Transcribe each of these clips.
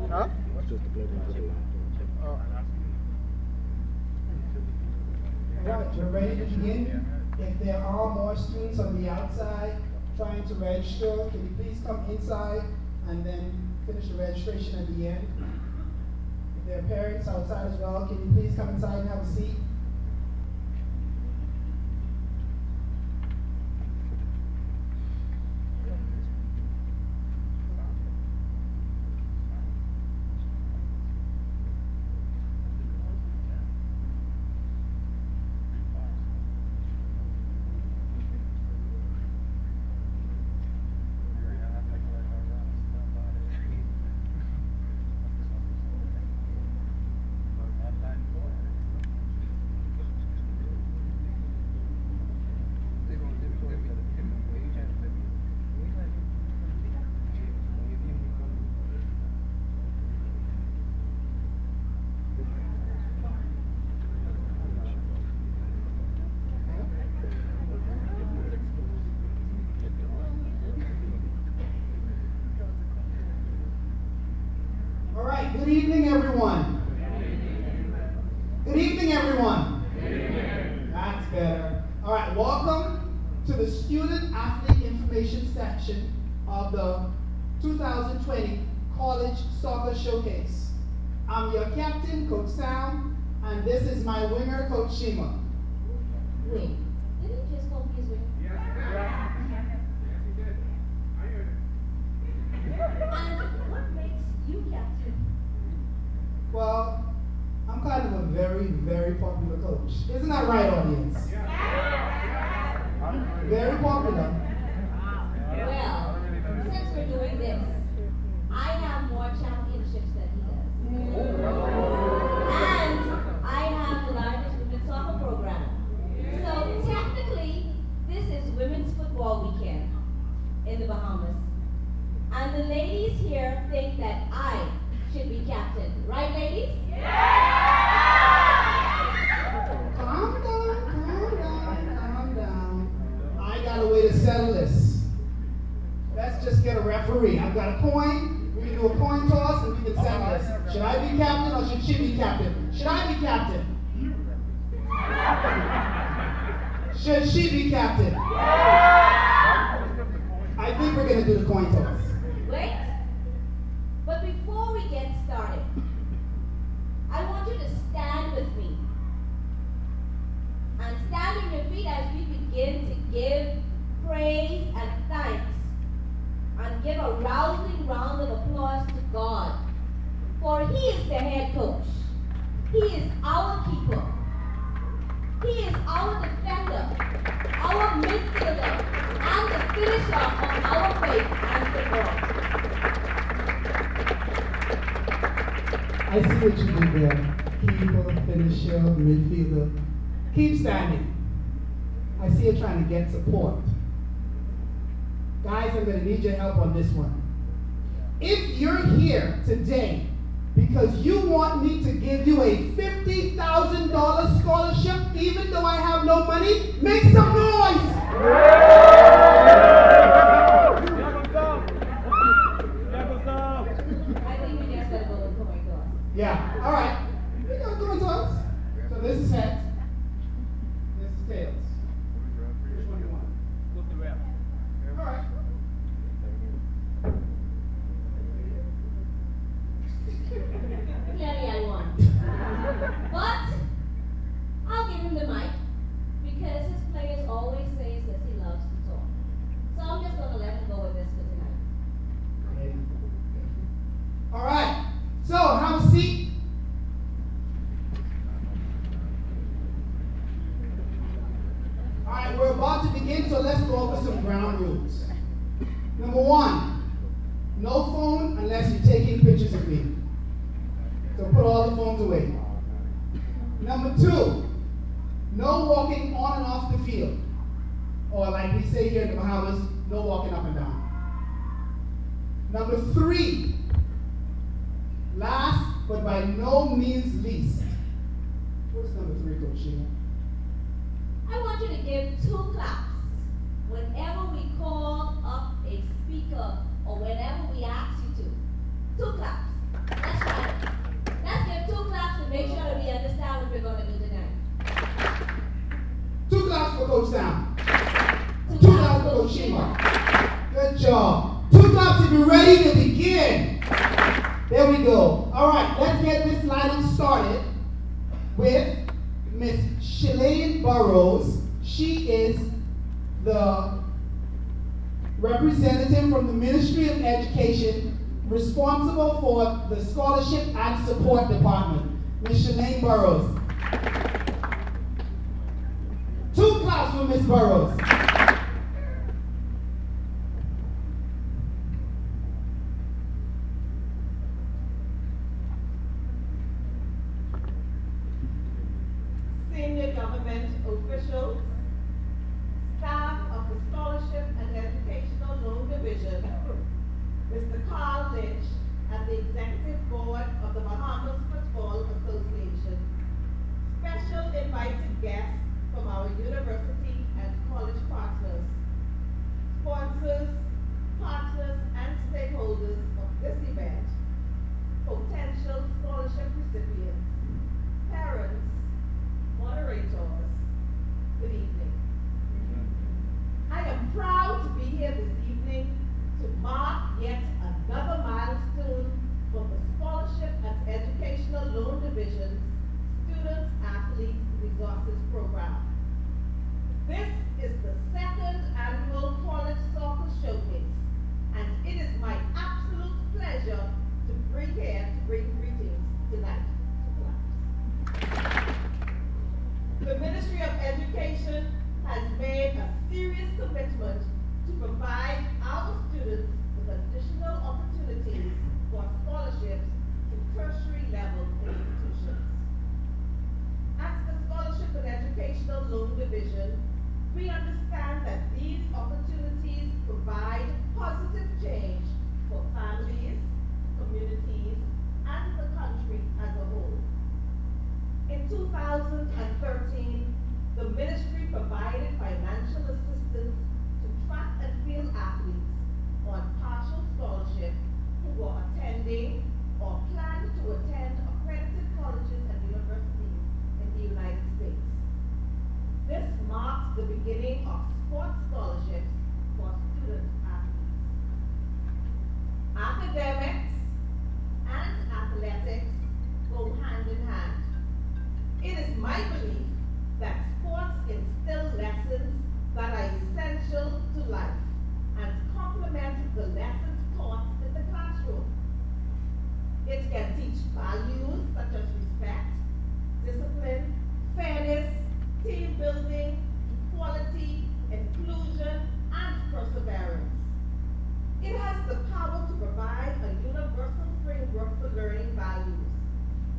Huh? Right, we're ready to begin. If there are more students on the outside trying to register, can you please come inside and then finish the registration at the end? If there are parents outside as well, can you please come inside and have a seat? All right, good evening, everyone. Good evening, everyone. That's better. All right, welcome to the Student Athlete Information section of the 2020 College Soccer Showcase. I'm your captain, Coach Sam, and this is my winger, Coach Shima. Wait, didn't you just call me his wing? And what makes you captain? Well, I'm kind of a very, very popular coach. Isn't that right, audience? Very popular. Well, since we're doing this, I have more championships than he does. And I have the largest women's soccer program. So technically, this is women's football weekend in the Bahamas. And the ladies here think that I should be captain. Right, ladies? Calm down, calm down. I got a way to settle this. Let's just get a referee. I've got a coin. We can do a coin toss and we can settle this. Should I be captain or should she be captain? Should I be captain? Should she be captain? I think we're going to do the coin toss. Wait. But before we get started, I want you to stand with me. And stand on your feet as we begin to give praise and thanks. And give a rousing round of applause to God. For He is the head coach. He is our keeper. He is our defender, our midfielder, and the finisher of our faith and football. I see what you did there. Keeper, finisher, midfielder. Keep standing. I see you trying to get support. Guys, I'm going to need your help on this one. If you're here today because you want me to give you a $50,000 scholarship even though I have no money, make some noise! I think we just gotta go with coin toss. Yeah, all right. We got going to us. So this is heads. This is tails. Which one do you want? All right. Clearly I won. But I'll give him the mic because his players always says that he loves to talk. So I'm just gonna let him go with this for tonight. Okay. All right. So have a seat. All right, we're about to begin, so let's go over some ground rules. Number one, no phone unless you're taking pictures of me. So put all the phones away. Number two, no walking on and off the field. Or like we say here in the Bahamas, no walking up and down. Number three, last but by no means least. What's number three, Coach Sheila? I want you to give 2 claps whenever we call up sound. Two claps for Oshima. Good job. Two claps if you're ready to begin. There we go. All right, let's get this lineup started with Miss Shalane Burrows. She is the representative from the Ministry of Education responsible for the Scholarship and Support Department. Ms. Shalane Burrows. Two claps for Ms. Burrows. Senior government officials, staff of the Scholarship and Educational Loan Division, Mr. Carl Lynch, and the Executive Board of the Bahamas Football Association, special invited guests from our university and college partners, sponsors, partners, and stakeholders of this event, potential scholarship recipients, parents, moderators, good evening. I am proud to be here this evening to mark yet another milestone for the Scholarship and Educational Loan Division's Student Athlete Resources Program. This is the second annual College Soccer Showcase, and it is my absolute pleasure to bring greetings tonight. The Ministry of Education has made a serious commitment to provide our students with additional opportunities for scholarships to tertiary level institutions. At the Scholarship and Educational Loan Division, we understand that these opportunities provide positive change for families, communities, and the country as a whole. In 2013, the ministry provided financial assistance to track and field athletes on partial scholarship who were attending or planned to attend accredited colleges and universities in the United States. This marks the beginning of sports scholarships for student athletes. Academics and athletics go hand in hand. It is my belief that sports instill lessons that are essential to life and complement the lessons taught in the classroom. It can teach values such as respect, discipline, fairness, team building, equality, inclusion, and perseverance. It has the power to provide a universal framework for learning values,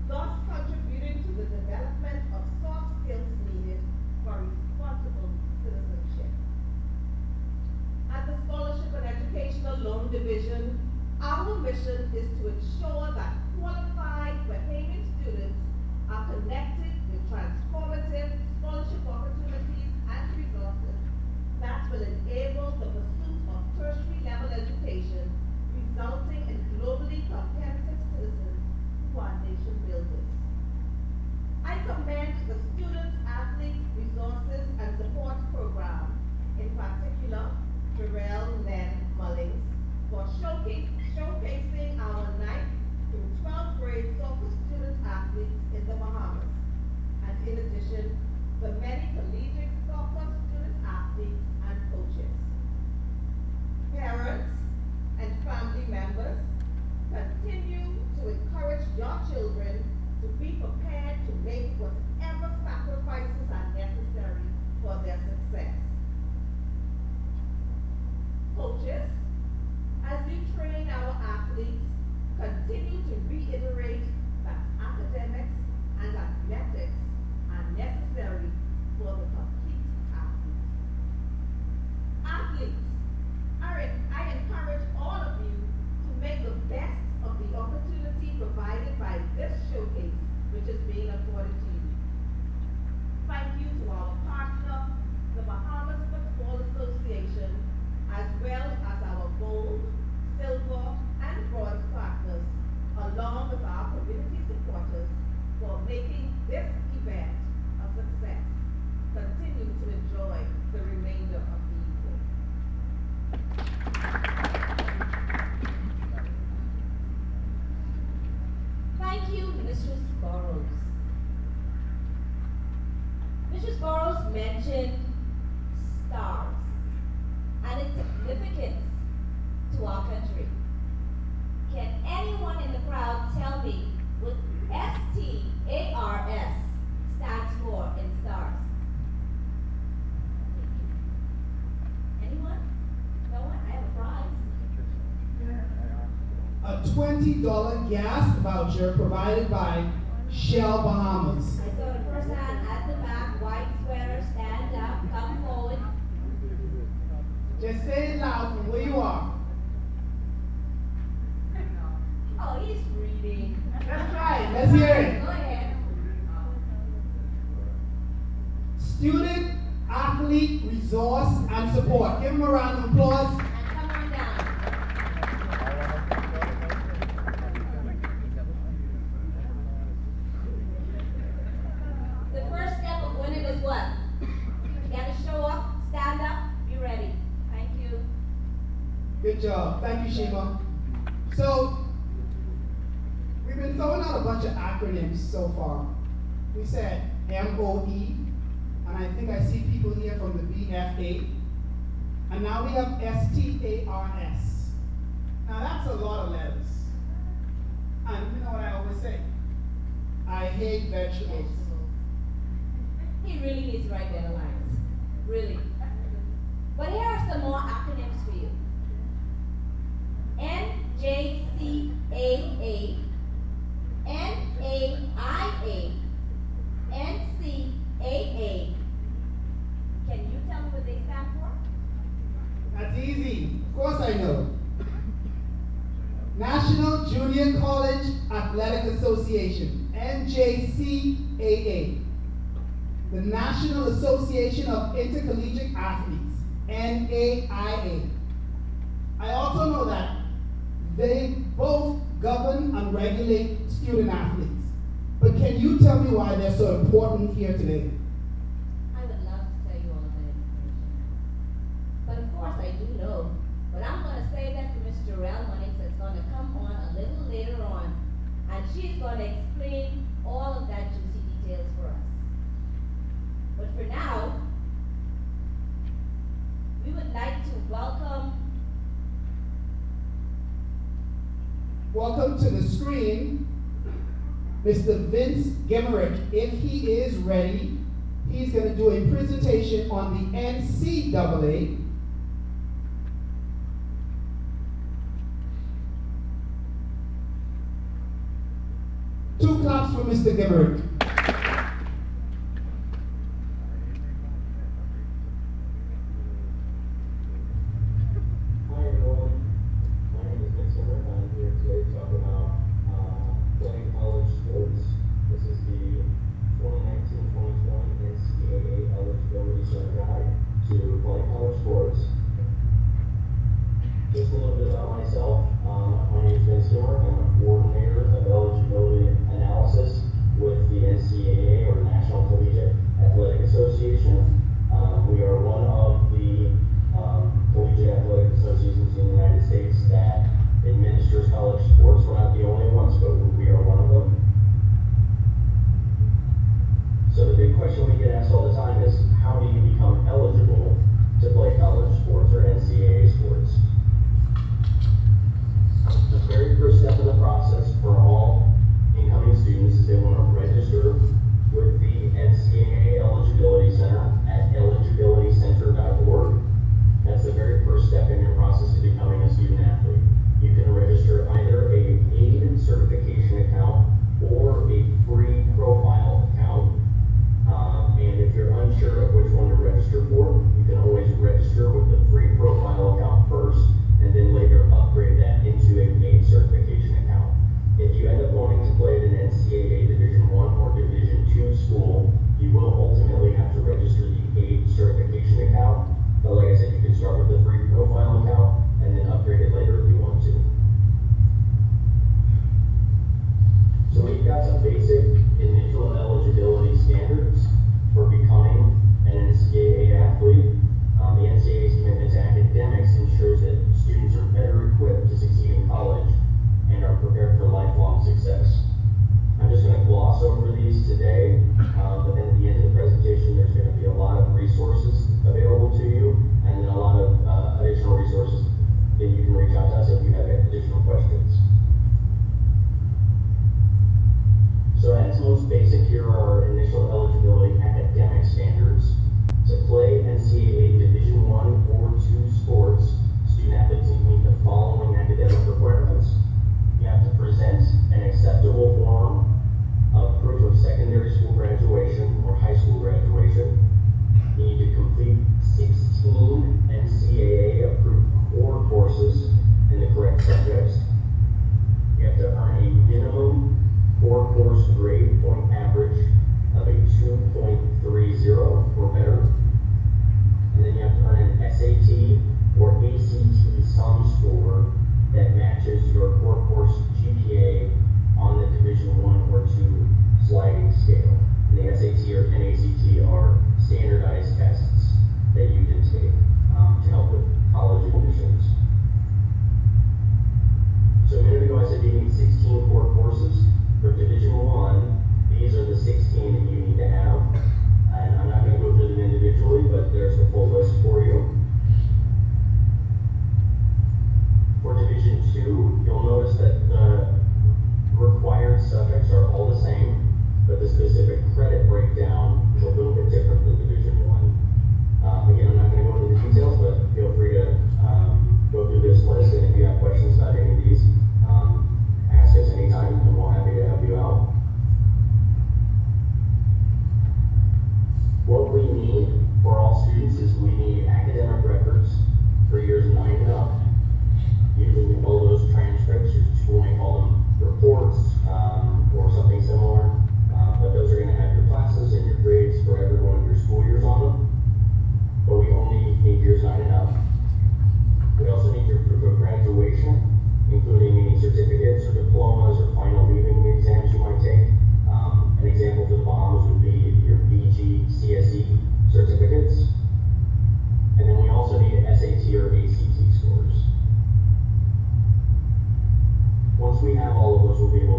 thus contributing to the development of soft skills needed for responsible citizenship. At the Scholarship and Educational Loan Division, our mission is to ensure that qualified Bahamian students are connected with transformative scholarship opportunities and resources that will enable the pursuit of tertiary level education, resulting in globally competitive citizens who are nation builders. I commend the Student Athlete Resources and Support Program, in particular, Jarrell Len Mullings, for showcasing our 9th through 12th grade soccer student athletes in the Bahamas, and in addition, the many collegiate soccer student athletes and coaches. Parents and family members, continue to encourage your children to be prepared to make whatever sacrifices are necessary for their success. Coaches, as you train our athletes, continue to reiterate that academics and athletics are necessary for the complete athlete. Athletes, I encourage all of you to make the best of the opportunity provided by this showcase, which is being afforded to you. Thank you to our partner, the Bahamas Football Association, as well as our gold, silver, and bronze partners, along with our community supporters, for making this event a success. Continue to enjoy the mentioned stars and its significance to our country. Can anyone in the crowd tell me what STARS stands for in stars? Anyone? No one? I have a prize. A $20 gas voucher provided by Shell Bahamas. I saw the first hand at the back, white sweater, stand up, come forward. Just say it loud from where you are. Oh, he's reading. That's right. Let's hear it. Go ahead. Student Athlete Resource and Support. Give them a round of applause. And come on down. The first step of winning is what? You gotta show up, stand up, be ready. Thank you. Good job. Thank you, Shima. So, we've been throwing out a bunch of acronyms so far. We said MOE, and I think I see people here from the BFA. And now we have STARS. Now that's a lot of letters. And you know what I always say? I hate vegetables. He really needs to write better lines. Really. But here are some more acronyms for you. NJCAA, NAIA, NCAA. Can you tell me what they stand for? That's easy. Of course I know. National Junior College Athletic Association, NJCAA. The National Association of Intercollegiate Athletes, NAIA. I also know that they both govern and regulate student athletes. But can you tell me why they're so important here today? I would love to tell you all of that information. But of course I do know. But I'm going to say that to Ms. Jarrell Monix that's going to come on a little later on. And she's going to explain all of that juicy details for us. But for now, we would like to welcome to the screen Mr. Vince Gemerick. If he is ready, he's going to do a presentation on the NCAA. Two claps for Mr. Gemerick. Hi everyone, my name is Nick Zimmer, and I'm here today to talk about playing college sports. This is the 2019-2020 NCAA eligibility guide to play college sports. Just a little bit about myself. My name is Vince Zimmer. I'm a coordinator of eligibility analysis with the NCAA, or National Collegiate Athletic Association. We are one of the collegiate athletic associations in the United States that administers college sports. We're not the only ones, but we are one of them. So the big question we get asked all the time is, how do you become eligible to play college sports or NCAA sports? The very first step in the process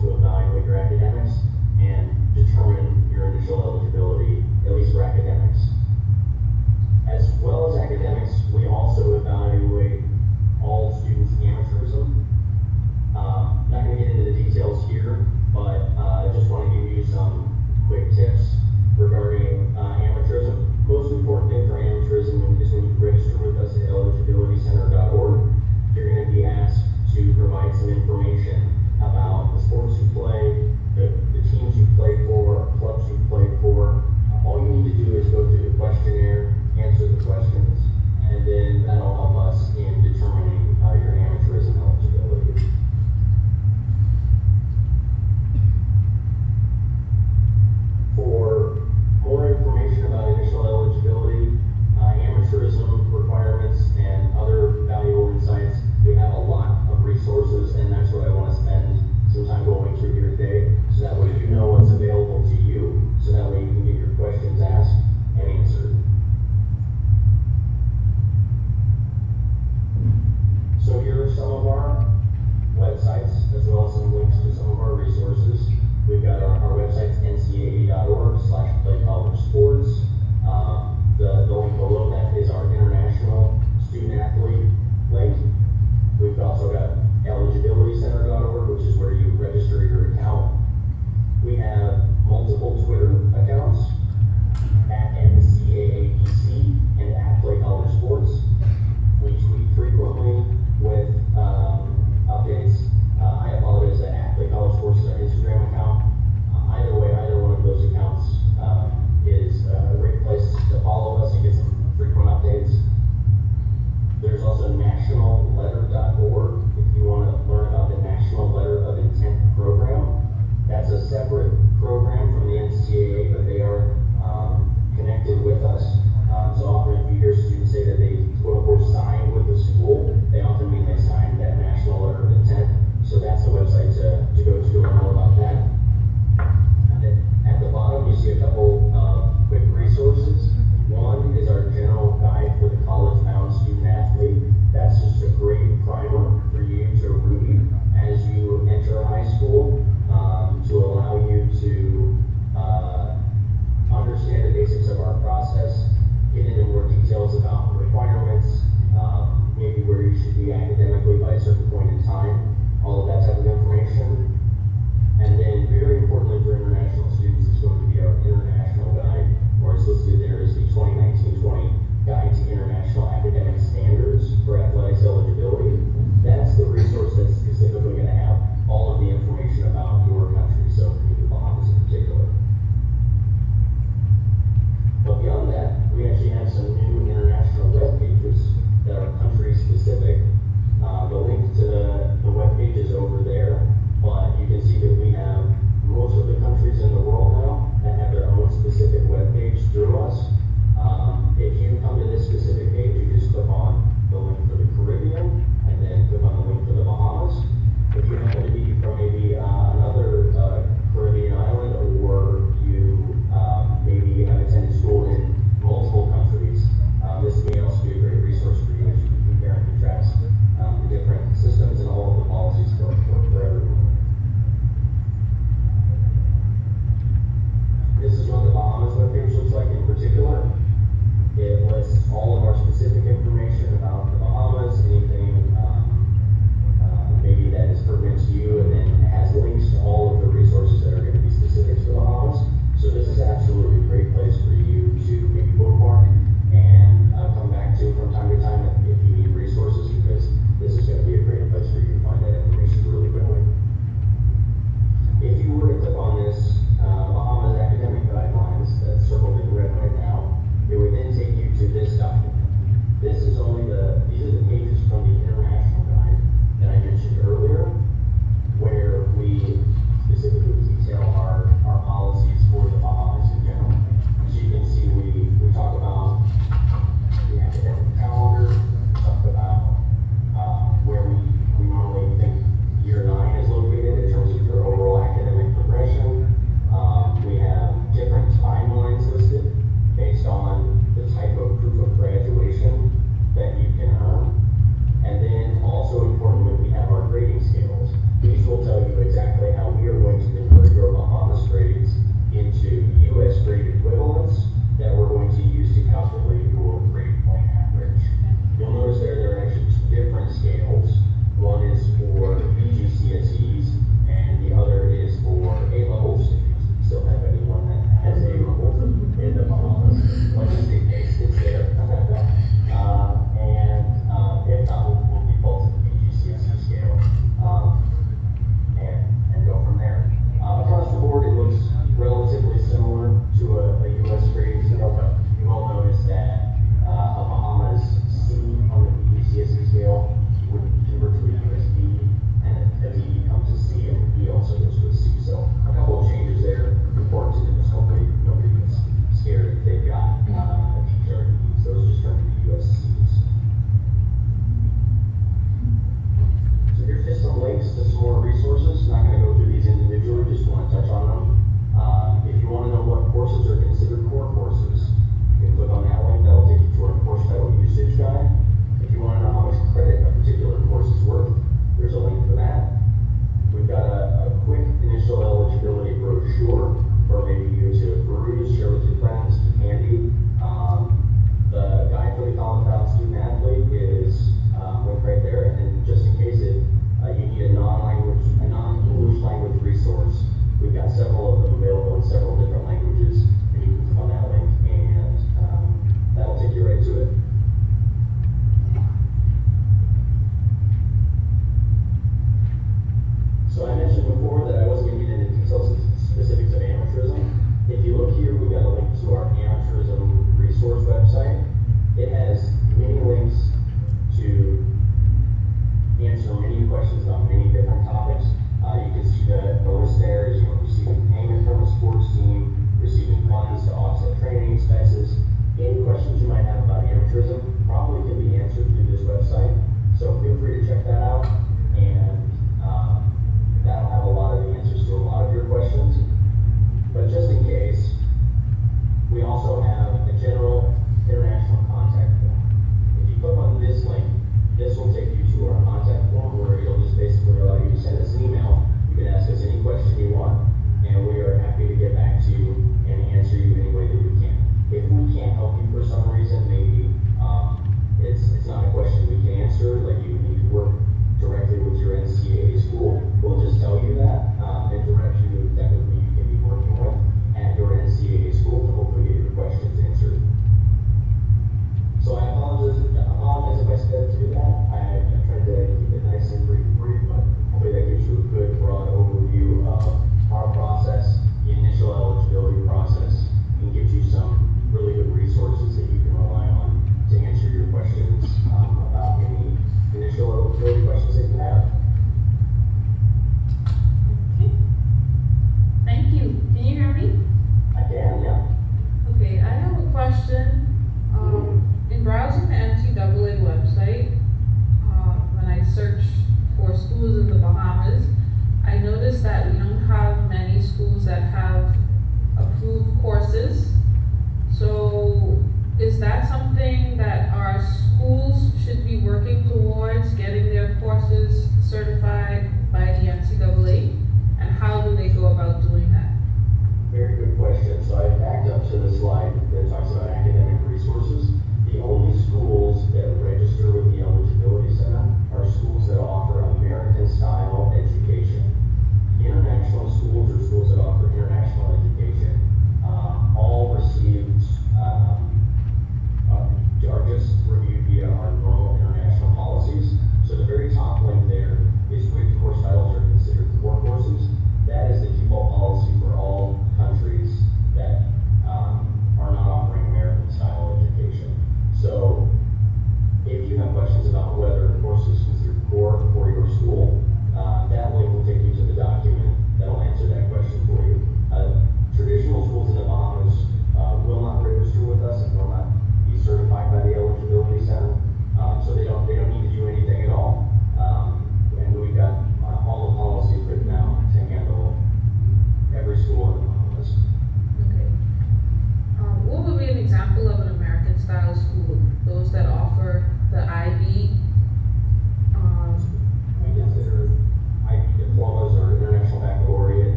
to evaluate your academics and determine your initial eligibility, at least for academics. As well as academics, we also evaluate all students' amateurism. Not going to get into the details here, but I just want to give you some quick tips regarding amateurism. Most important thing for amateurism is when you register with us at eligibilitycenter.org, you're going to be asked to provide some information about the sports you play, the teams you play for,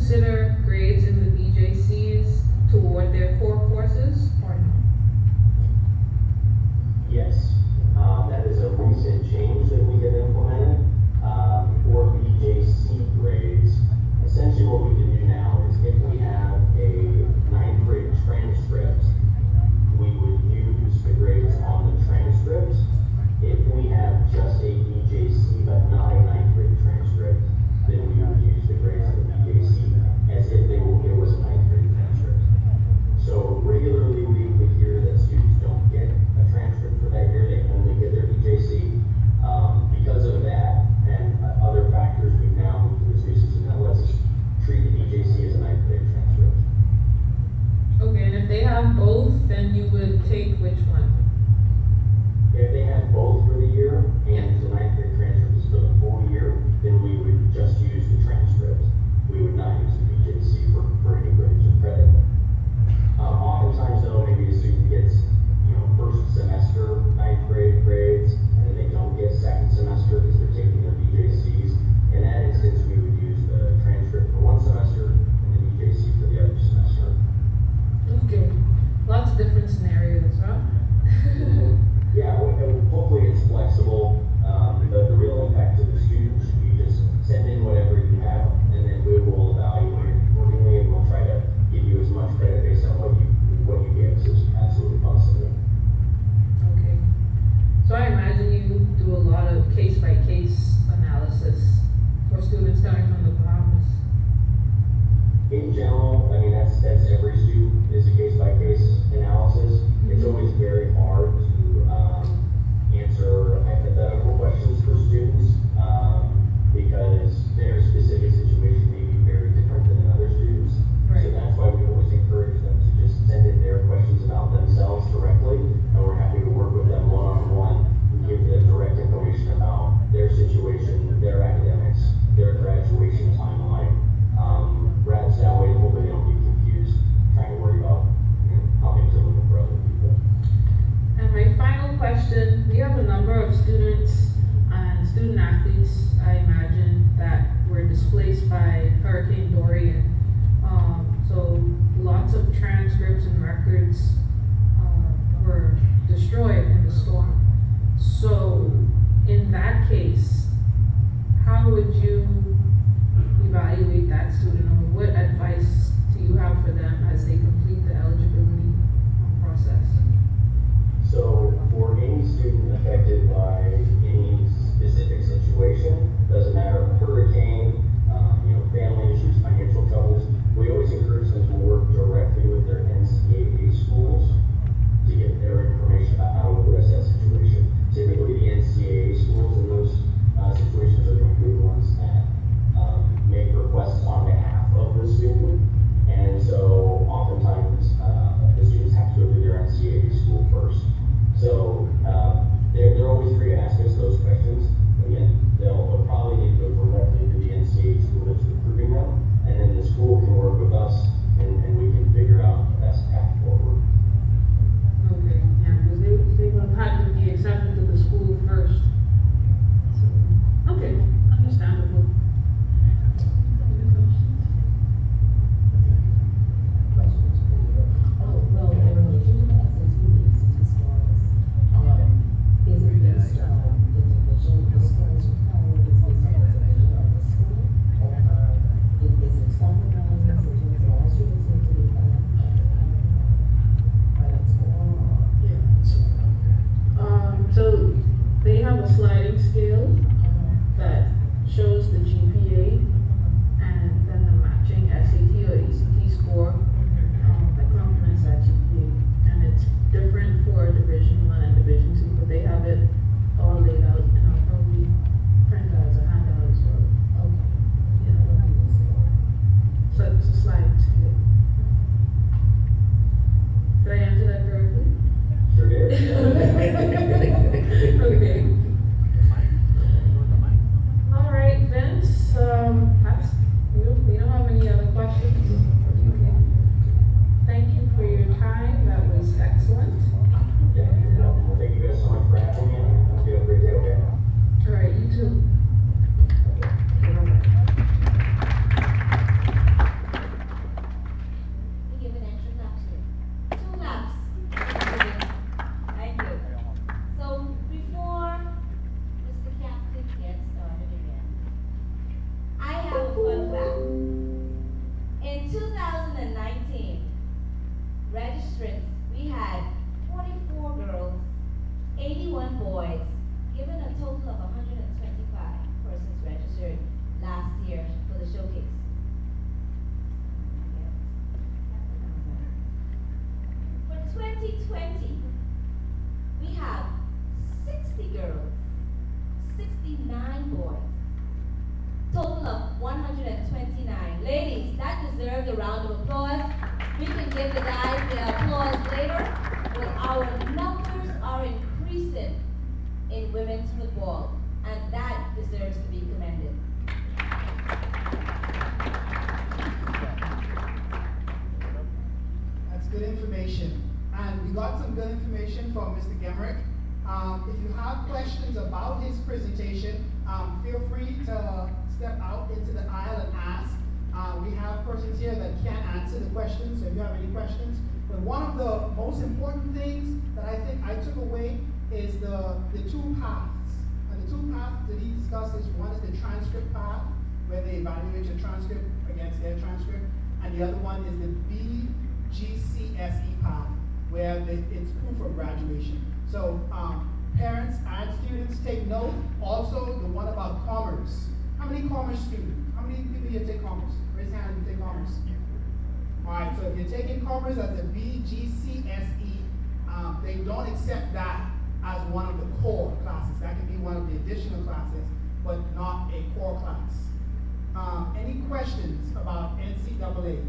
consider grades in the BJCs toward their core courses or no? Yes, that is a recent change that we have implemented. For BJC grades, essentially what we can do now is if we have a 9th grade transcript, we would use the grades on the transcript. If we have just a BJC but not a 9th grade transcript, then we would use the grades of the BJC. 2020, we have 60 girls, 69 boys, total of 129. Ladies, that deserves a round of applause. We can give the guys their applause later, but our numbers are increasing in women's football, and that deserves to be commended. That's good information. And we got some good information from Mr. Gemrick. If you have questions about his presentation, feel free to step out into the aisle and ask. We have persons here that can answer the questions, so if you have any questions. But one of the most important things that I think I took away is the two paths. And the two paths that he discussed is, one is the transcript path, where they evaluate your transcript against their transcript, and the other one is the BGCSE path, where it's proof of graduation. So parents and students take note. Also, the one about commerce. How many commerce students? How many people here take commerce? Raise your hand if you take commerce. All right, so if you're taking commerce as a BGCSE, they don't accept that as one of the core classes. That can be one of the additional classes, but not a core class. Any questions about NCAA?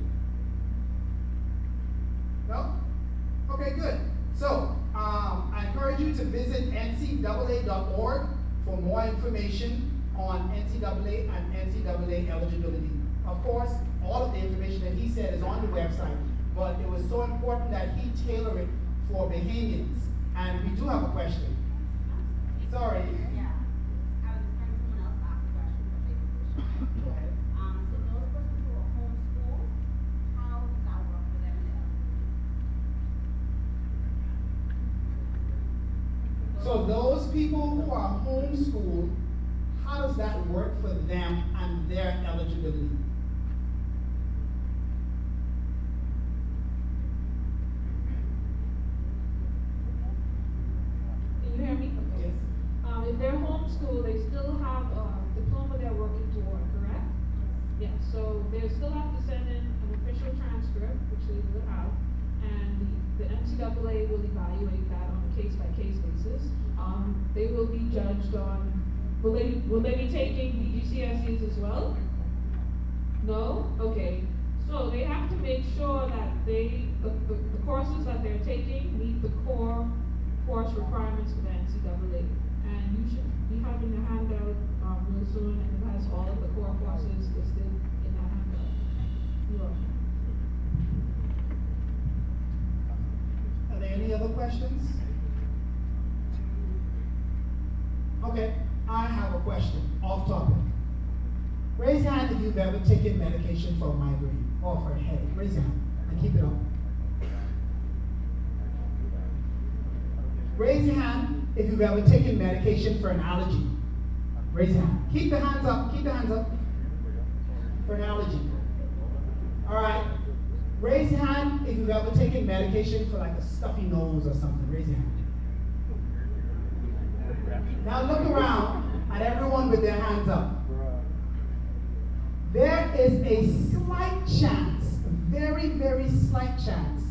No? Okay, good. So, I encourage you to visit ncaa.org for more information on NCAA and NCAA eligibility. Of course, all of the information that he said is on the website, but it was so important that he tailored it for Bahamians. And we do have a question. Sorry. Yeah. I was expecting someone else to ask a question, but they didn't. Go ahead. So those persons who are homeschooled, how does that work for them? So those people who are homeschooled, how does that work for them and their eligibility? Can you hear me? Okay. Yes. If they're homeschooled, they still have a diploma they're working toward, correct? Yeah, so they still have to send in an official transcript, which they will have, and the NCAA will evaluate that on a case-by-case basis. They will be judged on, will they be taking BGCSEs as well? No? Okay. So they have to make sure that the courses that they're taking meet the core course requirements for the NCAA. And you should be having a handout real soon, and it has all of the core courses listed in that handout. You're welcome. Are there any other questions? Okay, I have a question, off topic. Raise your hand if you've ever taken medication for a migraine or for a headache. Raise your hand and keep it up. Raise your hand if you've ever taken medication for an allergy. Raise your hand. Keep the hands up, keep the hands up. For an allergy. All right. Raise your hand if you've ever taken medication for like a stuffy nose or something. Raise your hand. Now look around at everyone with their hands up. There is a slight chance, very, very slight chance,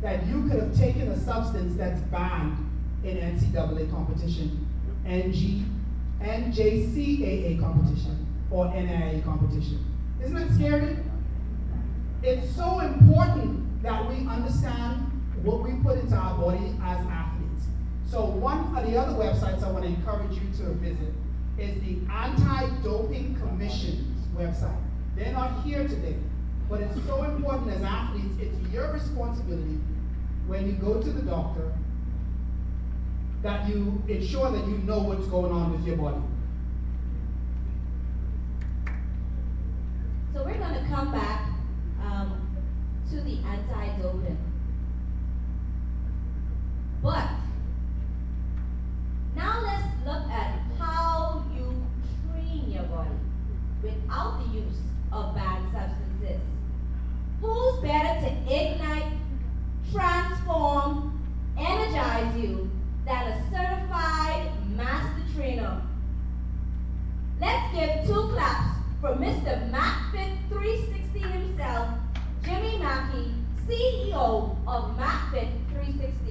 that you could have taken a substance that's banned in NCAA competition, NJCAA competition, or NAIA competition. Isn't that scary? It's so important that we understand what we put into our body as athletes. So one of the other websites I want to encourage you to visit is the Anti-Doping Commission's website. They're not here today, but it's so important as athletes. It's your responsibility when you go to the doctor that you ensure that you know what's going on with your body. So we're going to come back to the anti-doping. But now let's look at how you train your body without the use of banned substances. Who's better to ignite, transform, energize you than a certified master trainer? Let's give 2 claps for Mr. MacFit 360 himself, Jimmy Mackey, CEO of MacFit 360.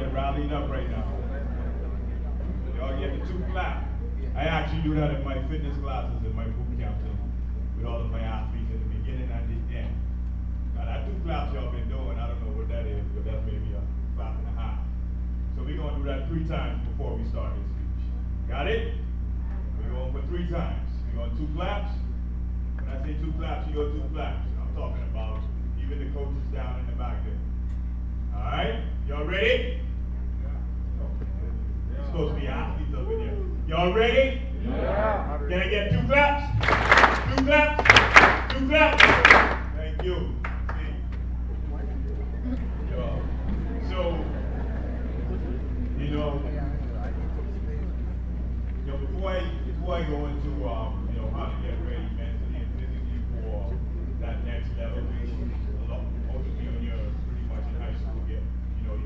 get rallied up right now. Y'all get the 2 clap. I actually do that in my fitness classes, in my boot camps, and with all of my athletes at the beginning and the end. Now that 2 claps y'all been doing, I don't know what that is, but that's maybe a clap and a half. So we're gonna do that 3 times before we start this speech. Got it? We're going for 3 times. We're going 2 claps. When I say 2 claps, you go 2 claps. I'm talking about even the coaches down in the back there. All right? Y'all ready? There's supposed to be athletes up in here. Y'all ready? Yeah. Can I get 2 claps? 2 claps? 2 claps? Thank you. So, before I go into how to get ready mentally and physically for that next level, which most of you when you're pretty much in high school you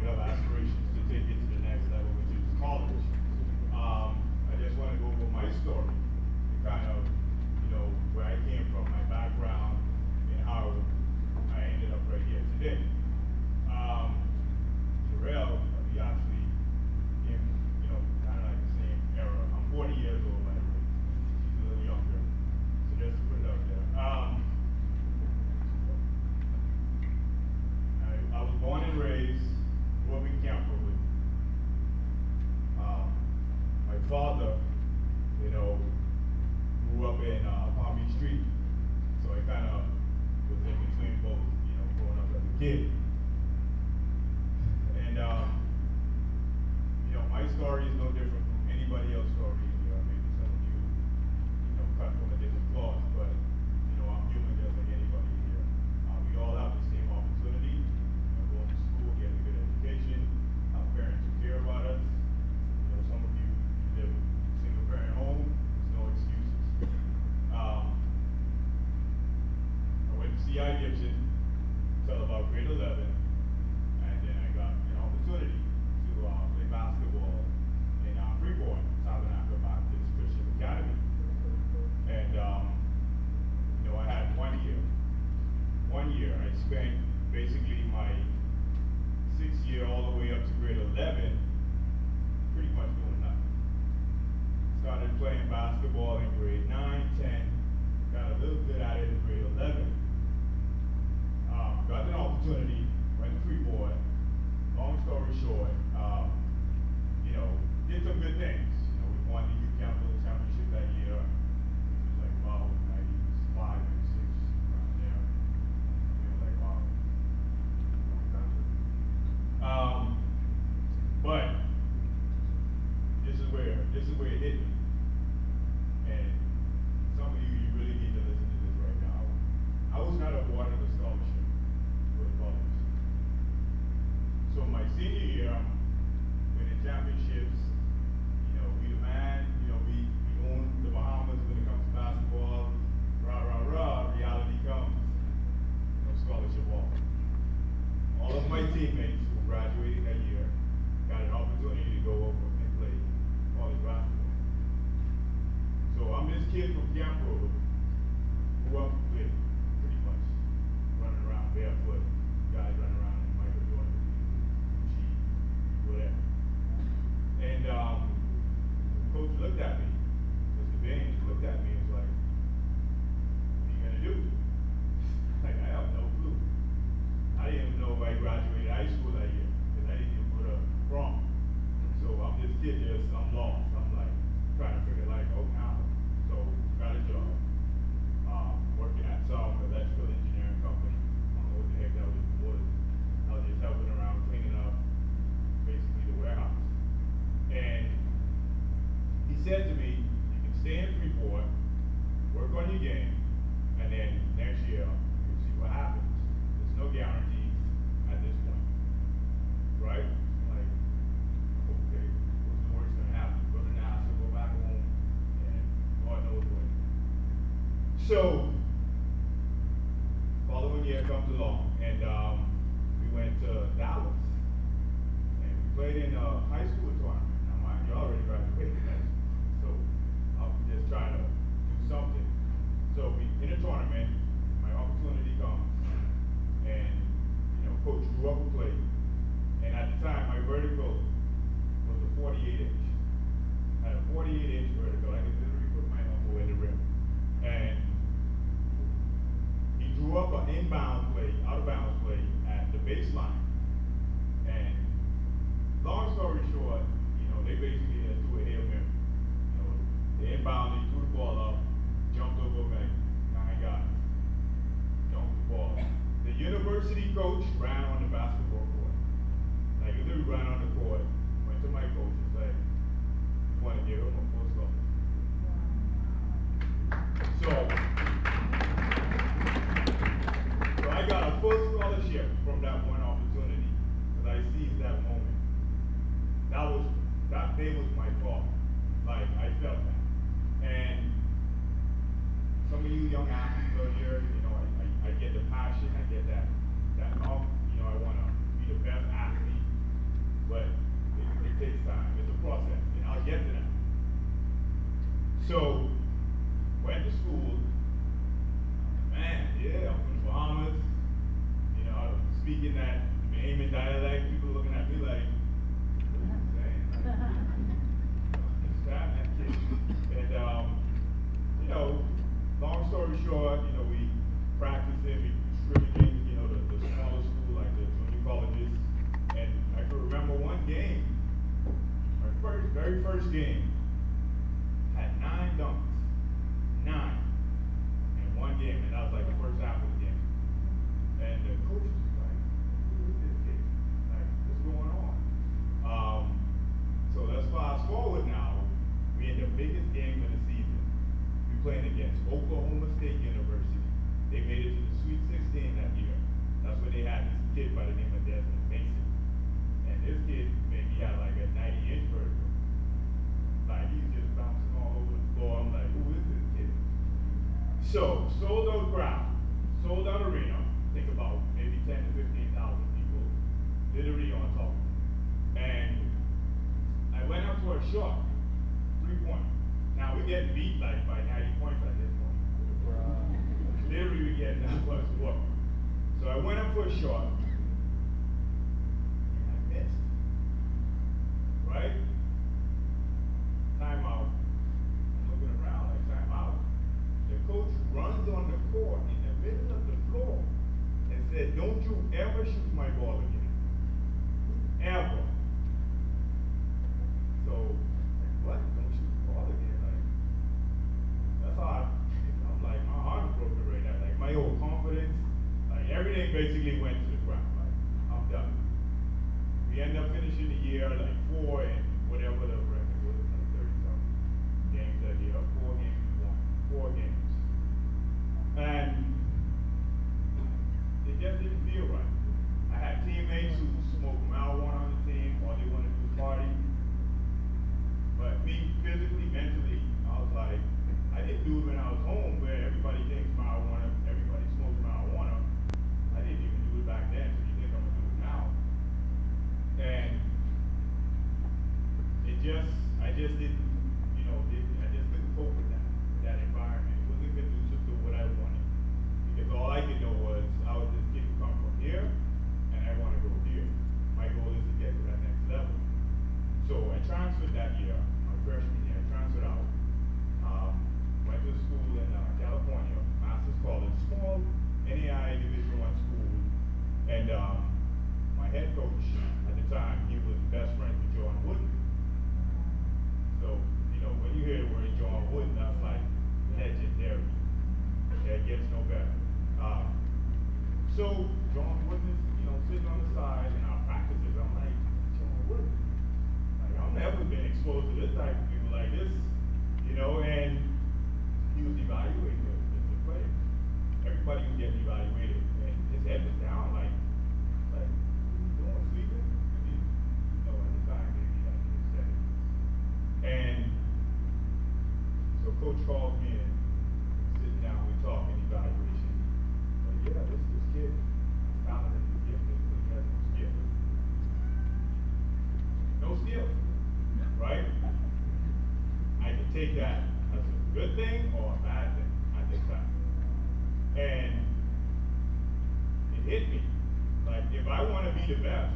have aspirations to take it to the next level, which is college. I just want to go over my story, and kind of where I came from, my background, and how I ended up right here today. Jarrell, we actually came, kind of like the same era. I'm 40 years old, by the way. She's a little younger. So just to put it out there. I was born and raised, grew up in Camp Road. My father, grew up in Palm Beach Street. So I kind of was in between both, growing up as a kid. And, my story is no different from anybody else's story here. Maybe some of you, cut from a different cloth, but, I'm human just like anybody here. We all have the same opportunity, going to school, getting a good education, have parents who care about us. Some of you live in a single parent home, there's no excuses. I went to CI Gibson till about grade 11. And then I got an opportunity to play basketball in Freeport, Tabernacle Baptist Christian Academy. And, I had 1 year. 1 year. I spent basically my 6th year all the way up to grade 11 pretty much doing nothing. Started playing basketball in grade 9, 10, got a little bit at it in grade 11. Got an opportunity, went to Freeport. Long story short, did some good things. We won the youth council championship that year, which was like about 95, 96, around there. Like wow. But this is where it hit me. And some of you really need to listen to this right now. I was not awarded a scholarship for college. So my senior year, winning championships, we the man, we own the Bahamas when it comes to basketball, reality comes, scholarship offer. All of my teammates who graduated that year got an opportunity to go over and play college basketball. So I'm this kid from Camp Road, grew up with pretty much running around barefoot, guys running around in Michael Jordan, Gucci, whatever. And coach looked at me, Mr. Baines looked at me and was like, what are you gonna do? Like, I have no clue. I didn't even know if I graduated high school that year, because I didn't even put a prom. So I'm this kid I'm lost. I'm like, trying to figure like, now. So got a job, working at some electrical engineering company. I don't know what the heck that was. I was just helping around cleaning up basically the warehouse. And he said to me, you can stay in Freeport, work on your game, and then next year you'll see what happens. There's no guarantees at this point. Right? Like, okay, what's the worst gonna happen? Go to NASA, go back home, and God knows what. So, following year comes along, and we went to Dallas, and we played in a high school tournament. Now, mind you, already graduated, so I'm just trying to do something. So, in a tournament, my opportunity comes, and coach grew up with play, and at the time, my vertical boundary, threw the ball up, jumped over like 9 guys, dunked the ball. The university coach ran on the basketball court. Like, he literally ran on the court, went to my coach and said, "You want to give him a full scholarship?" So I got a full scholarship from that one opportunity, because I seized that moment. That day was my fault. Like, I felt that. And some of you young athletes out here, you know, I get the passion, I get that love, you know, I want to be the best athlete, but it takes time. It's a process, and I'll get to that. So, went to school, man, yeah, I'm from the Bahamas, you know, I was speaking that Bahamian dialect, people looking at me like, what are you saying? That kid. And, you know, long story short, you know, we practiced it, we scrimmaging, you know, the smaller school, like the junior colleges. And I can remember one game, my very first game, had 9 dunks. 9 in one game, and that was like the first half of the game. And the coach was like, "Who is this kid? Like, what's going on?" So let's fast forward now. We in the biggest game of the season. We playing against Oklahoma State University. They made it to the Sweet 16 that year. That's where they had this kid by the name of Desmond Mason. And this kid maybe had like a 90-inch vertical. Like, he's just bouncing all over the floor. I'm like, who is this kid? So, sold out crowd, sold out arena. Think about maybe 10 to 15,000 people literally on top. And I went up for a shot, 3-point. Now we're getting beat like by 90 points at this point. Literally we're getting that much work. So I went up for a shot, and I missed. Right? Time out. I'm looking around like time out. The coach runs on the court in the middle of the floor and said, "Don't you ever shoot my ball again. Ever." So, like, what? Don't shoot the ball again? Like, that's how I'm like, my heart is broken right now. Like, my whole confidence, like, everything basically went to the ground. Like, I'm done. We end up finishing the year like 4 and whatever the record was, like 30-something games that year. 4 games we won. 4 games. And it just didn't feel right. I had teammates who smoked marijuana on the team, all they wanted to do was party. But me, physically, mentally, I was like, I didn't do it when I was home, where everybody thinks marijuana, everybody smokes marijuana. I didn't even do it back then, so you think I'm gonna do it now. And I just didn't, you know, I just couldn't cope with that environment. It wasn't conducive to what I wanted. Because all I could know was, I was this kid who come from here, and I want to go here. My goal is to get to that next level. So I transferred that year, my freshman year, I transferred out. Went to school in California, Master's College, small NAI Division I school. And my head coach at the time, he was best friends with John Wooden. So, you know, when you hear the word John Wooden, that's like legendary. It gets no better. So John Wooden is, you know, sitting on the side in our practices. I'm like, John Wooden. Like, I've never been exposed to this type of people like this, you know, and he was evaluating the players. Everybody was getting evaluated, and his head was down, like, you doing, sleeping? You know, at the time, maybe that's what he said. And so coach called me in, sitting down, we talking evaluation. Like, yeah, this kid is talented, he's gifted, but he has no skill. No skill, right? I can take that as a good thing or a bad thing at this time. And it hit me. Like, if I want to be the best,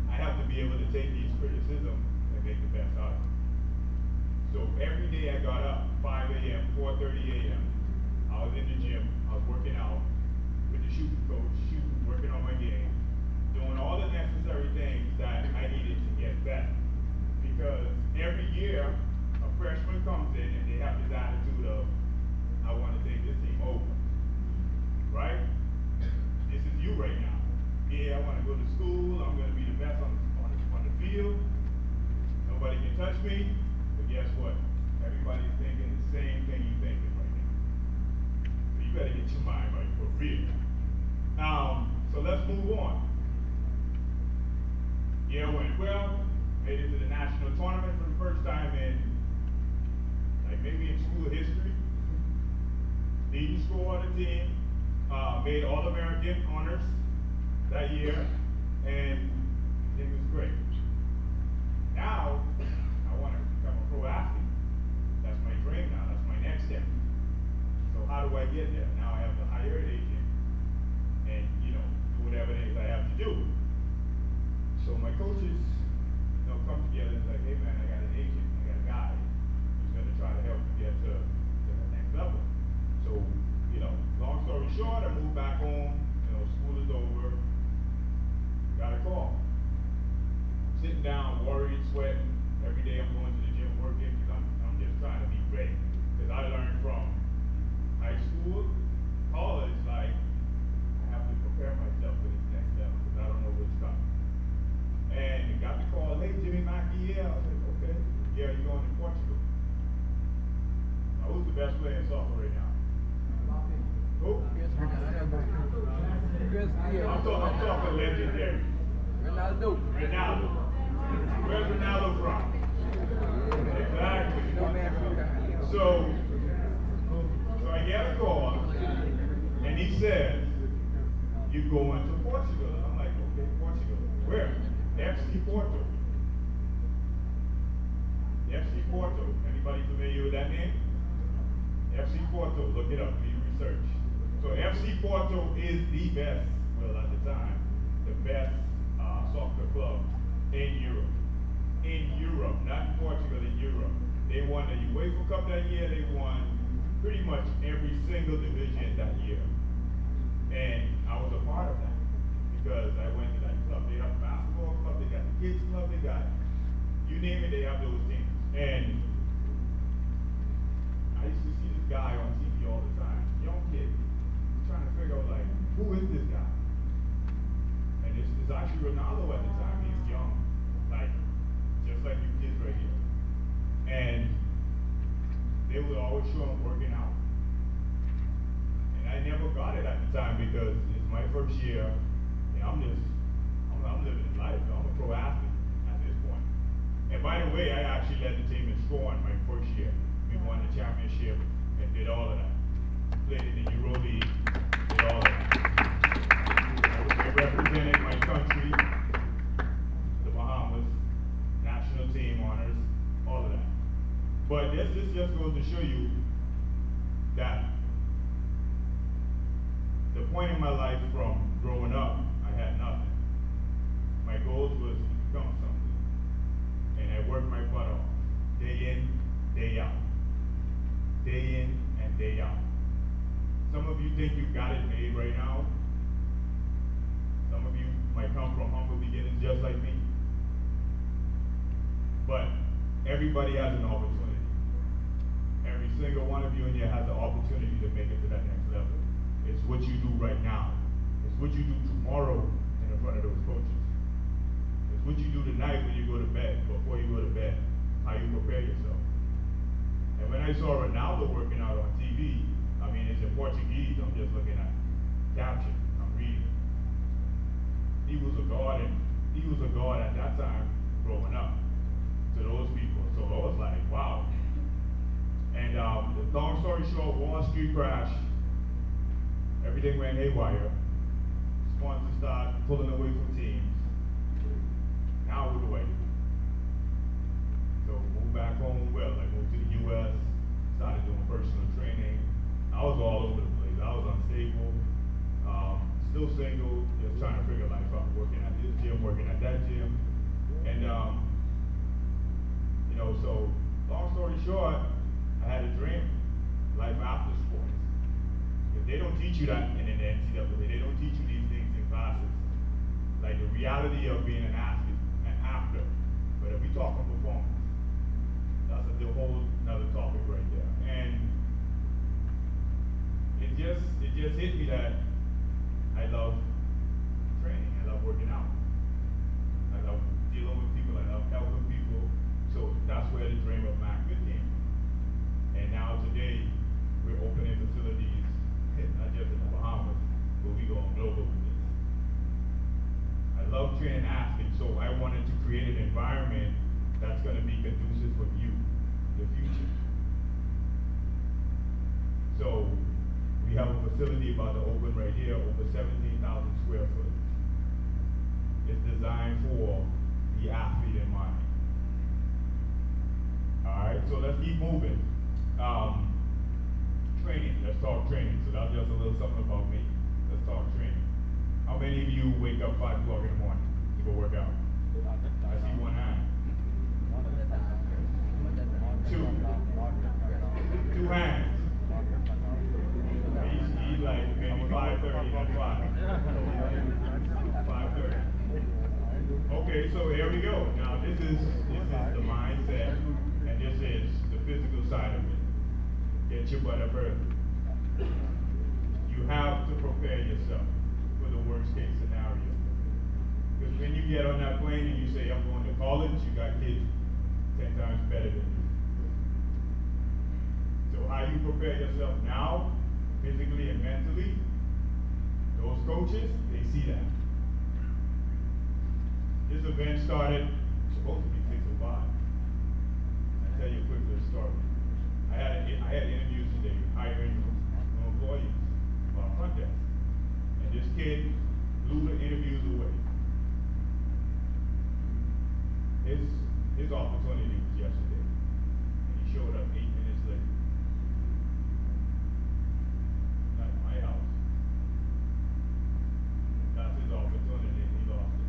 I have to be able to take these criticisms and make the best out of it. So every day I got up, 5 a.m., 4:30 a.m., I was in the gym, I was working out with the shooting coach, working on my game, doing all the necessary things that I needed to get better. Because every year, a freshman comes in and they have this attitude of, I want to take this team over, right? This is you right now. Yeah, I want to go to school. I'm going to be the best on the field. Nobody can touch me. But guess what? Everybody's thinking the same thing you're thinking right now. So you better get your mind right for real. So let's move on. Yeah, went well. Made it to the national tournament for the first time in, like, maybe in school history. Leading scorer on the team. Made All-American honors that year, and it was great. Now, I want to become a pro athlete. That's my dream now. That's my next step. So how do I get there? Now I have to hire an agent and, do whatever it is I have to do. So my coaches, come together and say, hey man, I got an agent, I got a guy who's going to try to help you get to the next level. So, long story short, I moved back home, school is over, got a call. Sitting down, worried, sweating, every day I'm going to the gym working because I'm just trying to be ready. Because I learned from high school, college, like, I have to prepare myself for this next level because I don't know what's coming. And got the call, hey, Jimmy Mackey, yeah. I was like, okay, yeah, you're going to Portugal. Now, who's the best player in soccer right now? Who? I'm talking legendary. Ronaldo. Where's Ronaldo from? Exactly. So I get a call, and he says, you're going to Portugal. And I'm like, okay, Portugal. Where? FC Porto. FC Porto. Anybody familiar with that name? FC Porto. Look it up. Do your research. So FC Porto is the best, well at the time, the best soccer club in Europe. In Europe, not in Portugal, in Europe. They won the UEFA Cup that year. They won pretty much every single division that year. And I was a part of that because I went to that club. They have a basketball club, they got the kids club, they got, you name it, they have those teams. And I used to see this guy on TV all the time, young kid, trying to figure out, like, who is this guy? And it's actually Ronaldo at the time. He's young, like, just like you kids right here. And they would always show him working out. And I never got it at the time because it's my first year, and I'm living life. I'm a pro athlete at this point. And by the way, I actually led the team in scoring my first year. We won the championship and did all of that. Played in the Euro League, did all of that. I represented my country, the Bahamas, national team honors, all of that. But this just goes to show you that the point in my life from growing up, I had nothing. My goals was to become something. And I worked my butt off, day in, day out. Day in and day out. Some of you think you got it made right now. Some of you might come from humble beginnings just like me. But everybody has an opportunity. Every single one of you in here has the opportunity to make it to that next level. It's what you do right now. It's what you do tomorrow in front of those coaches. It's what you do tonight when you go to bed, before you go to bed, how you prepare yourself. And when I saw Ronaldo working out on TV, I mean, it's in Portuguese, I'm just looking at captions, I'm reading. He was a god, and he was a god at that time growing up to those people. So I was like, wow. And the long story short, Wall Street crash, everything went haywire. Sponsors started pulling away from teams. Now what do I do? So moved back home, well, I moved to the US, started doing personal training. I was all over the place. I was unstable, still single, just trying to figure life out, working at this gym, working at that gym. And, so long story short, I had a dream, life after sports. If they don't teach you that in the NCAA, they don't teach you these things in classes. Like the reality of being an athlete and after. But if we talk on performance, that's a whole just hit me that I love training, I love working out. I love dealing with people, I love helping people. So that's where the dream of Mac came. And now today, we're opening facilities, not just in the Bahamas, but we going global with this. I love training athletes, so I wanted to create an environment that's going to be conducive for you, the future. So we have a facility about to open right here, over 17,000 square foot. It's designed for the athlete in mind. All right, so let's keep moving. Training, let's talk training. So that's just a little something about me. Let's talk training. How many of you wake up 5 o'clock in the morning to go work out? I see one hand. Two hands. He's like maybe 5:30, that's 5:30. Okay, so here we go. Now this is the mindset, and this is the physical side of it. Get your butt up early. You have to prepare yourself for the worst case scenario. Because when you get on that plane and you say, I'm going to college, you got kids 10 times better than you. So how you prepare yourself now, physically and mentally, those coaches, they see that. This event started, supposed to be 6:05. I'll tell you a quick little story. I had interviews today hiring new employees for our front desk. And this kid blew the interviews away. His opportunity was yesterday. And he showed up 8 minutes late. Not at my house. That's his opportunity and he lost it.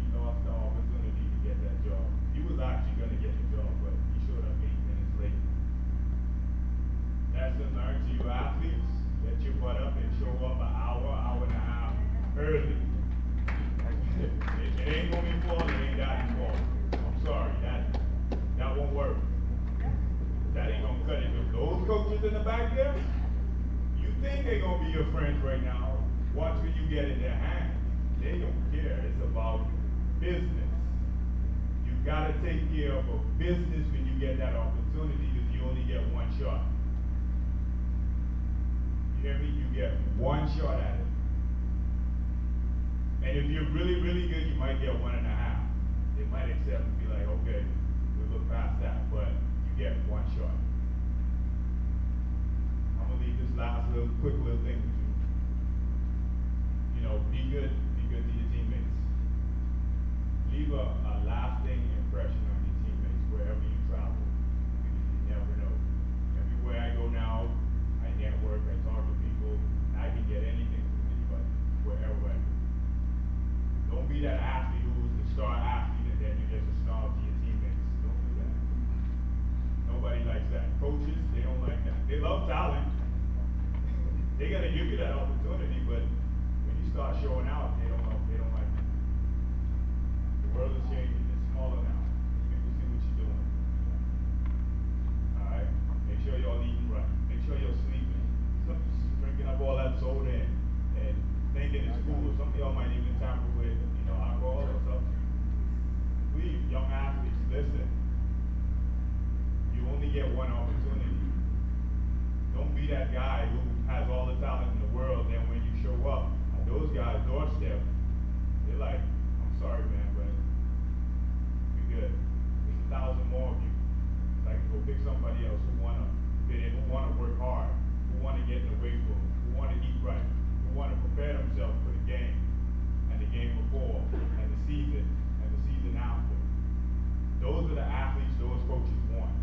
He lost the opportunity to get that job. He was actually going to get the job, but he showed up 8 minutes late. Lesson learned to you athletes, get your butt up and show up an hour and a half early. It ain't gonna be fault, it ain't Daddy's fault. I'm sorry, that won't work. That ain't gonna cut it. Those coaches in the back there, you think they're gonna be your friends right now. Watch when you get in their hands. They don't care. It's about business. You gotta take care of a business when you get that opportunity because you only get one shot. You hear me? You get one shot at it. And if you're really, really good, you might get 1.5. They might accept and be like, okay, we'll look past that, but you get one shot. I'm gonna leave this last quick little thing with you. You know, be good to your teammates. Leave a lasting impression on your teammates wherever you travel, because you never know. Everywhere I go now, I network, I talk to people, I can get anything from anybody, wherever I go. Don't be that athlete who's the star athlete and then you're just a snob to your teammates. Don't do that. Nobody likes that. Coaches, they don't like that. They love talent. They gotta give you that opportunity, but when you start showing out, they don't like it. The world is changing. It's smaller now. People see what you're doing. Alright? Make sure y'all eating right. Make sure you're sleeping. Stop drinking up all that soda and thinking in school, some of y'all might even tamper with, alcohol or something. Please, young athletes, listen. You only get one opportunity. Don't be that guy who has all the talent in the world, then when you show up at those guys' doorstep, they're like, I'm sorry, man, but we good. There's 1,000 more of you. So I can go pick somebody else who wanna fit in, who wanna work hard, who wanna get in the weight room, who wanna eat right, who want to prepare themselves for the game, and the game before, and the season after. Those are the athletes those coaches want.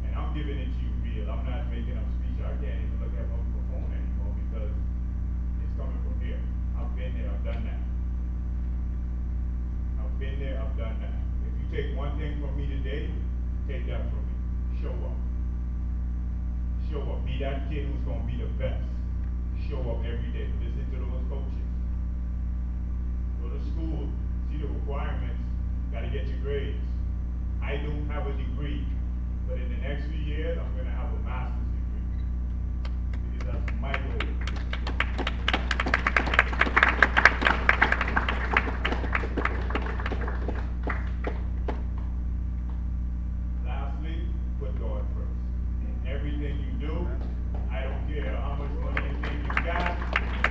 And I'm giving it to you real. I'm not making up speech. I can't even look at my phone anymore because it's coming from here. I've been there, I've done that. I've been there, I've done that. If you take one thing from me today, take that from me. Show up. Show up. Be that kid who's going to be the best. Show up every day. Listen to those coaches. Go to school. See the requirements. Got to get your grades. I don't have a degree. But in the next few years, I'm gonna have a master's degree. Because that's my goal. Lastly, put God first. In everything you do, I don't care how much money you think you got,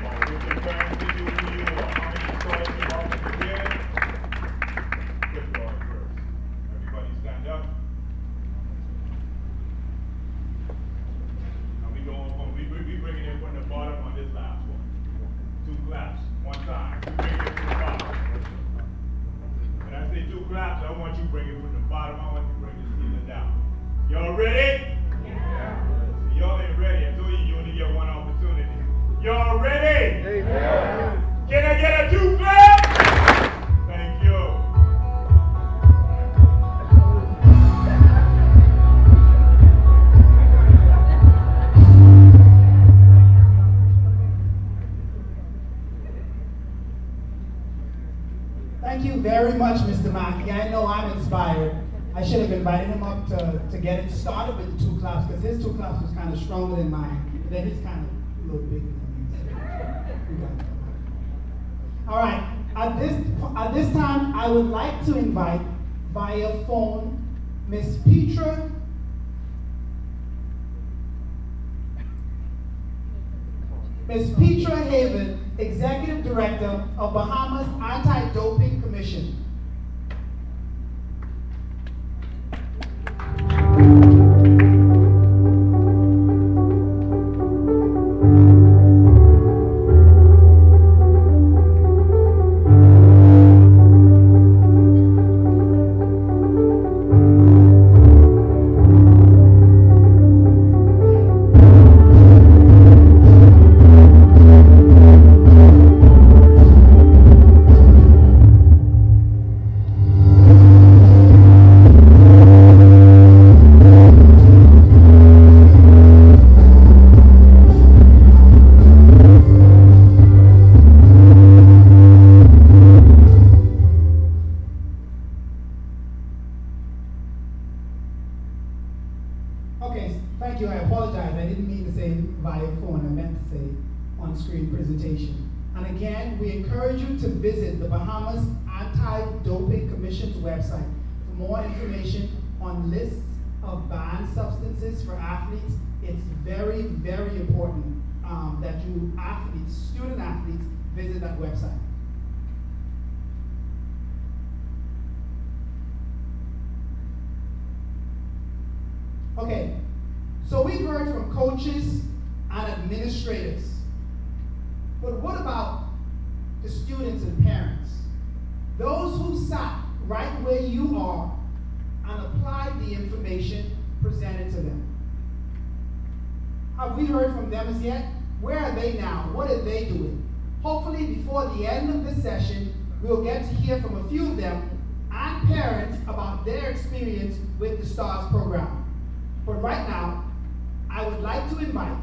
or what your parents did do for you, or how many toys you bought for the kid. Put God first. Everybody stand up. Now we bringing it from the bottom on this last one. 2 claps, 1 time. We bring it from the bottom. When I say 2 claps, I want you to bring it from the bottom. I want you to bring the ceiling down. Y'all ready? Yeah. See, y'all ain't ready. I told you you only get 1 opportunity. Y'all ready? Yeah. Can I get a 2 clap? Thank you. Thank you very much, Mr. Mackey. I know I'm inspired. I should have invited him up to get it started with the 2 claps, because his 2 claps was kind of stronger than mine. But then he's kind of a little bigger than me. All right. At this time, I would like to invite via phone Miss Petra Haven, Executive Director of Bahamas Anti-Doping Commission. Okay, thank you. I apologize. I didn't mean to say via phone. I meant to say on-screen presentation. And again, we encourage you to visit the Bahamas Anti-Doping Commission's website for more information on lists of banned substances for athletes. It's very, very important that you athletes, student athletes, visit that website. Okay, so we've heard from coaches and administrators, but what about the students and parents? Those who sat right where you are and applied the information presented to them. Have we heard from them as yet? Where are they now? What are they doing? Hopefully before the end of this session, we'll get to hear from a few of them and parents about their experience with the STARS program. But right now, I would like to invite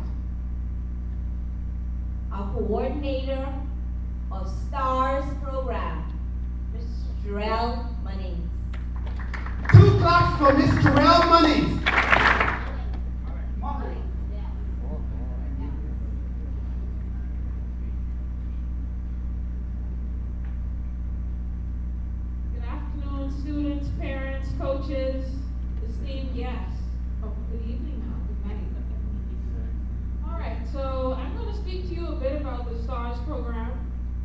our coordinator of STARS program, Ms. Jarrell Munnings. 2 claps for Ms. Jarrell Munnings. Good afternoon, students, parents, coaches, esteemed guests. Oh, good evening now, good night. All right, so I'm going to speak to you a bit about the STARS program,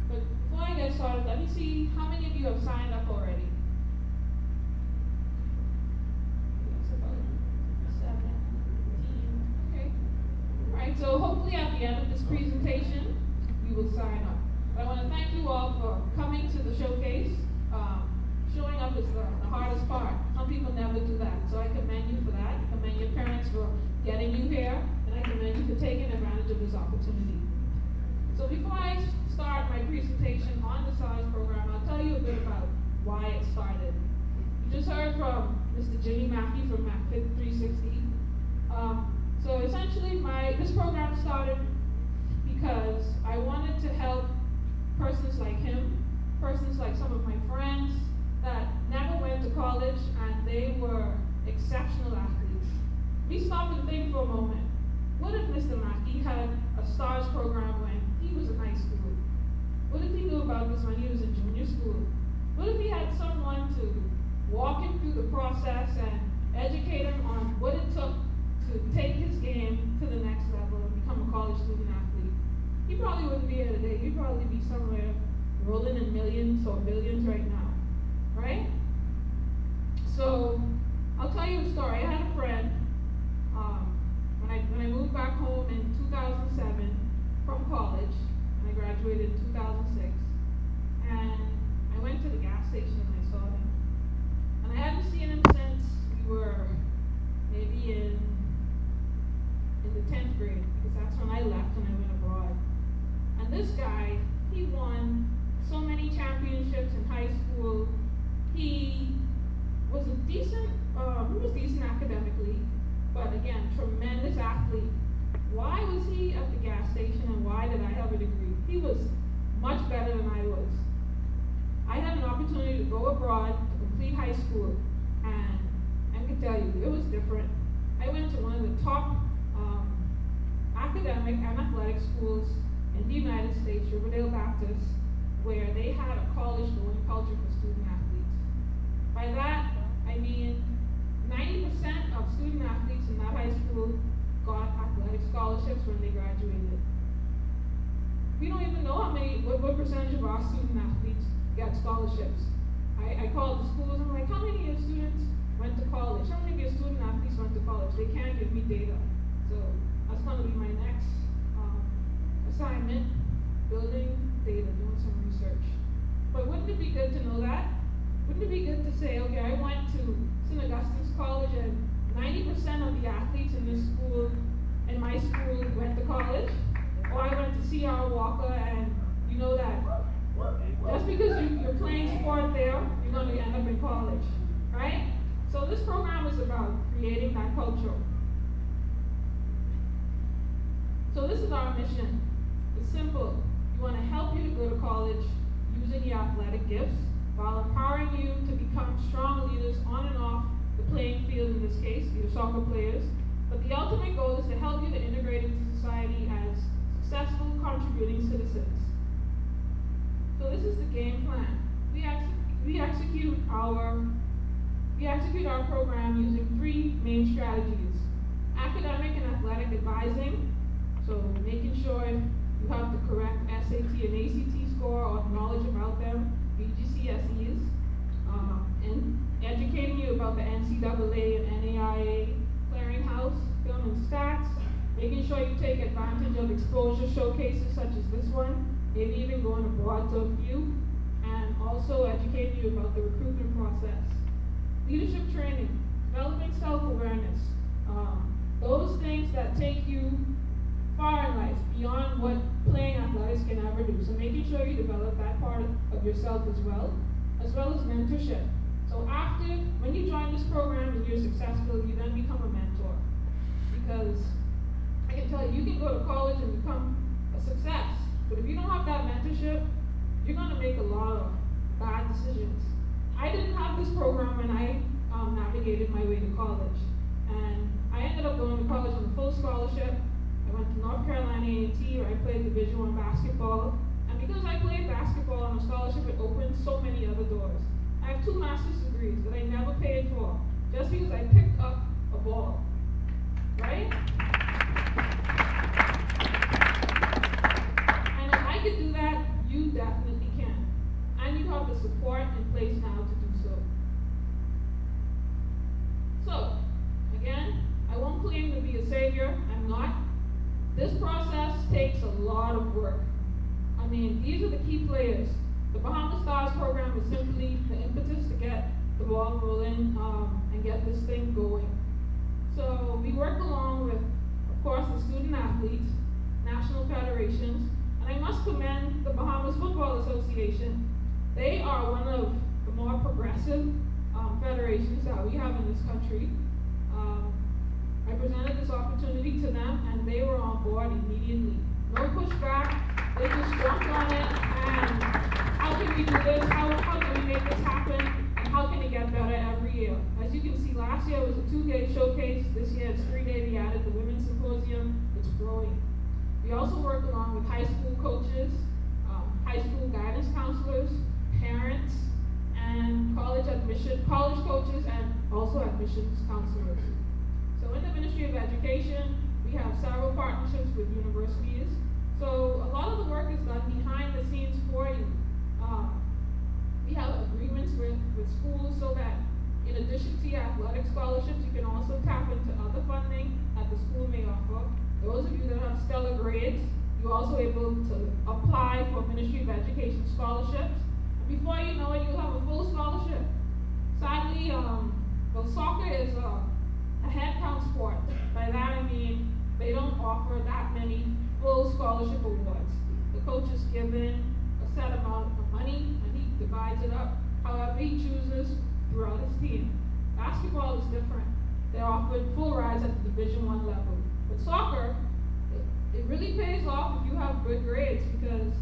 but before I get started, let me see how many of you have signed up already. That's about 17. Okay. All right, so hopefully at the end of this presentation, you will sign up. But I want to thank you all for coming to the showcase. Showing up is the hardest part. Some people never do that. So I commend you for that. I commend your parents for getting you here. And I commend you for taking advantage of this opportunity. So before I start my presentation on the STARS program, I'll tell you a bit about why it started. You just heard from Mr. Jimmy Mackey from MacFit 360. So essentially this program started because I wanted to help persons like him, persons like some of my friends, that never went to college and they were exceptional athletes. we stop and think for a moment. What if Mr. Mackey had a STARS program when he was in high school? What if he knew about this when he was in junior school? What if he had someone to walk him through the process and educate him on what it took to take his game to the next level and become a college student athlete? He probably wouldn't be here today. He'd probably be somewhere rolling in millions or billions right now, right? So, I'll tell you a story. I had a friend, when I moved back home in 2007 from college, and I graduated in 2006, and I went to the gas station and I saw him. And I hadn't seen him since we were maybe in the 10th grade, because that's when I left and I went abroad. And this guy, he won so many championships in high school. He was decent academically, but again, tremendous athlete. Why was he at the gas station and why did I have a degree? He was much better than I was. I had an opportunity to go abroad to complete high school, and I can tell you, it was different. I went to one of the top academic and athletic schools in the United States, Riverdale Baptist, where they had a college-going culture for student athletes. By that, I mean 90% of student athletes in that high school got athletic scholarships when they graduated. We don't even know what percentage of our student athletes get scholarships. I called the schools and I'm like, how many of your students went to college? How many of your student athletes went to college? They can't give me data. So that's going to be my next assignment, building data, doing some research. But wouldn't it be good to know that? Wouldn't it be good to say, okay, I went to St. Augustine's College and 90% of the athletes in this school, in my school, went to college? Or I went to C.R. Walker and you know that just because you're playing sport there, you're going to end up in college, right? So this program is about creating that culture. So this is our mission. It's simple. We want to help you to go to college using your athletic gifts while empowering you to become strong leaders on and off the playing field, in this case, your soccer players. But the ultimate goal is to help you to integrate into society as successful, contributing citizens. So this is the game plan. We execute our program using three main strategies: academic and athletic advising, so making sure you have the correct SAT and ACT score or knowledge about them, BGCSEs, and educating you about the NCAA and NAIA clearinghouse, film and stats, making sure you take advantage of exposure showcases such as this one, maybe even going abroad to a few, and also educating you about the recruitment process. Leadership training, developing self-awareness, those things that take you far in life, beyond what playing athletics can ever do. So making sure you develop that part of yourself as well as mentorship. So when you join this program and you're successful, you then become a mentor. Because I can tell you, you can go to college and become a success, but if you don't have that mentorship, you're going to make a lot of bad decisions. I didn't have this program when I navigated my way to college. And I ended up going to college on a full scholarship. I went to North Carolina A&T, where I played Division I basketball. And because I played basketball on a scholarship, it opened so many other doors. I have 2 master's degrees that I never paid for, just because I picked up a ball, right? And if I could do that, you definitely can. And you have the support in place now to do so. So, again, I won't claim to be a savior, I'm not. This process takes a lot of work. I mean, these are the key players. The Bahama Stars program is simply the impetus to get the ball rolling and get this thing going. So we work along with, of course, the student athletes, national federations, and I must commend the Bahamas Football Association. They are one of the more progressive federations that we have in this country. I presented this opportunity to them and they were on board immediately. No pushback, they just jumped on it and how can we do this, how can we make this happen, and how can it get better every year. As you can see, last year was a 2-day showcase. This year it's 3-day. We added the Women's Symposium. It's growing. We also work along with high school coaches, high school guidance counselors, parents, and college coaches, and also admissions counselors. So in the Ministry of Education, we have several partnerships with universities. So a lot of the work is done behind the scenes for you. We have agreements with schools so that in addition to your athletic scholarships, you can also tap into other funding that the school may offer. Those of you that have stellar grades, you're also able to apply for Ministry of Education scholarships. And before you know it, you'll have a full scholarship. Sadly, soccer is a head count sport. By that I mean they don't offer that many full scholarship awards. The coach is given a set amount of money and he divides it up however he chooses throughout his team. Basketball is different. They're offered full rides at the Division I level. But soccer, it really pays off if you have good grades because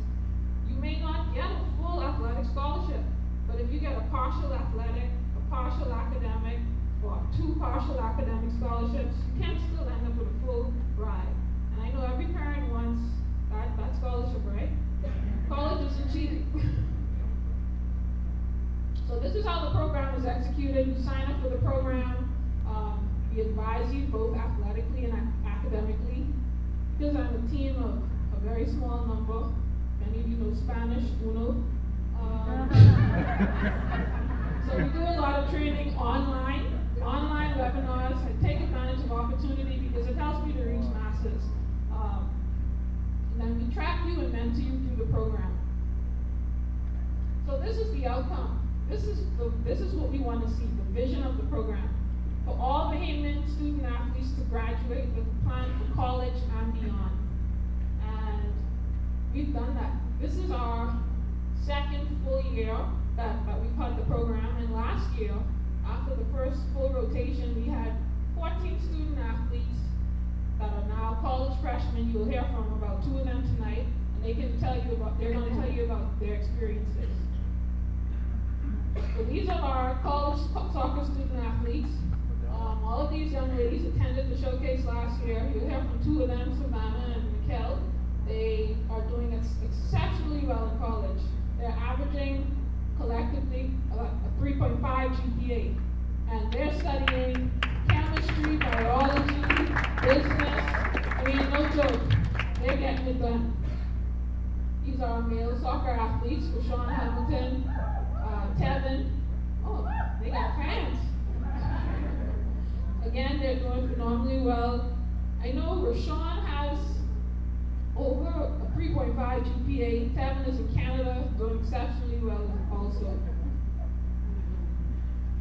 you may not get a full athletic scholarship, but if you get a partial athletic, a partial academic, or 2 partial academic scholarships, you can still end up with a full ride. And I know every parent wants that scholarship, right? College isn't cheap. So this is how the program is executed. You sign up for the program. We advise you both athletically and academically. Because I'm a team of a very small number. Many of you know Spanish, uno. So we do a lot of training online webinars. I take advantage of opportunity because it helps me to reach masses. And then we track you and mentor you through the program. So this is the outcome. This is what we want to see, the vision of the program. For all Bahamian student athletes to graduate with a plan for college and beyond. And we've done that. This is our second full year that we've had the program. And last year, after the first full rotation, we had 14 student athletes that are now college freshmen. You'll hear from about 2 of them tonight, and they're going to tell you about their experiences. So these are our college soccer student athletes. All of these young ladies attended the showcase last year. You'll hear from 2 of them, Savannah and Mikkel. They are doing exceptionally well in college. They're averaging collectively a 3.5 GPA. And they're studying chemistry, biology, business. I mean, no joke. They're getting it done. These are our male soccer athletes, Rashawn Hamilton, Tevin. Oh, they got fans. Again, they're doing phenomenally well. I know Rashawn has over a 3.5 GPA. Tevin is in Canada, doing exceptionally well also.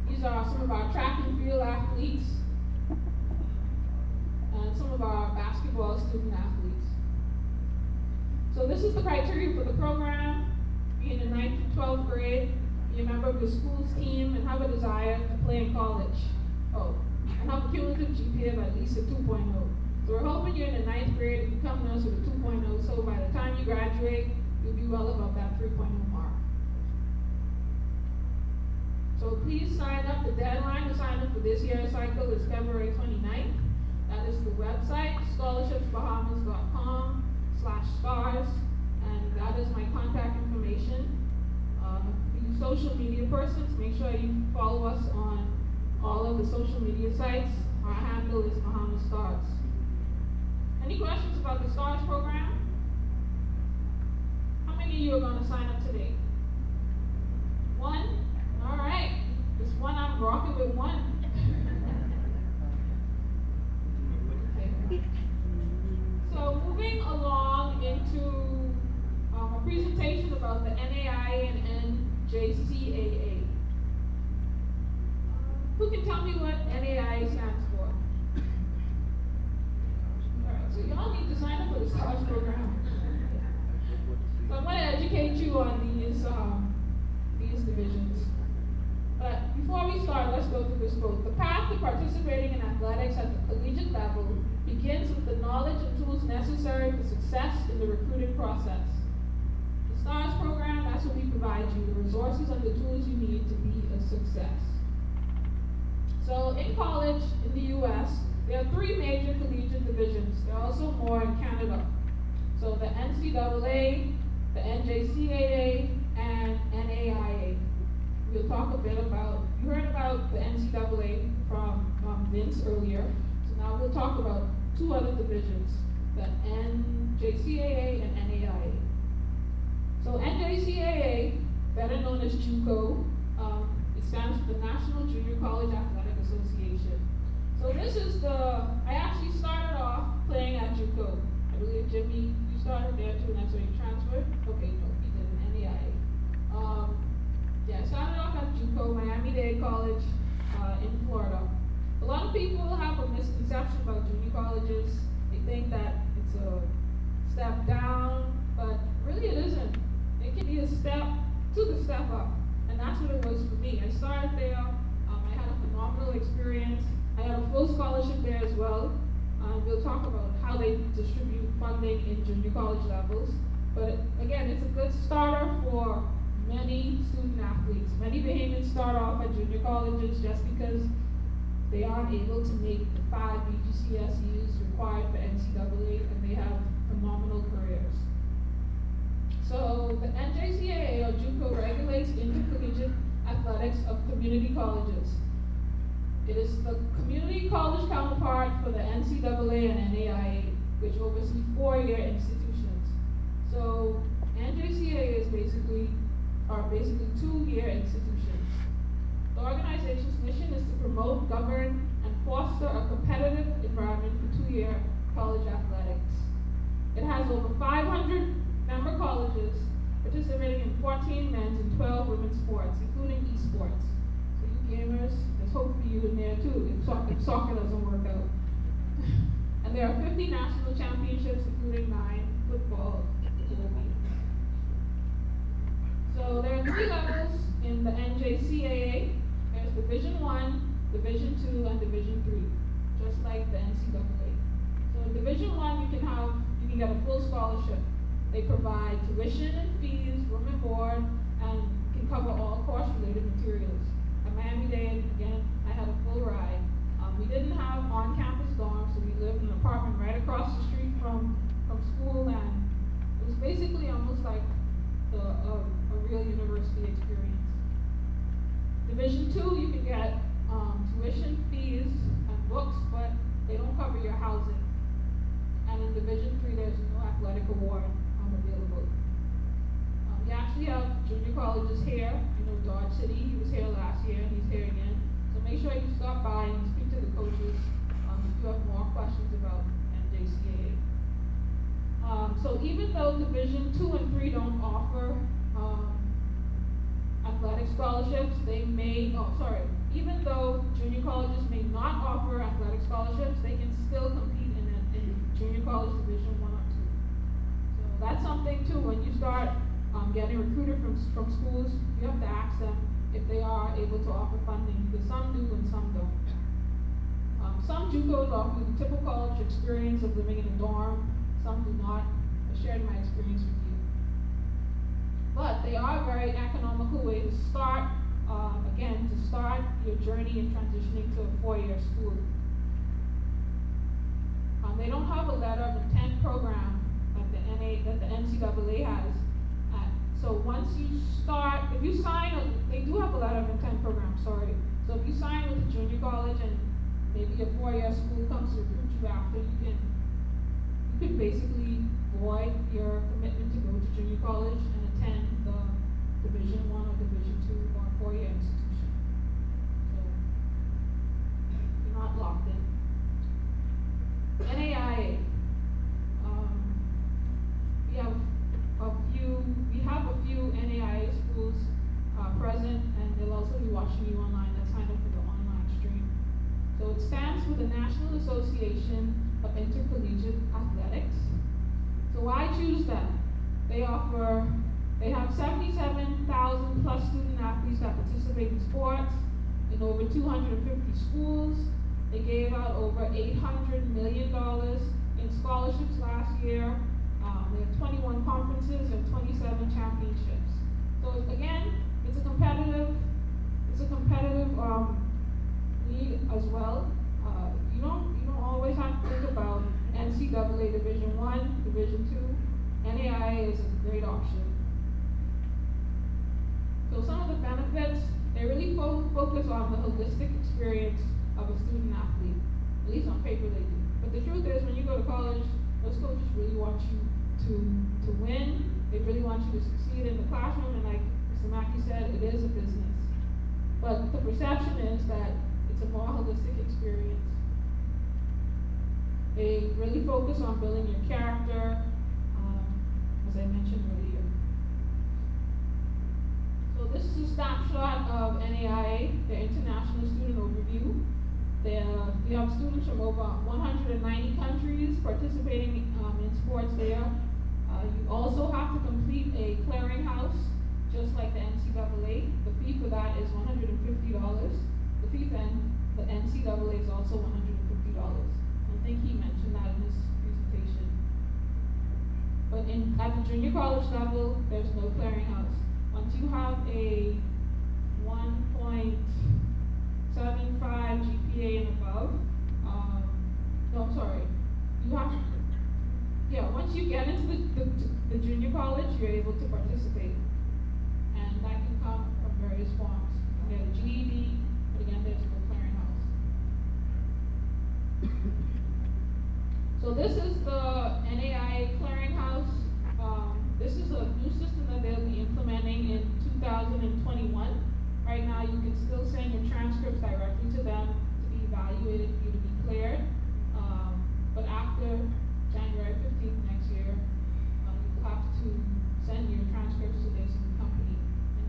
These are some of our track and field athletes and some of our basketball student athletes. So this is the criteria for the program. Be in the 9th to 12th grade, be a member of the school's team, and have a desire to play in college. Oh, and have a cumulative GPA of at least a 2.0. So we're hoping you're in the 9th grade and you come to us with a 2.0, so by the time you graduate, you'll be well above that 3.0 mark. So please sign up. The deadline to sign up for this year's cycle is February 29th. That is the website, scholarshipsbahamas.com/stars, and that is my contact information. You social media persons, make sure you follow us on all of the social media sites. Our handle is Bahamas Stars. Any questions about the STARS program? How many of you are going to sign up today? 1? All right. This one, I'm rocking with 1. Okay. So moving along into a presentation about the NAI and NJCAA. Who can tell me what NAI stands for? Alright, so y'all need to sign up for the STARS program. So I'm going to educate you on these divisions. But before we start, let's go through this quote. The path to participating in athletics at the collegiate level begins with the knowledge and tools necessary for success in the recruiting process. The STARS program, that's what we provide you, the resources and the tools you need to be a success. So in college in the U.S., there are three major collegiate divisions. There are also more in Canada. So the NCAA, the NJCAA, and NAIA. We'll talk a bit about, you heard about the NCAA from Vince earlier. So now we'll talk about two other divisions, the NJCAA and NAIA. So NJCAA, better known as JUCO, it stands for the National Junior College Athletic Association. So this is I actually started off playing at JUCO. I believe Jimmy, you started there too, and that's where you transferred? Okay, no, he did an NAIA. Yeah, I started off at JUCO, Miami-Dade College, in Florida. A lot of people have a misconception about junior colleges. They think that it's a step down, but really it isn't. It can be a step to the step up, and that's what it was for me. I started there, I had a phenomenal experience. I had a full scholarship there as well. We'll talk about how they distribute funding in junior college levels. But again, it's a good starter for many student athletes. Many Bahamians start off at junior colleges just because they aren't able to make the 5 BGCSEs required for NCAA, and they have phenomenal careers. So the NJCAA, or JUCO, regulates intercollegiate athletics of community colleges. It is the community college counterpart for the NCAA and NAIA, which oversee 4-year institutions. So NJCAA are basically 2-year institutions. The organization's mission is to promote, govern, and foster a competitive environment for 2-year college athletics. It has over 500 member colleges participating in 14 men's and 12 women's sports, including esports. So you gamers, there's hope for you in there too, if soccer doesn't work out. And there are 50 national championships, including 9 football. So there are 3 levels in the NJCAA. There's Division 1, Division 2, and Division 3, just like the NCAA. So in Division 1, you can get a full scholarship. They provide tuition and fees, room and board, and can cover all course-related materials. At Miami-Dade, again, I had a full ride. We didn't have on-campus dorms, so we lived in an apartment right across the street from school, and it was basically almost like a real university experience. Division 2, you can get tuition, fees, and books, but they don't cover your housing. And in Division 3, there's no athletic award available. We actually have junior colleges here. Dodge City, he was here last year, and he's here again. So make sure you stop by and speak to the coaches if you have more questions about NJCAA. So even though Division 2 and 3 don't offer athletic scholarships, even though junior colleges may not offer athletic scholarships, they can still compete in junior college Division 1 or 2. So that's something too, when you start getting recruited from schools, you have to ask them if they are able to offer funding, because some do and some don't. Some JUCOs offer the typical college experience of living in a dorm, some do not. I shared my experience with you. But they are a very economical way to start, your journey in transitioning to a 4-year school. They don't have a letter of intent program that the NCAA has. So once you start, if you sign, they do have a letter of intent program, sorry. So if you sign with a junior college and maybe a 4-year school comes to recruit you after, you can basically void your commitment to go to junior college and attend the Division 1 or Division 2 or 4-year institution. So you're not locked in. NAIA. We have a few NAIA schools present, and they'll also be watching you online. That's signed up for the online stream. So it stands for the National Association of Intercollegiate Athletics. So why choose them? They have 77,000 plus student athletes that participate in sports in over 250 schools. They gave out over $800 million in scholarships last year. They have 21 conferences and 27 championships. So again, it's a competitive league. well. You don't always have to think about NCAA Division I, Division II. NAIA is a great option. So some of the benefits, they really focus on the holistic experience of a student athlete. At least on paper they do. But the truth is, when you go to college, those coaches really want you to win. They really want you to succeed in the classroom, and like Mr. Mackey said, it is a business. But the perception is that it's a more holistic experience. They really focus on building your character, as I mentioned earlier. So this is a snapshot of NAIA, the International Student Overview. We have students from over 190 countries participating in sports there. You also have to complete a clearinghouse, just like the NCAA. The fee for that is $150. The fee for the NCAA is also $150. I think he mentioned that in his presentation. But at the junior college level, there's no clearinghouse. Once you have a 1.75 GPA and above, once you get into the junior college, you're able to participate. And that can come from various forms. You can get a GED, but again, there's no clearinghouse. So this is the NAIA clearinghouse. This is a new system that they'll be implementing in 2021. Right now, you can still send your transcripts directly to them to be evaluated for you to be cleared. But after January 15th next year, you will have to send your transcripts to this company.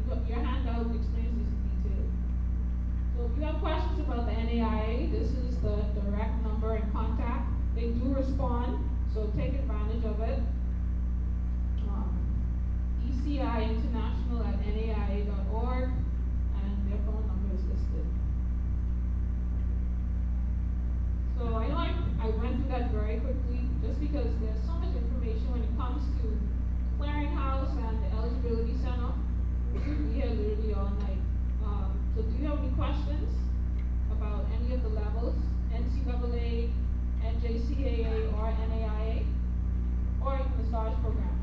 And your handout explains this in detail. So if you have questions about the NAIA, this is the direct number and contact. They do respond, so take advantage of it. ECI International at NAIA.org, and their phone number is listed. So I know I went through that very quickly, just because there's so much information when it comes to clearinghouse and the eligibility center. We could be here literally all night. So do you have any questions about any of the levels, NCAA, NJCAA, or NAIA, or even the STARS program?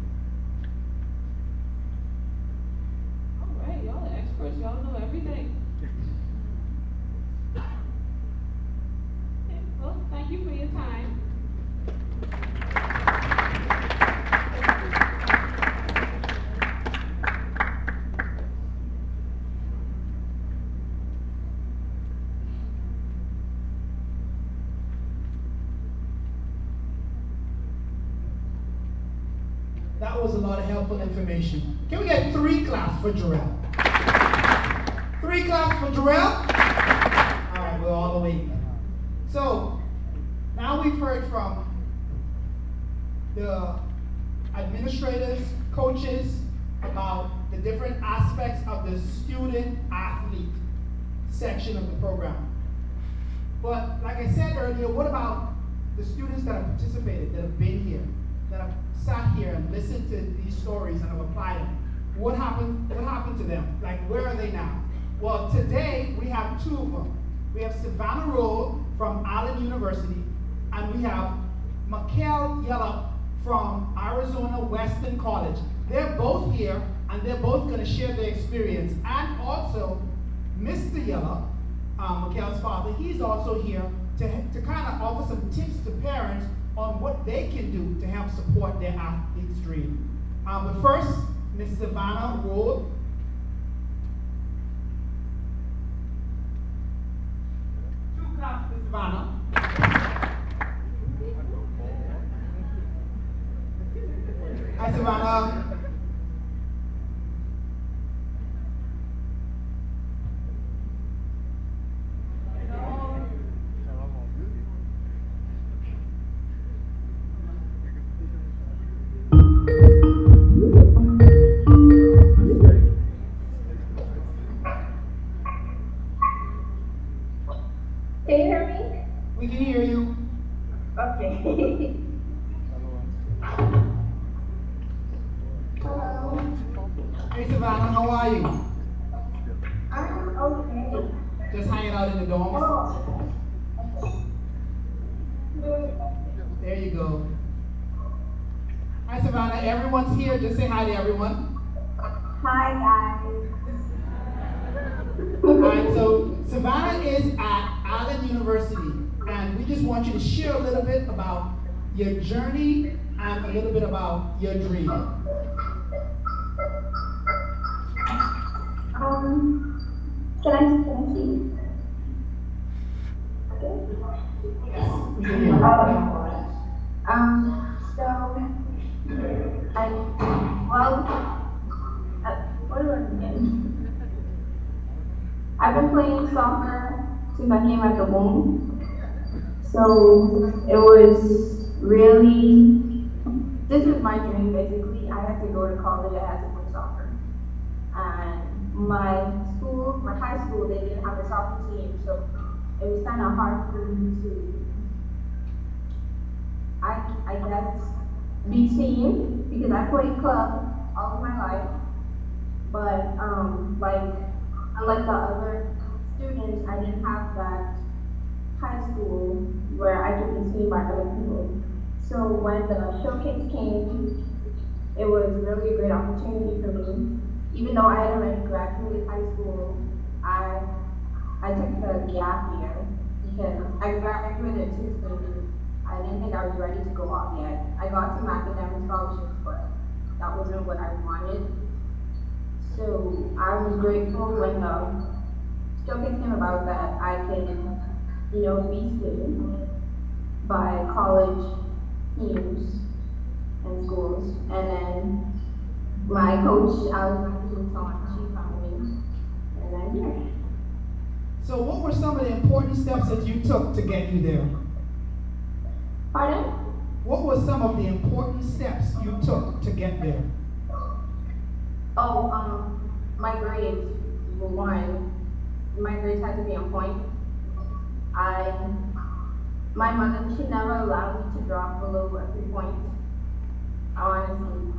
All right, y'all are experts, y'all know everything. Okay, well, thank you for your time. That was a lot of helpful information. Can we get 3 claps for Jarrell? 3 claps for Jarrell? All right, we're all the way. So, now we've heard from the administrators, coaches, about the different aspects of the student-athlete section of the program. But like I said earlier, what about the students that have participated, that have been here, that have sat here and listened to these stories and have applied them? What happened to them? Like, where are they now? Well, today we have 2 of them. We have Savannah Rowe from Allen University, and we have Mikhail Yellup from Arizona Western College. They're both here, and they're both going to share their experience. And also, Mr. Yellup, Mikhail's father, he's also here to kind of offer some tips to parents on what they can do to help support their athlete's dream. But first, Ms. Savannah Rowe. Two claps for Savannah. Hi, Savannah. Can you hear me? We can hear you. Okay. Hello. Hey, Savannah, how are you? I'm okay. Just hanging out in the dorms? Oh, There you go. Hi, Savannah. Everyone's here. Just say hi to everyone. Hi, guys. All right, so Savannah is at Allen University, and we just want you to share a little bit about your journey and a little bit about your dream. Can I see? Okay. Yes, we can hear you. So, what do I begin? I've been playing soccer since I came out the womb. So, it was really, this was my dream basically. I had to go to college, I had to play soccer. And my high school, they didn't have a soccer team, so it was kind of hard for me to, I guess, be seen because I played club all of my life. But unlike the other students, I didn't have that high school where I could be seen by other people. So when the showcase came, it was really a great opportunity for me. Even though I had already graduated high school, I took the gap year because I graduated at 16. I didn't think I was ready to go off yet. I got some academic scholarships, but that wasn't what I wanted. So I was grateful when the showcase came about that I could, be seen by college teams and schools. And then my coach, Alexander Luton, she found me, and I'm here. So what were some of the important steps that you took to get you there? Pardon? What were some of the important steps you took to get there? My grades were one. My grades had to be on point. My mother, she never allowed me to drop below a 3 point. Honestly.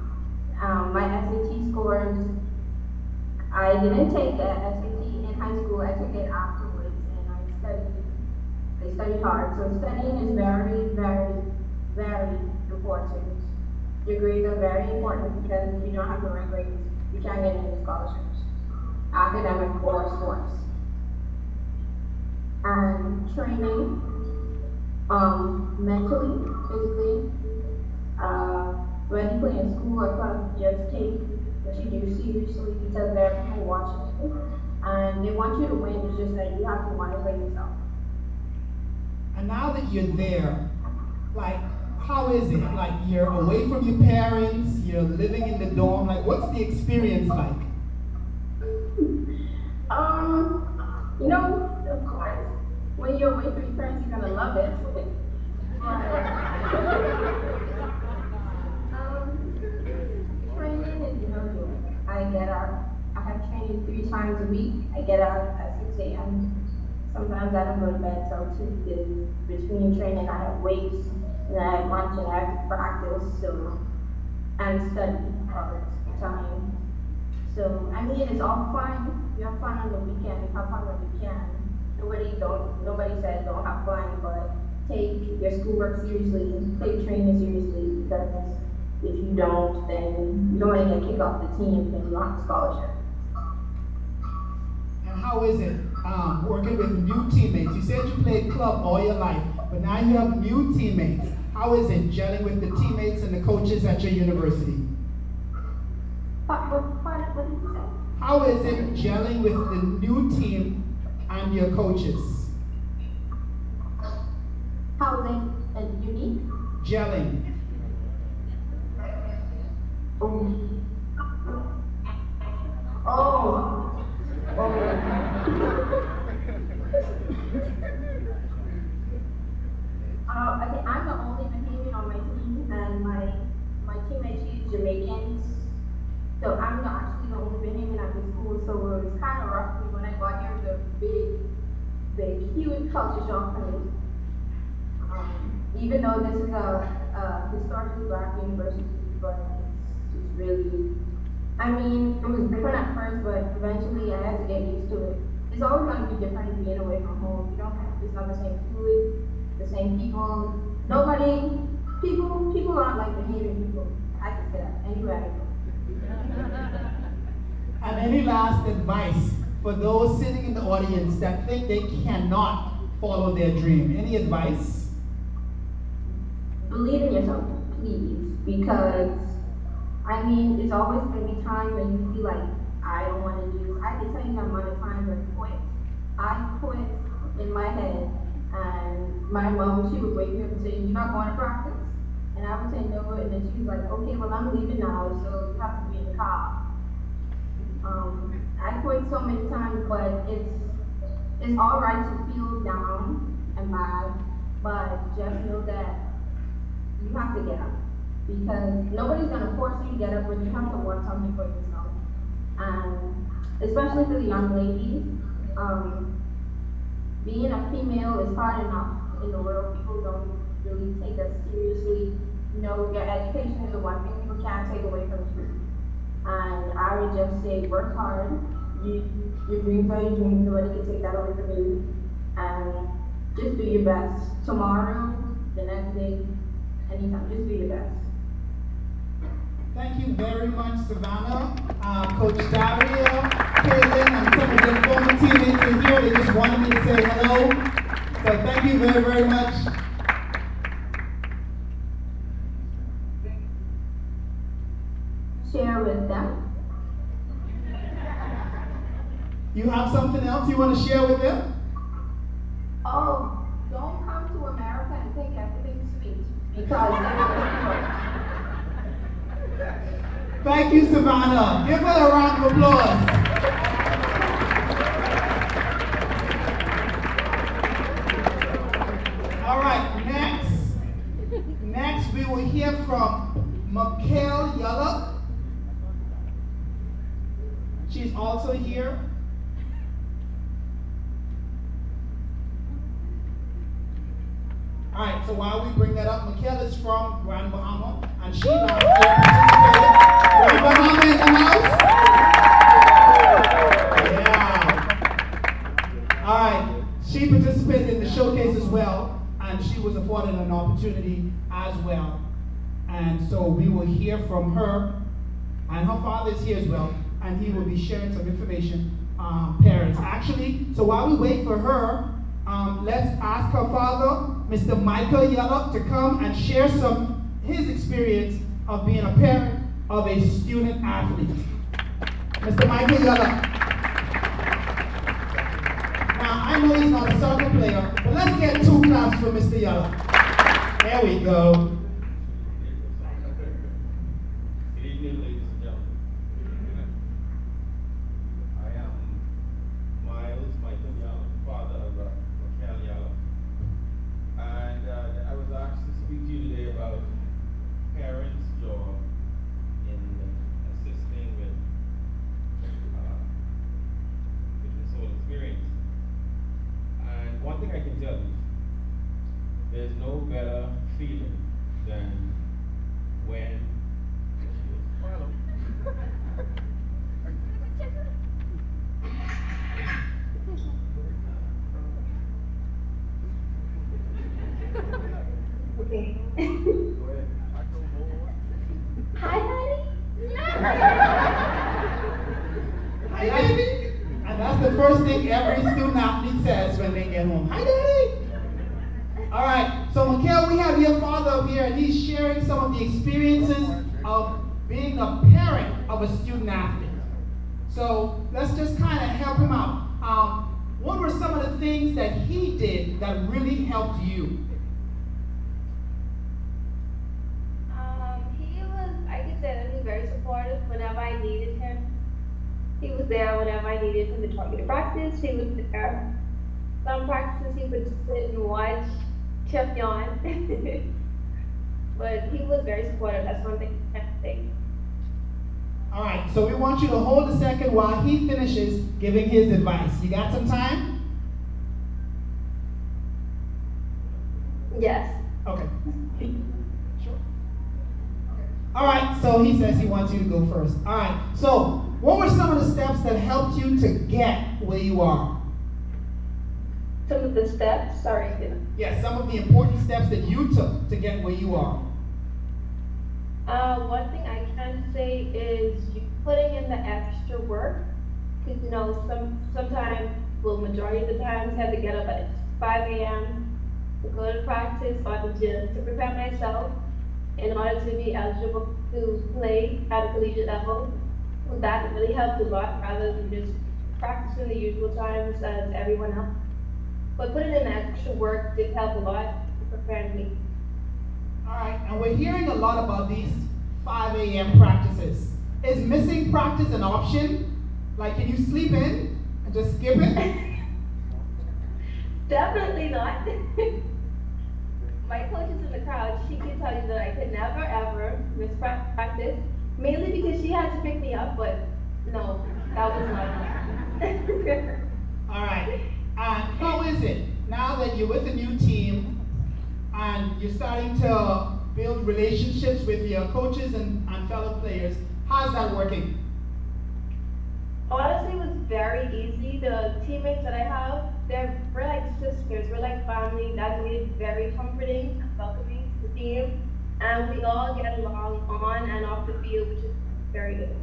My SAT scores, I didn't take the SAT in high school, I took it afterwards, and I studied hard. So studying is very, very, very important. Your grades are very important because if you don't have the right grades, you can't get any scholarships, academic or sports. And training, mentally, physically, when you play in school or club, just take what you do seriously because there are people watching you and they want you to win. It's just that you have to want to play yourself. And now that you're there, how is it? You're away from your parents, you're living in the dorm, what's the experience like? Of course, when you're away from your parents, you're gonna love it. Training is, I get up, I have training 3 times a week. I get up at 6 a.m. Sometimes I don't go to bed till 2 because between training I have weights, and I have lunch and I have to practice, and study all the time. So, it's all fun. You have fun on the weekend, you have fun when you can. Nobody says don't have fun, but take your schoolwork seriously, take training seriously, because if you don't, then you don't want to get kicked off the team and you don't have a scholarship. And how is it working with new teammates? You said you played club all your life, but now you have new teammates. How is it gelling with the teammates and the coaches at your university? What did you say? How is it gelling with the new team and your coaches? How is it unique? Gelling. Okay, I'm the only Bahamian on my team, and my teammates use Jamaicans. So I'm not actually the only Bahamian at the school, so it was kind of rough for me when I got here. It was a big, huge culture shock for me. Even though this is a historically Black university, but it's really, it was different at first, but eventually I had to get used to it. It's always going to be different being away from home. It's not the same food, the same people. People aren't like behaving people. I can say that anywhere I go. And any last advice for those sitting in the audience that think they cannot follow their dream? Any advice? Believe in yourself, please, because I mean, it's always going to be times when you feel like I don't want to do this. I can tell you the amount of times I quit in my head, and my mom, she would wake me up and say, "You're not going to practice?" And I would say no, and then she was like, "Okay, well I'm leaving now, so you have to be in the car." I quit so many times, but it's all right to feel down and bad, but just know that you have to get up, because nobody's gonna force you to get up, but you have to want something for yourself. And especially for the young ladies, being a female is hard enough in the world. People don't really take us seriously. You know, your education is the one thing people can't take away from you. And I would just say, work hard. Your dreams are your dreams. Nobody can take that away from you. And just do your best. Tomorrow, the next day, anytime, just do your best. Thank you very much, Savannah, Coach Dario, Kaylin, and some of the former teammates in here. They just wanted me to say hello. So thank you very, very much. Share with them. You have something else you want to share with them? Oh, don't come to America and think everything's sweet, because everything's Thank you, Savannah. Give her a round of applause. All right, next we will hear from Mikhail Yellow. She's also here. All right, so while we bring that up, Mikhail is from Grand Bahama, and she last year participated. Grand Bahama in the house? Yeah. All right, she participated in the showcase as well, and she was afforded an opportunity as well. And so we will hear from her, and her father is here as well, and he will be sharing some information, parents. Actually, so while we wait for her, let's ask her father, Mr. Michael Yellow, to come and share his experience of being a parent of a student athlete. Mr. Michael Yellow. Now, I know he's not a soccer player, but let's get 2 claps for Mr. Yellow. There we go. Good evening, ladies and gentlemen. I am Miles Michael Yellow, father of Mikhail Yellow. And I was asked to speak to you today about parents' job in assisting with this whole experience. And one thing I can tell you, there's no better feeling than when Okay. Hi, honey. Hi, Daddy. And that's the first thing every student athlete says when they get home. Hi, Daddy. All right. So, Mikhail, we have your father up here, and he's sharing some of the experiences of being a parent of a student athlete. So let's just kind of help him out. What were some of the things that he did that really helped you? He was, I could say that he was very supportive whenever I needed him. He was there whenever I needed him to talk me to practice. He was there. Some practices he would sit and watch, kept yawn. But he was very supportive. That's one thing I have to say. All right, so we want you to hold a second while he finishes giving his advice. You got some time? Yes. Okay. Sure. All right, so he says he wants you to go first. All right, so what were some of the steps that helped you to get where you are? some of the steps. Sorry. Yes, some of the important steps that you took to get where you are. One thing I can say is you putting in the extra work, because sometimes, well, majority of the times, I have to get up at 5 a.m. to go to practice or the gym to prepare myself in order to be eligible to play at a collegiate level. So that really helped a lot rather than just practicing the usual times as everyone else. But putting in the extra work did help a lot to prepare me. All right, and we're hearing a lot about these 5 a.m. practices. Is missing practice an option? Like, can you sleep in and just skip it? Definitely not. My coach is in the crowd. She can tell you that I could never ever miss practice, mainly because she had to pick me up, but no, that was not. All right, and how is it now that you're with a new team and you're starting to build relationships with your coaches and fellow players? How's that working? Honestly, it was very easy. The teammates that I have, we're like sisters, we're like family. That made it very comforting and welcoming to the team. And we all get along on and off the field, which is very good.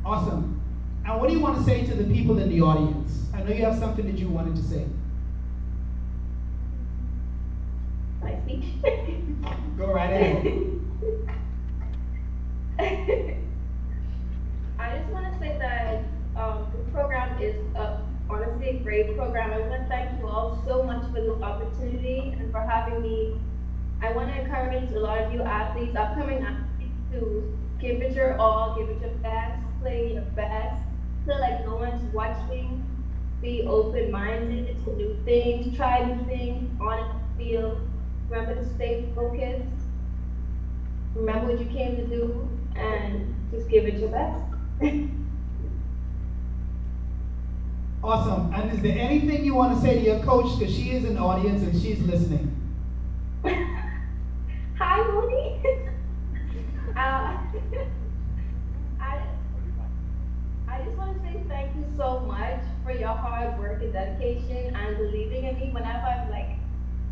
Awesome. And what do you want to say to the people in the audience? I know you have something that you wanted to say. My speech? Go right ahead. I just want to say that the program is honestly a great program. I want to thank you all so much for this opportunity and for having me. I want to encourage a lot of you athletes, upcoming athletes, to give it your all, give it your best, play your best, feel like no one's watching, be open-minded to new things, try new things on and off the field. Remember to stay focused, remember what you came to do, and just give it your best. Awesome. And is there anything you want to say to your coach, because she is in the audience and she's listening? Hi, Mooney. I just want to say thank you so much for your hard work and dedication and believing in me. Whenever I'm like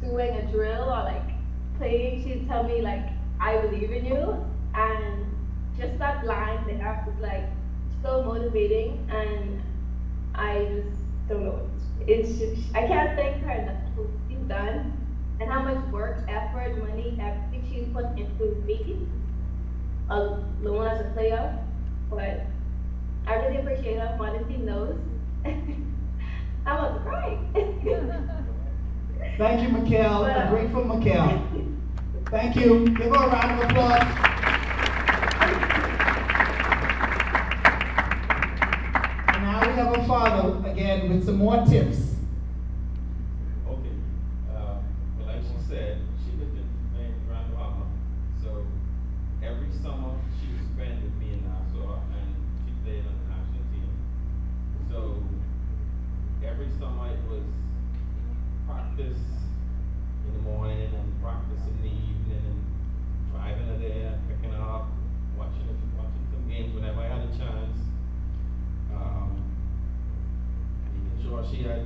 doing a drill or like playing, she'd tell me like, I believe in you. And just that line they have is like so motivating, and I just don't know. It's just, I can't thank her enough for what she's done and how much work, effort, money, everything she's put into me alone as a player. But I really appreciate her. Modesty knows. I'm about to cry. Thank you, Mikhail. A grateful Mikhail. Thank you. Give her a round of applause. And now we have a father again with some more tips. Okay. Well, like she said, she lived in Grand Bahama. So every summer she would spend with me in Nassau, and she played on the national team. So every summer it was practice in the morning and practice in the evening, and driving her there, picking her up, watching some games whenever I had a chance. Making sure she had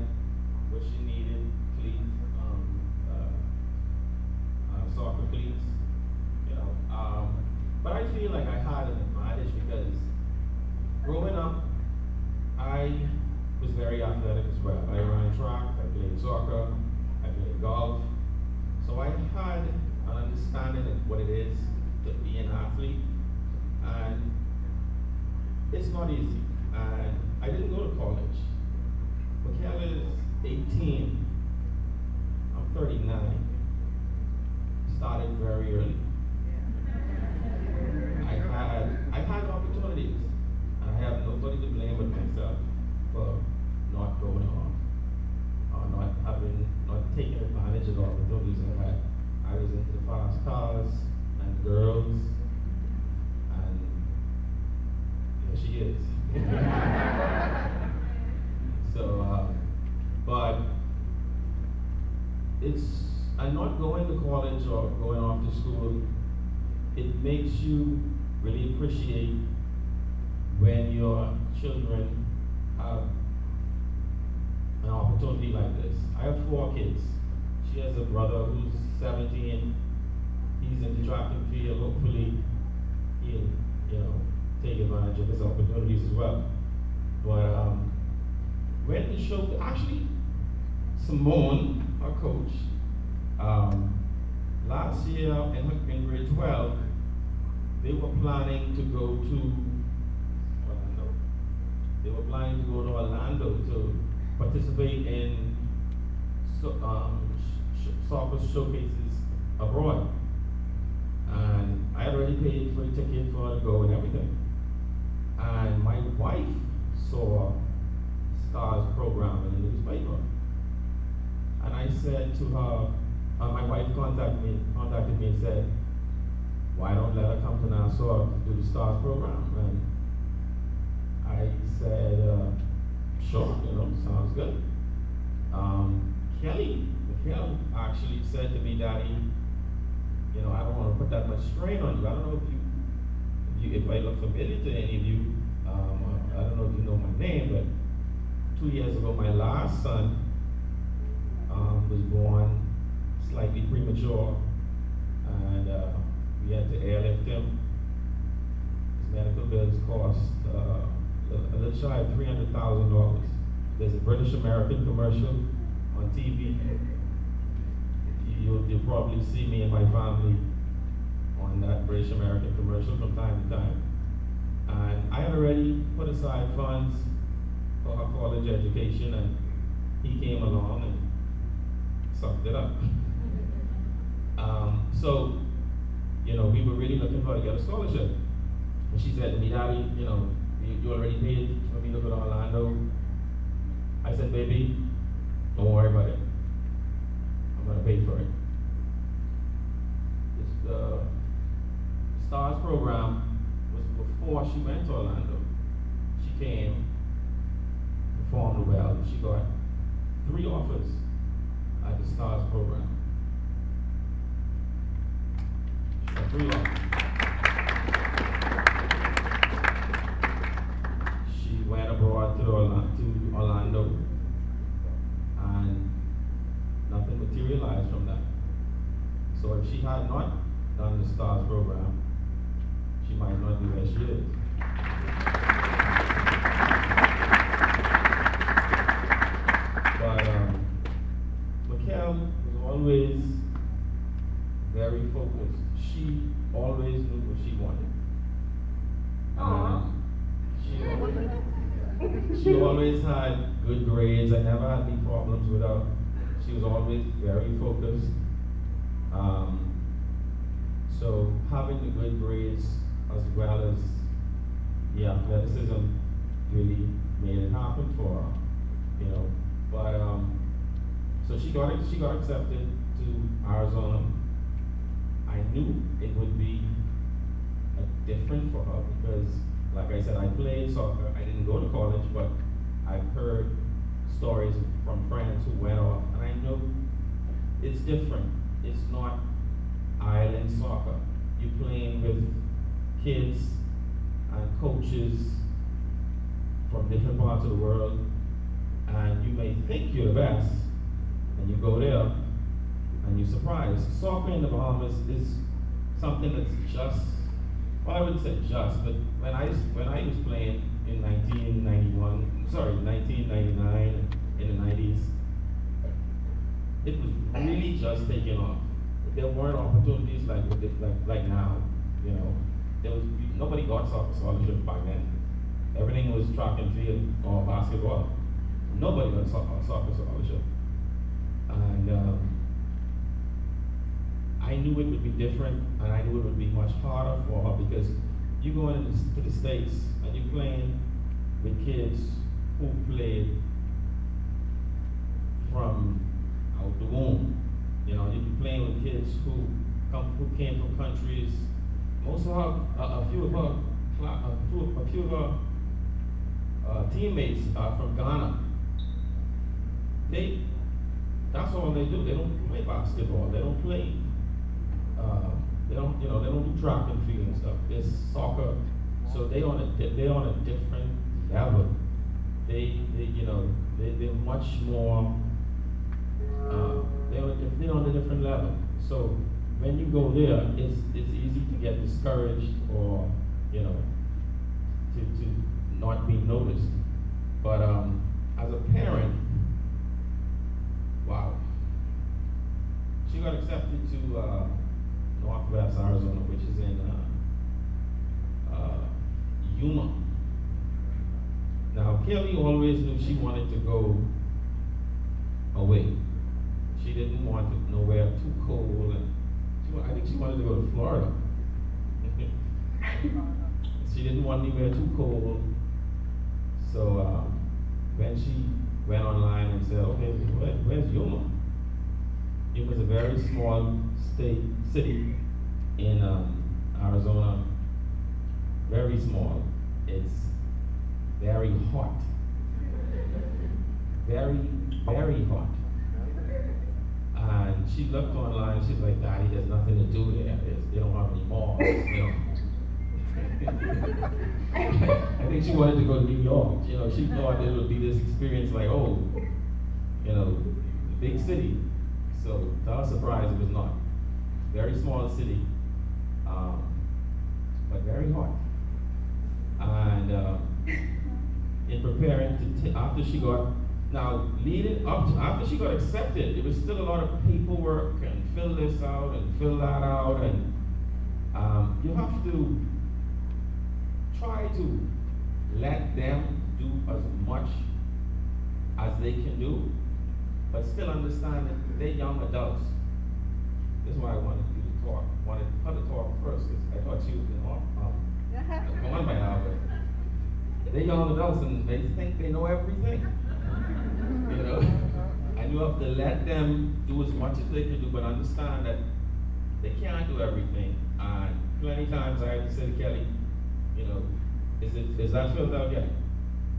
what she needed, cleats, soccer cleats, you know. But I feel like I had an advantage because growing up, I was very athletic as well. I ran track, I played soccer, I played golf. So I had an understanding of what it is to be an athlete, and it's not easy. And I didn't go to college. Mikhail is 18, I'm 39. Started very early. I've had opportunities, and I have nobody to blame but myself for not going off, or not taking advantage of the opportunities I had. I was into fast cars and girls, and there she is. So, but I'm not going to college or going off to school. It makes you really appreciate when your children have an opportunity like this. I have 4 kids. She has a brother who's 17. He's in the track and field. Hopefully, he'll, take advantage of his opportunities as well. But when the show, actually, Simone, our coach, last year in grade 12, they were planning to go to Orlando. They were planning to go to Orlando to participate in soccer showcases abroad. And I had already paid for a ticket for her to go and everything. And my wife saw Stars program in the newspaper. And I said to her, my wife contacted me and said, why don't let her come to Nassau to do the Stars program? And I said, sure, sounds good. Kelly actually said to me, Daddy, I don't want to put that much strain on you. I don't know if I look familiar to any of you. I don't know if you know my name, but 2 years ago, my last son was born slightly premature, and we had to airlift him. His medical bills cost a little shy of $300,000. There's a British American commercial on TV. You'll probably see me and my family on that British American commercial from time to time. And I had already put aside funds for her college education, and he came along and sucked it up. So, we were really looking for her to get a scholarship. And she said to me, Daddy, you already paid for me to go to Orlando. I said, baby, don't worry about it. I'm gonna pay for it. The Stars program was before she went to Orlando. She came, performed well, she got 3 offers at the Stars program. She got 3 offers. She went abroad to Orlando, and nothing materialized from that. So if she had not done the Stars program, she might not be where she is. But Mikkel was always very focused. She always knew what she wanted. She always had good grades. I never had any problems with her. She was always very focused. So having the good grades as well as the athleticism really made it happen for her, But so she got accepted to Arizona. I knew it would be different for her because, like I said, I played soccer. I didn't go to college, but I've heard stories from friends who went off, and I know it's different. It's not island soccer. You're playing with kids and coaches from different parts of the world, and you may think you're the best, and you go there, and you're surprised. Soccer in the Bahamas is something that's just, well, I wouldn't say just, but when I was playing in 1999, in the 90s, it was really just taking off. There weren't opportunities like now, There was nobody got soccer scholarships back then. Everything was track and field or basketball. Nobody got soccer scholarship. And I knew it would be different, and I knew it would be much harder for her because you go into the States and you're playing with kids who played from out the womb. You'd be playing with kids who came from countries. Most of her, a few of her teammates are from Ghana. That's all they do. They don't play basketball. They don't play. They don't do track and field and stuff. It's soccer. So they're on a different level. they're much more, they're on a different level. So when you go there, it's easy to get discouraged or, to not be noticed. But as a parent, wow. She got accepted to Northwest Arizona, which is in Yuma. Now, Kelly always knew she wanted to go away. She didn't want to nowhere too cold, and I think she wanted to go to Florida. She didn't want anywhere too cold. So when she went online and said, okay, where's Yuma? It was a very small city in Arizona, very small. It's very hot, very, very hot. And she looked online, she's like, Daddy, there's nothing to do there. They don't have any malls, I think she wanted to go to New York. She thought it would be this experience like, the big city. So to our surprise, it was not. Very small city, but very hot. And in preparing to, after she got, now leading up to, after she got accepted, there was still a lot of paperwork and fill this out and fill that out, and you have to try to let them do as much as they can do, but still understand that they're young adults. This is why I wanted you to talk. Wanted her to talk first, because I thought she was come on by now, but they're young adults and they think they know everything. And you have to let them do as much as they can do, but understand that they can't do everything. And plenty times I had to say to Kelly, is that filled out yet?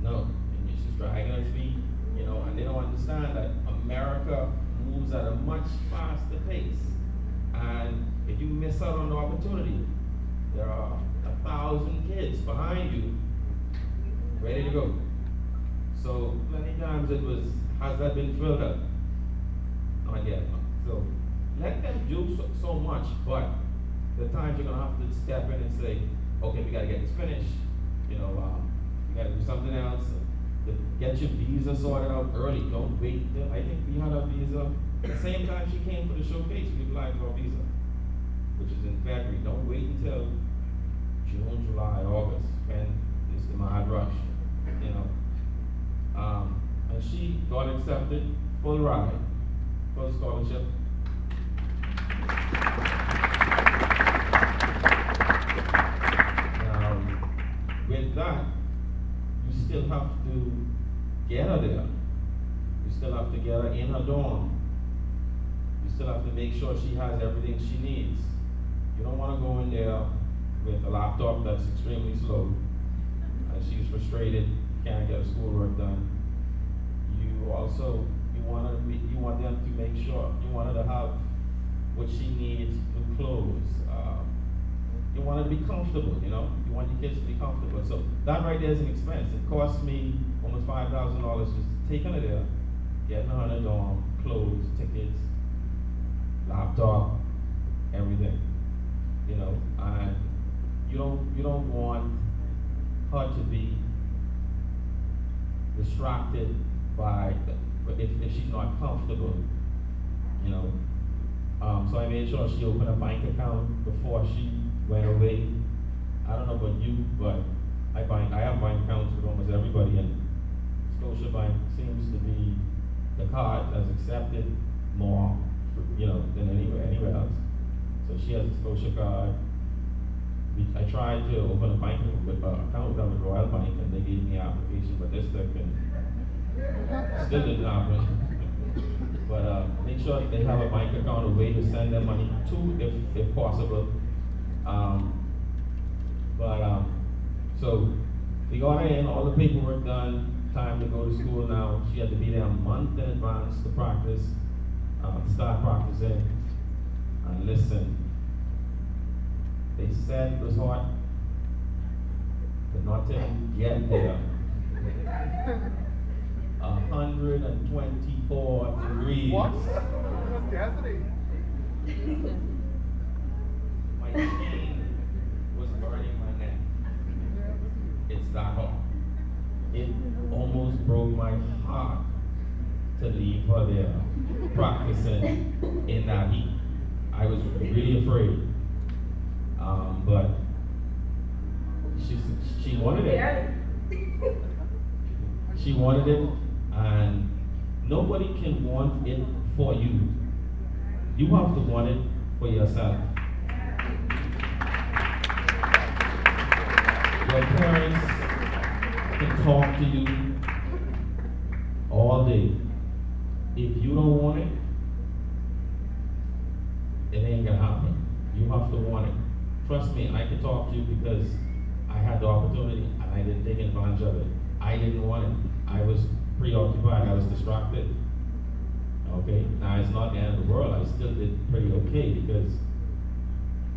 No. And she's dragging her feet, and they don't understand that America moves at a much faster pace. And if you miss out on the opportunity, there are 1,000 kids behind you ready to go. So many times it was, has that been filled up? Not yet. So let them do so much, but the times you're gonna have to step in and say, okay, we gotta get this finished. We gotta do something else. Get your visa sorted out early. Don't wait till, I think we had our visa at the same time she came for the showcase. We applied for our visa, which is in February. Don't wait until June, July, August, when it's the mad rush, and she got accepted, full ride, full scholarship. With that, you still have to get her there. You still have to get her in her dorm. You still have to make sure she has everything she needs. You don't want to go in there with a laptop that's extremely slow, and she's frustrated, can't get her schoolwork done. You want them to make sure, you want her to have what she needs, new clothes. You want her to be comfortable, you want your kids to be comfortable. So that right there is an expense. It cost me almost $5,000 just taking her there, getting her in a dorm, clothes, tickets, laptop, everything. And you don't want her to be distracted by if she's not comfortable, so I made sure she opened a bank account before she went away. I don't know about you, but I have bank accounts with almost everybody, and Scotiabank seems to be the card that's accepted more, than anywhere else. So she has a Scotia card. I tried to open a bank account with Royal Bank, and they gave me an application, but this still didn't happen. But make sure they have a bank account, a way to send their money to, if possible. So we got her in, all the paperwork done, time to go to school now. She had to be there a month in advance to practice, to start practicing. And listen, they said it was hot, but not till you get there. 124 degrees. What? Cassidy. My chain was burning my neck. It's that hot. It almost broke my heart to leave her there practicing in that heat. I was really afraid. But she wanted it. She wanted it, and nobody can want it for you. You have to want it for yourself. Your parents can talk to you all day. If you don't want it, it ain't gonna happen. You have to want it. Trust me, I can talk to you because I had the opportunity and I didn't take advantage of it. I didn't want it. I was preoccupied, I was distracted. Okay, now it's not the end of the world. I still did pretty okay because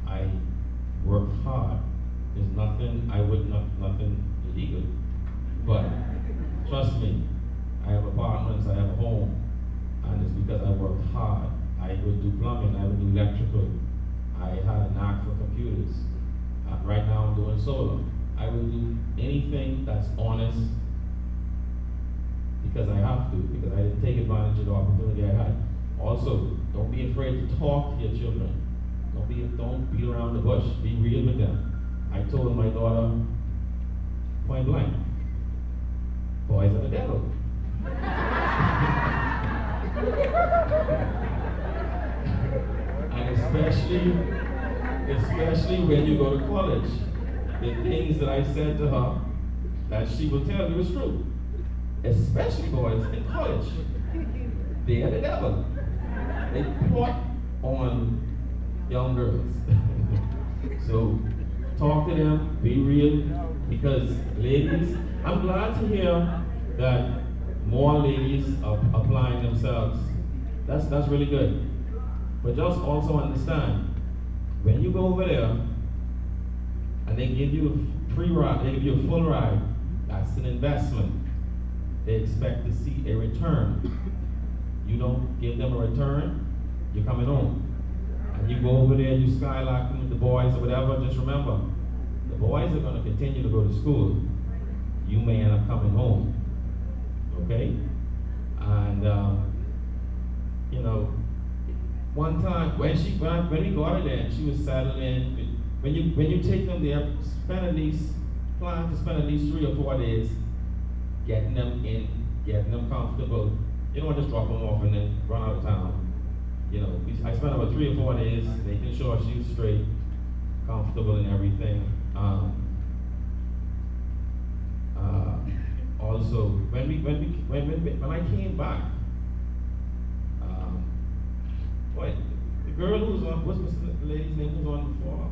I worked hard. There's nothing, nothing illegal. But trust me, I have apartments, I have a home, and it's because I worked hard. I would do plumbing, I would do electrical. I had a knack for computers. Right now I'm doing solar. I will do anything that's honest because I have to, because I didn't take advantage of the opportunity I had. Also, don't be afraid to talk to your children. Don't beat around the bush. Be real with them. I told my daughter point blank, boys are the devil. And especially when you go to college, the things that I said to her that she will tell you is true. Especially boys in college. They are the devil. They plot on young girls. So talk to them, be real, because ladies, I'm glad to hear that more ladies are applying themselves. That's really good. But just also understand, when you go over there and they give you a free ride, they give you a full ride, that's an investment. They expect to see a return. You don't give them a return, you're coming home. And you go over there, you skylarking with the boys or whatever, just remember, the boys are going to continue to go to school. You may end up coming home. Okay? And, you know, one time, when we got her there, and she was settled in, when you take them there, plan to spend at least 3 or 4 days getting them in, getting them comfortable. You don't want to just drop them off and then run out of town. You know, I spent about 3 or 4 days making sure she was straight, comfortable and everything. Also, when I came back, the girl who was on, what's the lady's name who was on before?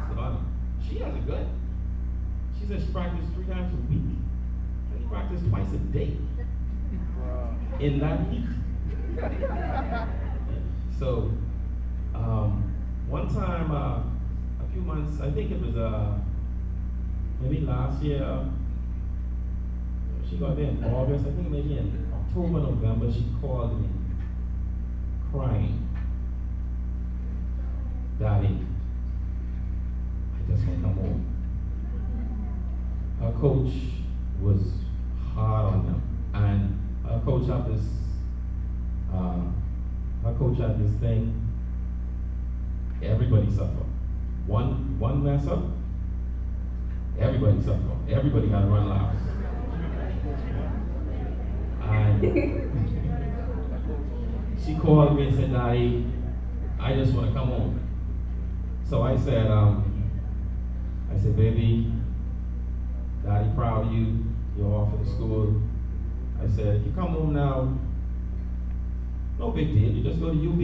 Savannah. She has it good. She said she practiced 3 times a week. And she practiced twice a day. In that heat. So, one time, a few months, I think it was maybe last year, she got there in August, I think maybe in October, November, she called me crying. Daddy, I just want to come home. Her coach was hard on them, and her coach had this thing. Everybody suffer. One mess up, everybody suffer. Everybody got to run laps. And she called me and said, Daddy, I just want to come home. So I said, baby, Daddy proud of you. You're off at school. I said, if you come home now, no big deal. You just go to UB.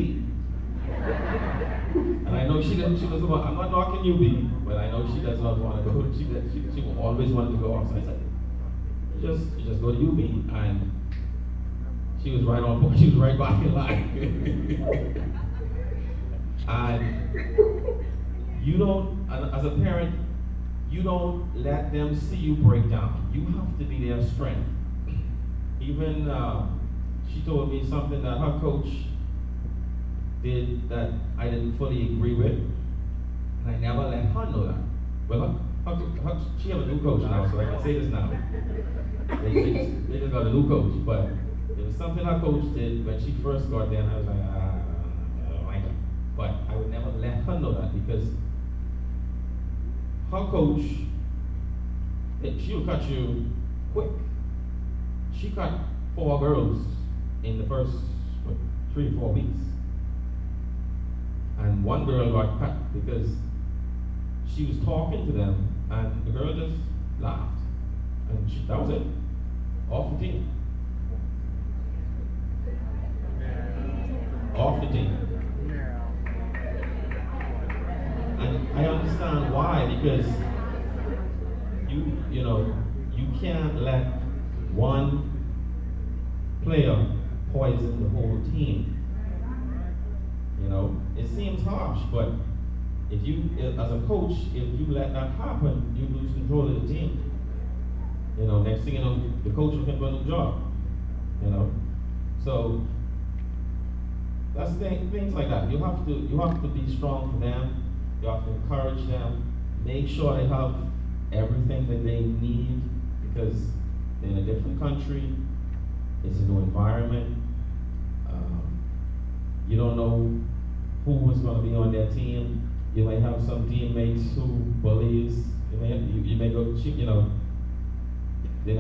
And I know she doesn't want, I'm not knocking UB, but I know she does not want to go. She will always want to go off. So I said, you just go to UB. And she was right on point. She was right back in line. And you don't, as a parent, you don't let them see you break down. You have to be their strength. Even she told me something that her coach did that I didn't fully agree with, and I never let her know that. Well, she have a new coach now, so I can say this now. They just got a new coach, but there was something her coach did when she first got there, and I was like, I don't like it. But I would never let her know that because her coach, she'll cut you quick. She cut 4 girls in the first 3 or 4 weeks. And one girl got cut because she was talking to them and the girl just laughed. And that was it. Off the team. Off the team. And I understand why, because you can't let one player poison the whole team. It seems harsh, but if you, as a coach, if you let that happen, you lose control of the team. Next thing you know, the coach will get a new job. So that's things like that. You have to be strong for them. You have to encourage them. Make sure they have everything that they need because they're in a different country. It's a new environment. You don't know who is going to be on their team. You may have some teammates who bullies. You may go, they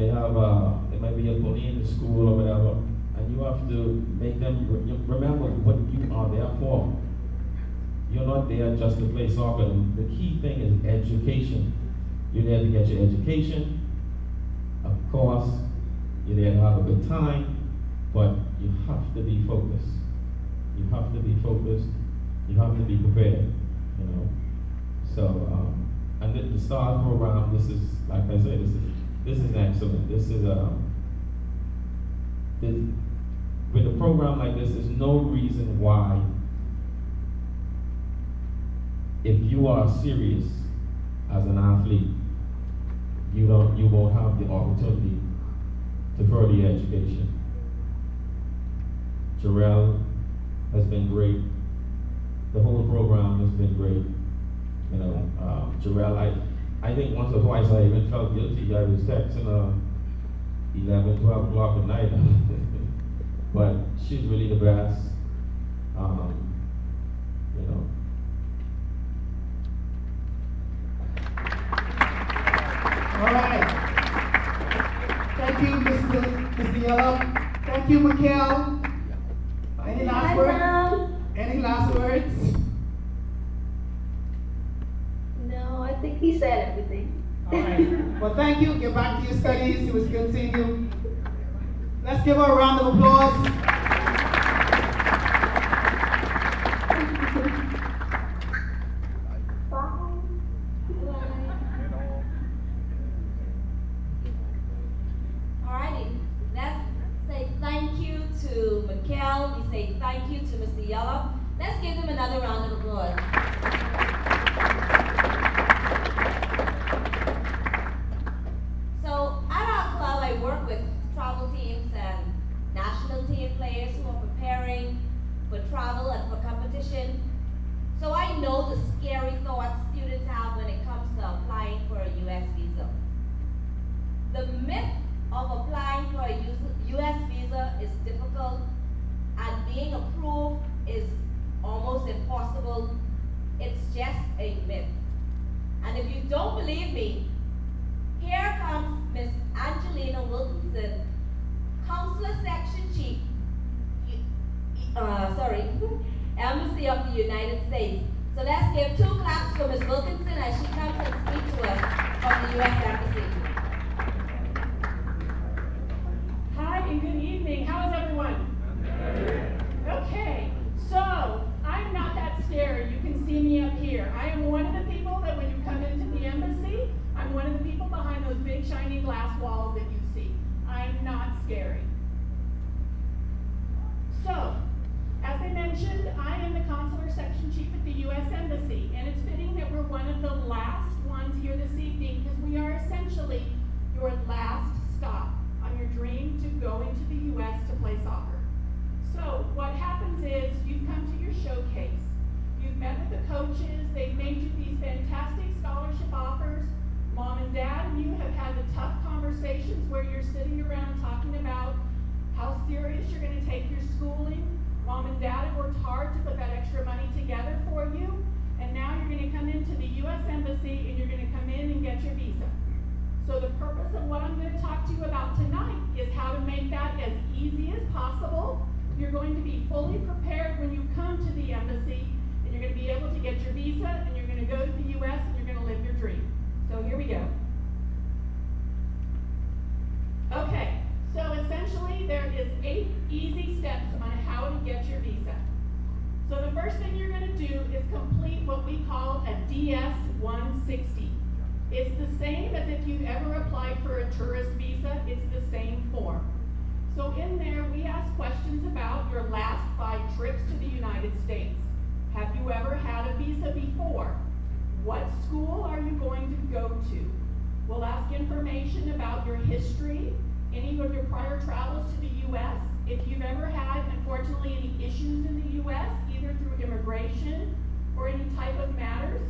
might be a bully in the school or whatever, and you have to make them remember what you are there for. You're not there just to play soccer. The key thing is education. You're there to get your education. Of course, you're there to have a good time, but you have to be focused. You have to be focused. You have to be prepared. So, and the STAR program, this is, like I said, this is excellent. This is with a program like this, there's no reason why, if you are serious as an athlete, you won't have the opportunity to further your education. Jarrell has been great. The whole program has been great. Jarrell, I think once or twice I even felt guilty. I was texting 11, 12 o'clock at night. But she's really the best. All right. Thank you, Mr. Yellow. Thank you, Mikhail. Any last words? Any last words? No, I think he said everything. All right. Well, thank you. Get back to your studies. It was good seeing you. Let's give her a round of applause. Alrighty, let's say thank you to Mikhail. We say thank you to Mr. Yellow. Let's give them another round of applause. So at our club, I work with travel teams and national team players who are preparing for travel and for competition. So I know the scary thoughts students have when it comes to applying for a U.S. visa. The myth of applying for a U.S. visa is difficult and being approved is almost impossible. It's just a myth. And if you don't believe me, here comes Miss Angelina Wilkinson, Counselor Section Chief, Embassy of the United States. So let's give 2 claps for Miss Wilkinson as she comes and speaks to us from the U.S. Embassy. Hi and good evening. How is everyone? Okay, so I'm not that scary. You can see me up here. I am one of the people that when you come into the embassy, I'm one of the people behind those big shiny glass walls that you see. I'm not scary. So, as I mentioned, I am the Consular Section Chief at the U.S. Embassy, and it's fitting that we're one of the last ones ones here this evening because we are essentially your last stop on your dream to go into the U.S. to play soccer. So what happens is you've come to your showcase. You've met with the coaches. They've made you these fantastic scholarship offers. Mom and Dad and you have had the tough conversations where you're sitting around talking about how serious you're going to take your schooling. Mom and Dad have worked hard to put that extra money together for you. And now you're going to come into the U.S. Embassy and you're going to come in and get your visa. So the purpose of what I'm going to talk to you about tonight is how to make that as easy as possible. You're going to be fully prepared when you come to the embassy, and you're going to be able to get your visa, and you're going to go to the U.S. and you're going to live your dream. So here we go. Okay, so essentially there is 8 easy steps on how to get your visa. So the first thing you're going to do is complete what we call a DS-160. It's the same as if you've ever applied for a tourist visa. It's the same form. So in there, we ask questions about your last 5 trips to the United States. Have you ever had a visa before? What school are you going to go to? We'll ask information about your history, any of your prior travels to the U.S. If you've ever had, unfortunately, any issues in the U.S., either through immigration or any type of matters,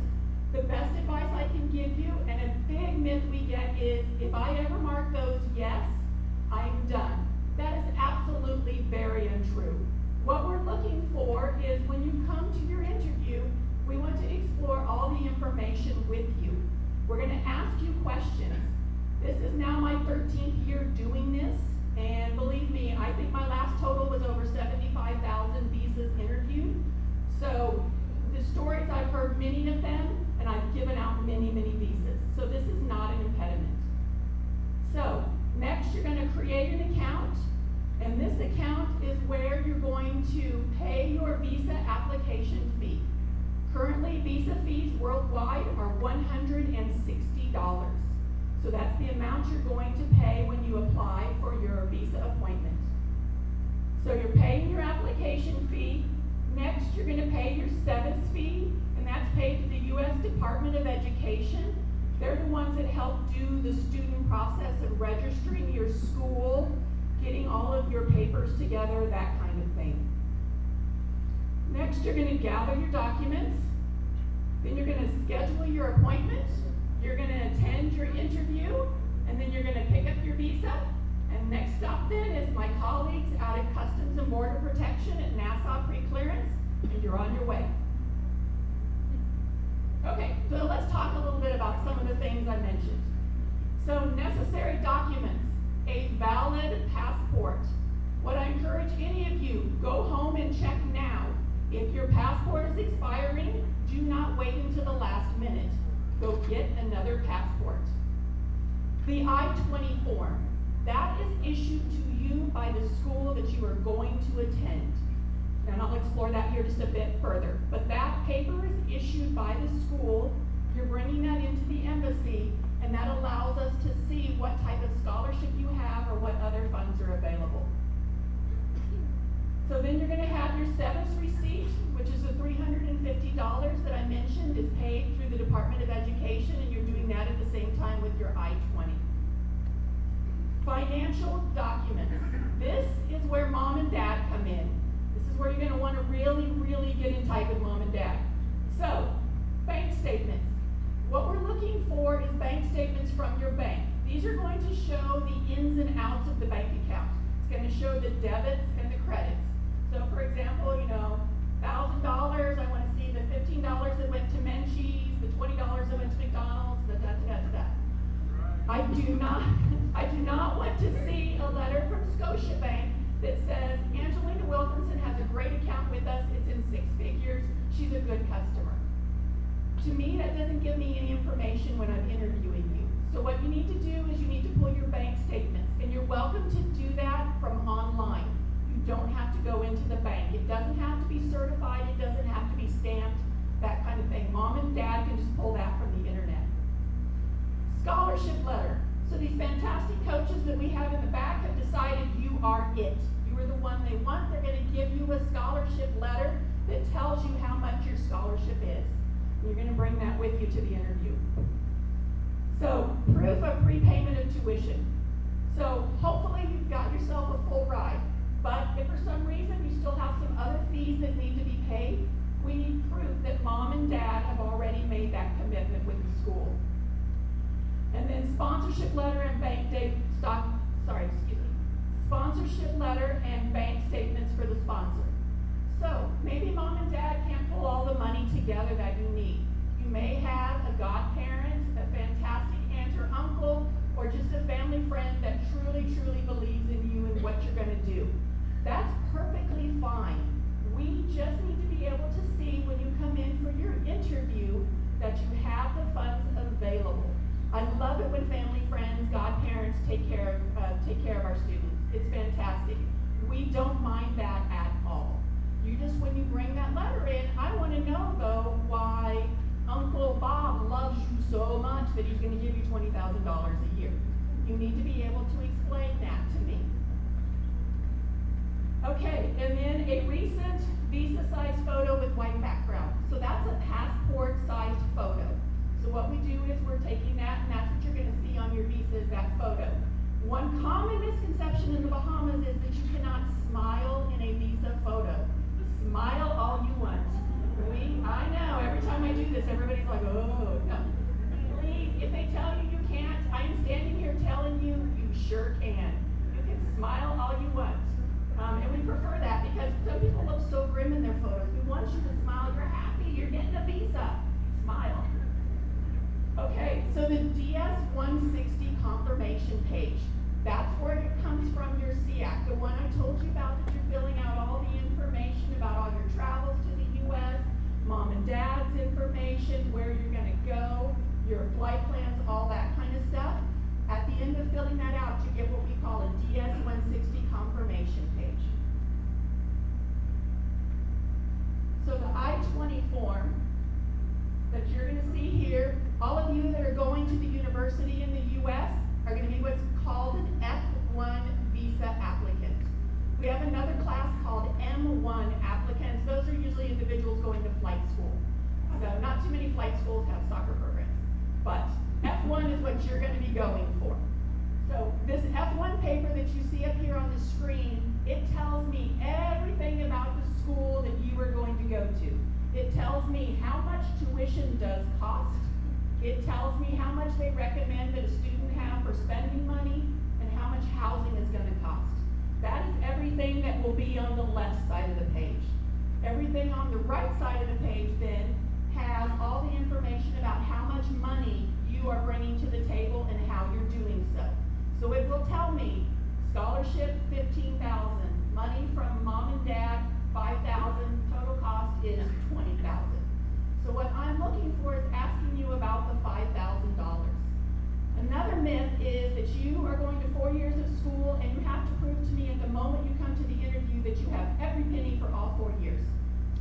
the best advice I can give you, and a big myth we get is, if I ever mark those yes, I'm done. That is absolutely very untrue. What we're looking for is when you come to your interview, we want to explore all the information with you. We're going to ask you questions. This is now my 13th year doing this, and believe me, I think my last total was over 75,000 visas interviewed. So the stories, I've heard many of them, and I've given out many, many visas. So this is not an impediment. So next, you're going to create an account, and this account is where you're going to pay your visa application fee. Currently, visa fees worldwide are $160. So that's the amount you're going to pay when you apply for your visa appointment. So you're paying your application fee. Next, you're going to pay your SEVIS fee, and that's paid to the U.S. Department of Education. They're the ones that help do the student process of registering your school, getting all of your papers together, that kind of thing. Next, you're going to gather your documents. Then you're going to schedule your appointment. You're going to attend your interview, and then you're going to pick up your visa. And next stop then is my colleagues out at Customs and Border Protection at Nassau Pre-Clearance, and you're on your way. Okay, so let's talk a little bit about some of the things I mentioned. So necessary documents, a valid passport. What I encourage any of you, go home and check now. If your passport is expiring, do not wait until the last minute. Go get another passport. The I-20 form, that is issued to you by the school that you are going to attend. And I'll explore that here just a bit further. But that paper is issued by the school. You're bringing that into the embassy, and that allows us to see what type of scholarship you have or what other funds are available. So then you're going to have your SEVIS receipt, which is the $350 that I mentioned is paid through the Department of Education, and you're doing that at the same time with your I-20. Financial documents. This is where mom and dad come in. This is where you're going to want to really, really get in tight with mom and dad. So, bank statements. What we're looking for is bank statements from your bank. These are going to show the ins and outs of the bank account. It's going to show the debits and the credits. So for example, $1,000, I want to see the $15 that went to Menchie's, the $20 that went to McDonald's, I do not want to see a letter from Scotiabank that says, Angelina Wilkinson has a great account with us, it's in 6 figures, she's a good customer. To me, that doesn't give me any information when I'm interviewing you. So what you need to do is you need to pull your bank statements, and you're welcome to do that from online. You don't have to go into the bank. It doesn't have to be certified, it doesn't have to be stamped, that kind of thing. Mom and dad can just pull that from the internet. Scholarship letter. So these fantastic coaches that we have in the back have decided you are it. You are the one they want. They're going to give you a scholarship letter that tells you how much your scholarship is. And you're going to bring that with you to the interview. So, proof of prepayment of tuition. So, hopefully you've got yourself a full ride. But if for some reason you still have some other fees that need to be paid, we need proof that mom and dad have already made that commitment with the school. And then sponsorship letter and sponsorship letter and bank statements for the sponsor. So maybe mom and dad can't pull all the money together that you need. You may have a godparent, a fantastic aunt or uncle, or just a family friend that truly, truly believes in you and what you're gonna do. That's perfectly fine. We just need to be able to see when you come in for your interview that you have the funds available. I love it when family, friends, godparents take care of our students. It's fantastic. We don't mind that at all. You just, when you bring that letter in, I want to know though why Uncle Bob loves you so much that he's going to give you $20,000 a year. You need to be able to explain that to me. Okay, and then a recent visa-sized photo with white background. So that's a passport-sized photo. So what we do is we're taking that, and that's what you're going to see on your visa is that photo. One common misconception in the Bahamas is that you cannot smile in a visa photo. Smile all you want. I know, every time I do this, everybody's like, oh, no. Please, if they tell you you can't, I am standing here telling you, you sure can. You can smile all you want. And we prefer that because some people look so grim in their photos. We want you to smile. You're happy. You're getting a visa. Smile. Okay, so the DS-160 confirmation page. That's where it comes from your SEAC. The one I told you about that you're filling out all the information about all your travels to the U.S., mom and dad's information, where you're going to go, your flight plans, all that kind of stuff. At the end of filling that out, you get what we call a DS-160 confirmation page. So the I-20 form that you're going to see here, all of you that are going to the university in the U.S. are going to be what's called an F1 visa applicant. We have another class called M1 applicants. Those are usually individuals going to flight school. So not too many flight schools have soccer programs, but F1 is what you're going to be going for. So this F1 paper that you see up here on the screen, it tells me everything about the school that you are going to go to. It tells me how much tuition does cost. It tells me how much they recommend that a student have for spending money and how much housing is going to cost. That is everything that will be on the left side of the page. Everything on the right side of the page then has all the information about how much money you are bringing to the table and how you're doing so. So it will tell me scholarship $15,000, money from mom and dad $5,000, total cost is $20,000. So what I'm looking for is asking you about the $5,000. Another myth is that you are going to 4 years of school and you have to prove to me at the moment you come to the interview that you have every penny for all 4 years.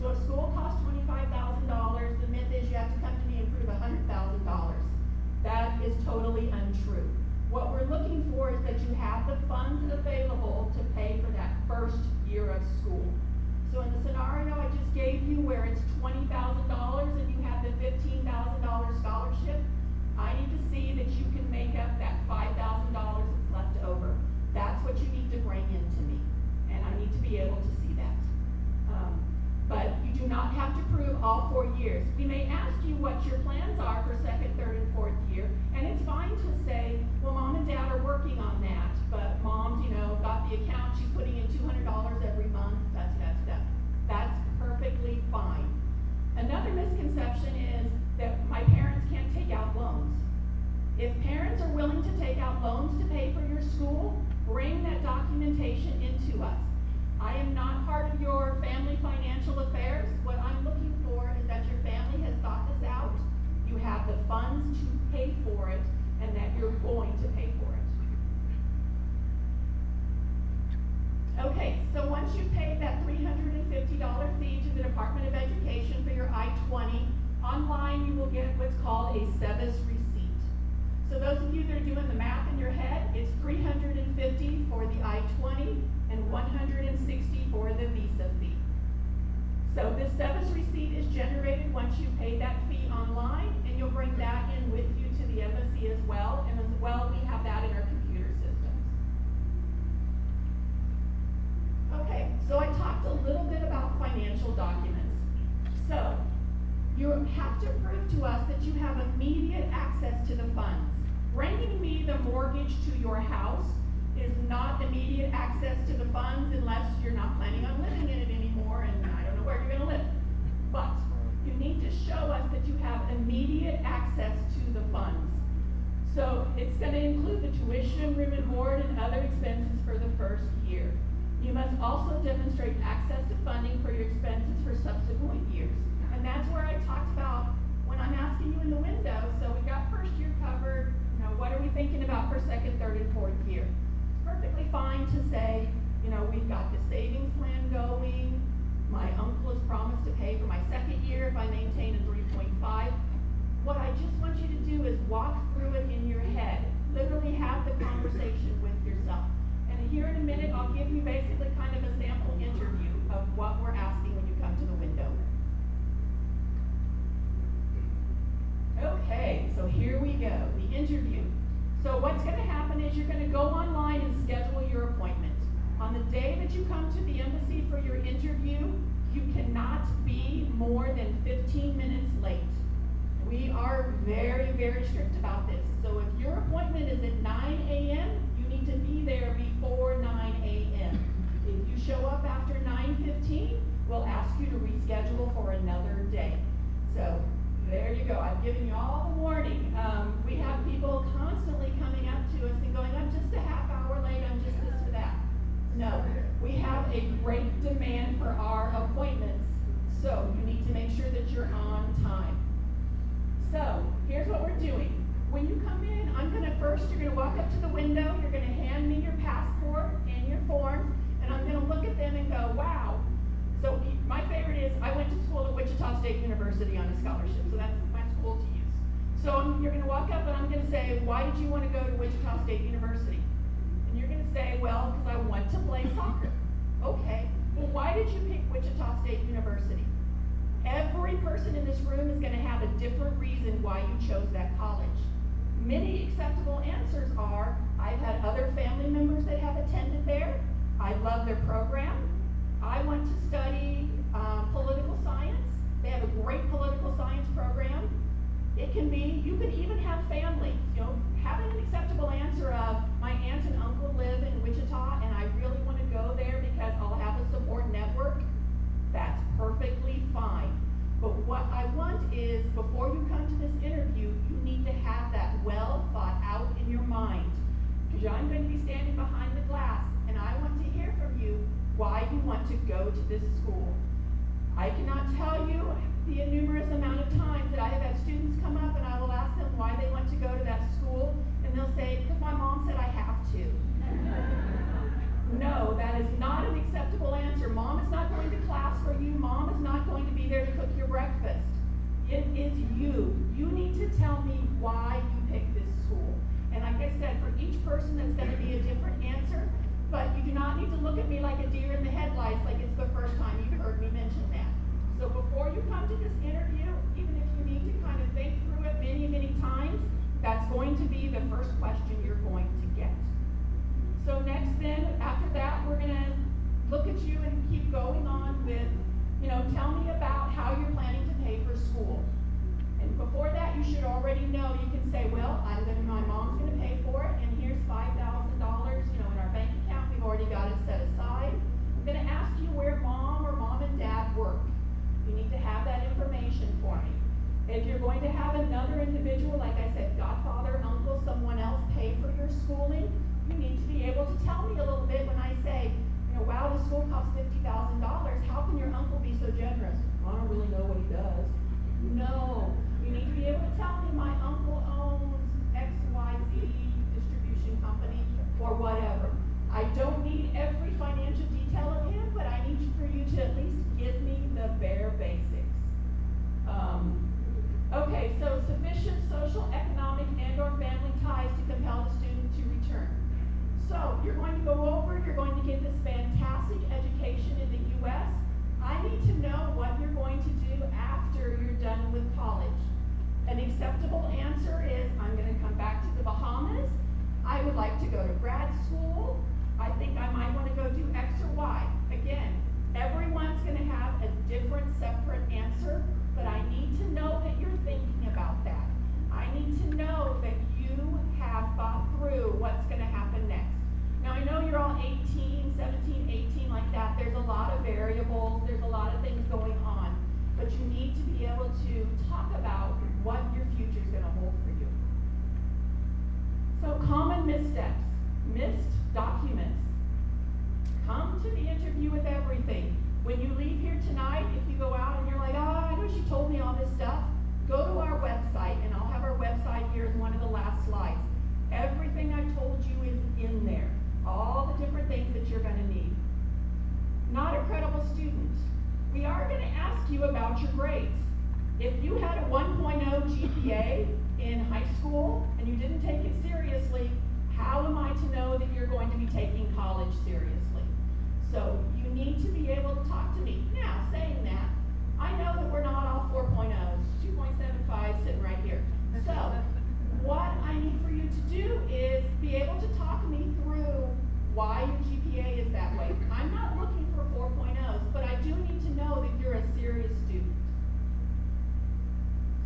So if school costs $25,000, the myth is you have to come to me and prove $100,000. That is totally untrue. What we're looking for is that you have the funds available to pay for that first year of school. So in the scenario I just gave you where it's $20,000 and you have the $15,000 scholarship, I need to see that you can make up that $5,000 that's left over. That's what you need to bring into me, and I need to be able to see that. But you do not have to prove all 4 years. We may ask you what your plans are for second, third, and fourth year, and it's fine to say, well, mom and dad are working on that, but mom's, got the account, she's putting in $200 every month, that's perfectly fine. Another misconception is that my parents can't take out loans. If parents are willing to take out loans to pay for your school, bring that documentation into us. I am not part of your family financial affairs. What I'm looking for is that your family has thought this out, you have the funds to pay for it, and that you're going to pay for it. Okay, so once you've paid that $350 fee to the Department of Education for your I-20, online you will get what's called a SEVIS receipt. So those of you that are doing the math in your head, it's $350 for the I-20 and $160 for the visa fee. So this SEVIS receipt is generated once you pay that fee online, and you'll bring that in with you to the embassy as well, and as well, we have that in our computer systems. Okay, so I talked a little bit about financial documents. So, you have to prove to us that you have immediate access to the funds. Bringing me the mortgage to your house is not immediate access to the funds unless you're not planning on living in it anymore, and I don't know where you're gonna live. But you need to show us that you have immediate access to the funds. So it's gonna include the tuition, room and board, and other expenses for the first year. You must also demonstrate access to funding for your expenses for subsequent years. And that's where I talked about when I'm asking you in the window, so we got first year covered, you know, what are we thinking about for second, third, and fourth year? It's perfectly fine to say, you know, we've got the savings plan going, my uncle has promised to pay for my second year if I maintain a 3.5. What I just want you to do is walk through it in your head, literally have the conversation with yourself. And here in a minute, I'll give you basically kind of a sample interview of what we're asking when you come to the window. Okay, so here we go, the interview. So what's gonna happen is you're gonna go online and schedule your appointment. On the day that you come to the embassy for your interview, you cannot be more than 15 minutes late. We are very, very strict about this. So if your appointment is at 9 a.m., you need to be there before 9 a.m. If you show up after 9:15, we'll ask you to reschedule for another day. So there you go. I've given you all the warning. We have people constantly coming up to us and going, I'm just a half hour late, I'm just this or that. No, we have a great demand for our appointments. So you need to make sure that you're on time. So here's what we're doing. When you come in, you're gonna walk up to the window, you're gonna hand me your passport and your forms, and I'm gonna look at them and go, wow. So my favorite is, I went to school at Wichita State University on a scholarship, so that's my school to use. So you're gonna walk up and I'm gonna say, why did you wanna go to Wichita State University? And you're gonna say, well, because I want to play soccer. Okay, well, why did you pick Wichita State University? Every person in this room is gonna have a different reason why you chose that college. Many acceptable answers are, I've had other family members that have attended there, I love their program, I want to study political science, they have a great political science program. It can be, you can even have family, you know, having an acceptable answer of, my aunt and uncle live in Wichita and I really want to go there because I'll have a support network, that's perfectly fine. But what I want is, before you come to this interview, you need to have that well thought out in your mind. Because I'm going to be standing behind the glass, and I want to hear from you why you want to go to this school. I cannot tell you the numerous amount of times that I have had students come up and I will ask them why they want to go to that school, and they'll say, because my mom said I have to. No, that is not an acceptable answer. Mom is not going to class for you. Mom is not going to be there to cook your breakfast. It is you. You need to tell me why you picked this school. And like I said, for each person that's going to be a different answer, but you do not need to look at me like a deer in the headlights like it's the first time you've heard me mention that. So before you come to this interview, even if you need to kind of think through it many, many times, that's going to be the first question you're going to get. So next then, after that, we're gonna look at you and keep going on with, you know, tell me about how you're planning to pay for school. And before that, you should already know, you can say, well, my mom's gonna pay for it, and here's $5,000, you know, in our bank account, we've already got it set aside. I'm gonna ask you where mom or mom and dad work. You need to have that information for me. If you're going to have another individual, like I said, godfather, uncle, someone else pay for your schooling, you need to be able to tell me a little bit when I say, you know, wow, the school costs $50,000. How can your uncle be so generous? I don't really know what he does. No, you need to be able to tell me my uncle owns XYZ distribution company or whatever. I don't need every financial detail of him, but I need for you to at least give me the bare basics. Okay, so sufficient social, economic, and or family ties to compel the student to return. So you're going to go over, you're going to get this fantastic education in the U.S. I need to know what after you're done with college? An acceptable answer is, I'm gonna come back to the Bahamas, I would like to go to grad school, I think I might wanna go do X or Y. Again, everyone's gonna have a different, separate answer, but I need to know that you're thinking about that. I need to know that you have thought through what's gonna happen next. Now, I know you're all 18, 17, 18, like that. There's a lot of variables, there's a lot of things going on, but you need to be able to talk about what your future's gonna hold for you. So, common missteps, missed documents. Come to the interview with everything. When you leave here tonight, if you go out and you're like, oh, I know she told me all this stuff, go to our website, and I'll have our website here as one of the last slides. Everything I told you is in there. All the different things that you're gonna need. Not a credible student. We are gonna ask you about your grades. If you had a 1.0 GPA in high school and you didn't take it seriously, how am I to know that you're going to be taking college seriously? So you need to be able to talk to me. Now, saying that, I know that we're not all 4.0s, 2.75 sitting right here. So what I need for you to do is be able to talk me through why your GPA is that way. I'm not looking for 4.0s, but I do need to know that you're a serious student.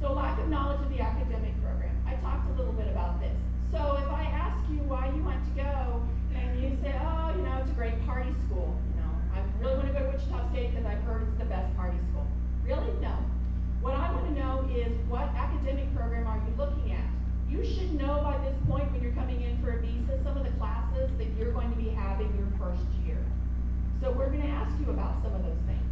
So lack of knowledge of the academic program. I talked a little bit about this. So if I ask you why you want to go, and you say, oh, you know, it's a great party school. You know, I really want to go to Wichita State because I've heard it's the best party school. Really? No. What I want to know is, what academic program are you looking at? You should know by this point, when you're coming in for a visa, some of the classes that you're going to be having your first year. So we're going to ask you about some of those things.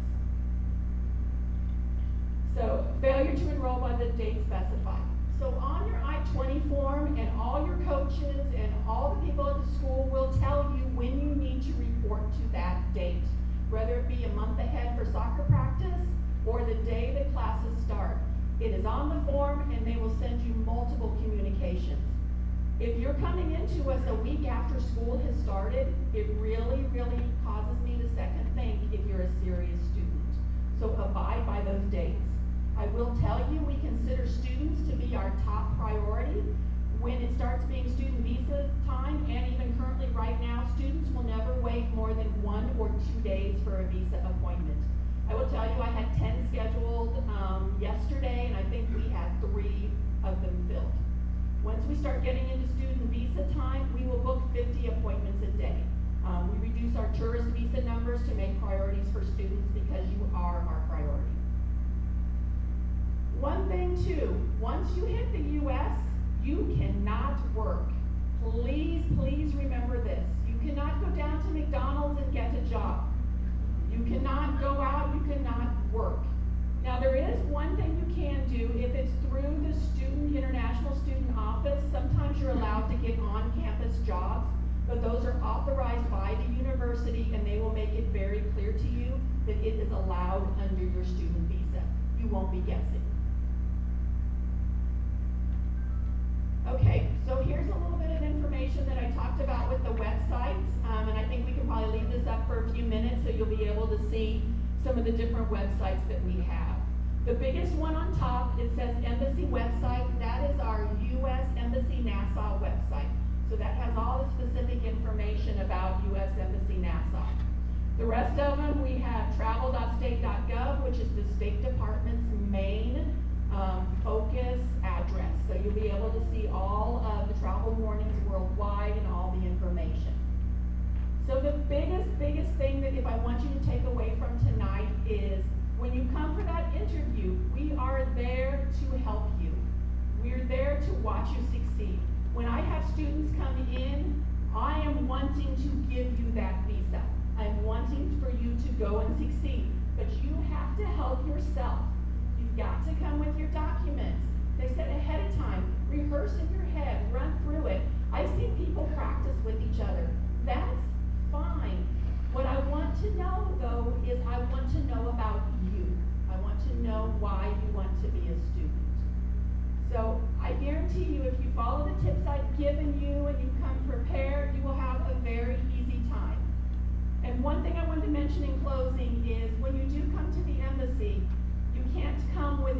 So, failure to enroll by the date specified. So on your I-20 form, and all your coaches and all the people at the school will tell you when you need to report to that date, whether it be a month ahead for soccer practice or the day that classes start. It is on the form, and they will send you multiple communications. If you're coming into us a week after school has started, it really, really causes me to second think if you're a serious student. So abide by those dates. I will tell you, we consider students to be our top priority. When it starts being student visa time, and even currently right now, students will never wait more than 1 or 2 days for a visa appointment. I will tell you, I had 10 scheduled yesterday, and I think we had 3 of them filled. Once we start getting into student visa time, we will book 50 appointments a day. We reduce our tourist visa numbers to make priorities for students because you are our priority. One thing too, once you hit the U.S., you cannot work. Please, please remember this. You cannot go down to McDonald's and get a job. You cannot go out, you cannot work. Now there is one thing you can do. If it's through the International Student Office, sometimes you're allowed to get on-campus jobs, but those are authorized by the university, and they will make it very clear to you that it is allowed under your student visa. You won't be guessing. Okay, so here's a little bit of information that I talked about with the websites, and I think we can probably leave this up for a few minutes so you'll be able to see some of the different websites that we have. The biggest one on top, it says Embassy website. That is our U.S. Embassy Nassau website. So that has all the specific information about U.S. Embassy Nassau. The rest of them, we have travel.state.gov, which is the State Department's main focus address. So you'll be able to see all of the travel warnings worldwide and all the information. So the biggest thing that if I want you to take away from tonight is, when you come for that interview, we are there to help you. We're there to watch you succeed. When I have students come in, I am wanting to give you that visa. I'm wanting for you to go and succeed, but you have to help yourself. You've got to come with your documents. They said ahead of time, rehearse in your head, run through it. I've seen people practice with each other. That's fine. What I want to know, though, is I want to know about you. I want to know why you want to be a student. So I guarantee you, if you follow the tips I've given you and you come prepared, you will have a very easy time. And one thing I wanted to mention in closing is, when you do come to the embassy, you can't come with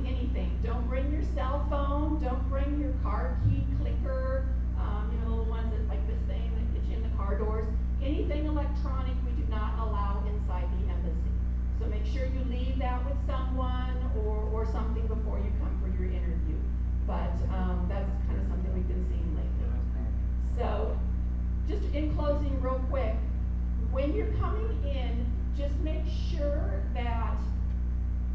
cell phone, don't bring your car key clicker, the little ones that like this thing that get you in the car doors. Anything electronic we do not allow inside the embassy. So make sure you leave that with someone or something before you come for your interview. But that's kind of something we've been seeing lately. So just in closing real quick, when you're coming in, just make sure that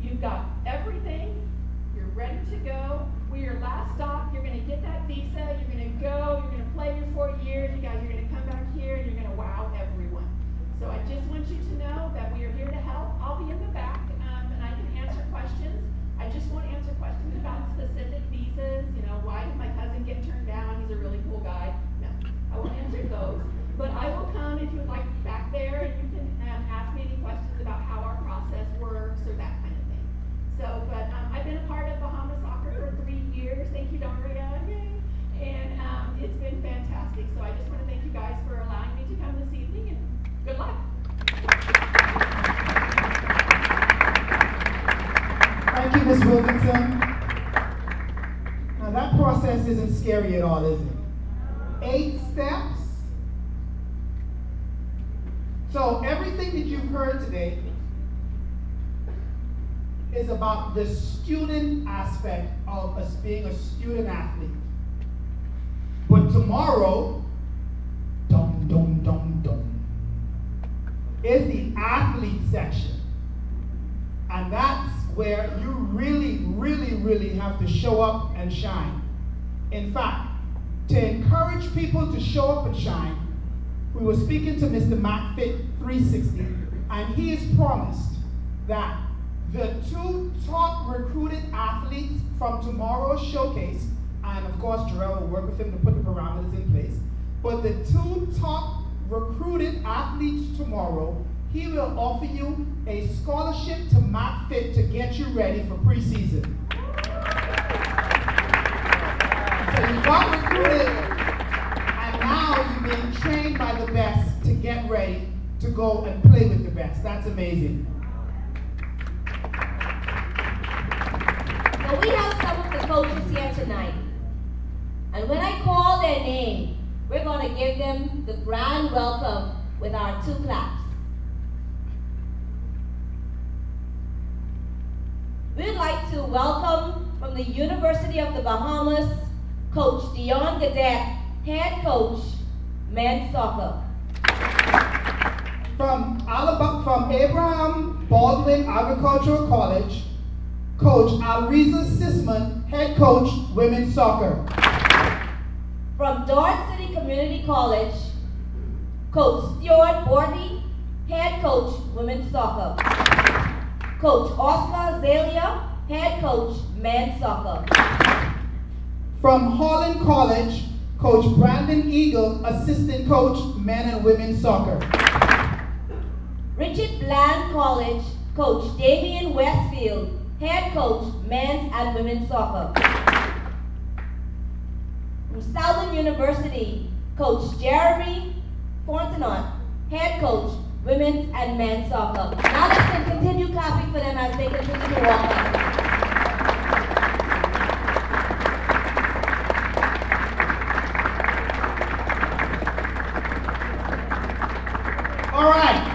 you've got everything, you're ready to go. We're your last stop, you're gonna get that visa, you're gonna go, you're gonna play your 4 years, you guys are gonna come back here and you're gonna wow everyone. So I just want you to know that we are here to help. I'll be in the back and I can answer questions. I just won't answer questions about specific visas, why did my cousin get turned down? He's a really cool guy. No, I won't answer those. But I will come if you would like back there and you can ask me any questions about how our process works or that kind of thing. So, but I've been a part of Bahama Soccer for 3 years. Thank you, Daria. Yay. And it's been fantastic. So I just want to thank you guys for allowing me to come this evening and good luck. Thank you, Ms. Wilkinson. Now that process isn't scary at all, is it? 8 steps. So everything that you've heard today is about the student aspect of us being a student athlete. But tomorrow, is the athlete section. And that's where you really have to show up and shine. In fact, to encourage people to show up and shine, we were speaking to Mr. McFit 360, and he has promised that the 2 top recruited athletes from tomorrow's showcase, and of course Jarrell will work with him to put the parameters in place, but the 2 top recruited athletes tomorrow, he will offer you a scholarship to McFit to get you ready for preseason. So you got recruited, and now you're being trained by the best to get ready to go and play with the best. That's amazing. So we have some of the coaches here tonight. And when I call their name, we're going to give them the grand welcome with our 2 claps. We'd like to welcome from the University of the Bahamas, Coach Dion Gadet, head coach, men's soccer. From Abraham Baldwin Agricultural College, Coach Alriza Sisman, head coach, women's soccer. From Dart City Community College, Coach Stuart Bordy, head coach, women's soccer. Coach Oscar Zalia, head coach, men's soccer. From Holland College, Coach Brandon Eagle, assistant coach, men and women's soccer. Richard Bland College, Coach Damian Westfield, head coach, men's and women's soccer. From Southern University, Coach Jeremy Fontenot, head coach, women's and men's soccer. Now let's continue clapping for them as they continue to walk up. All right.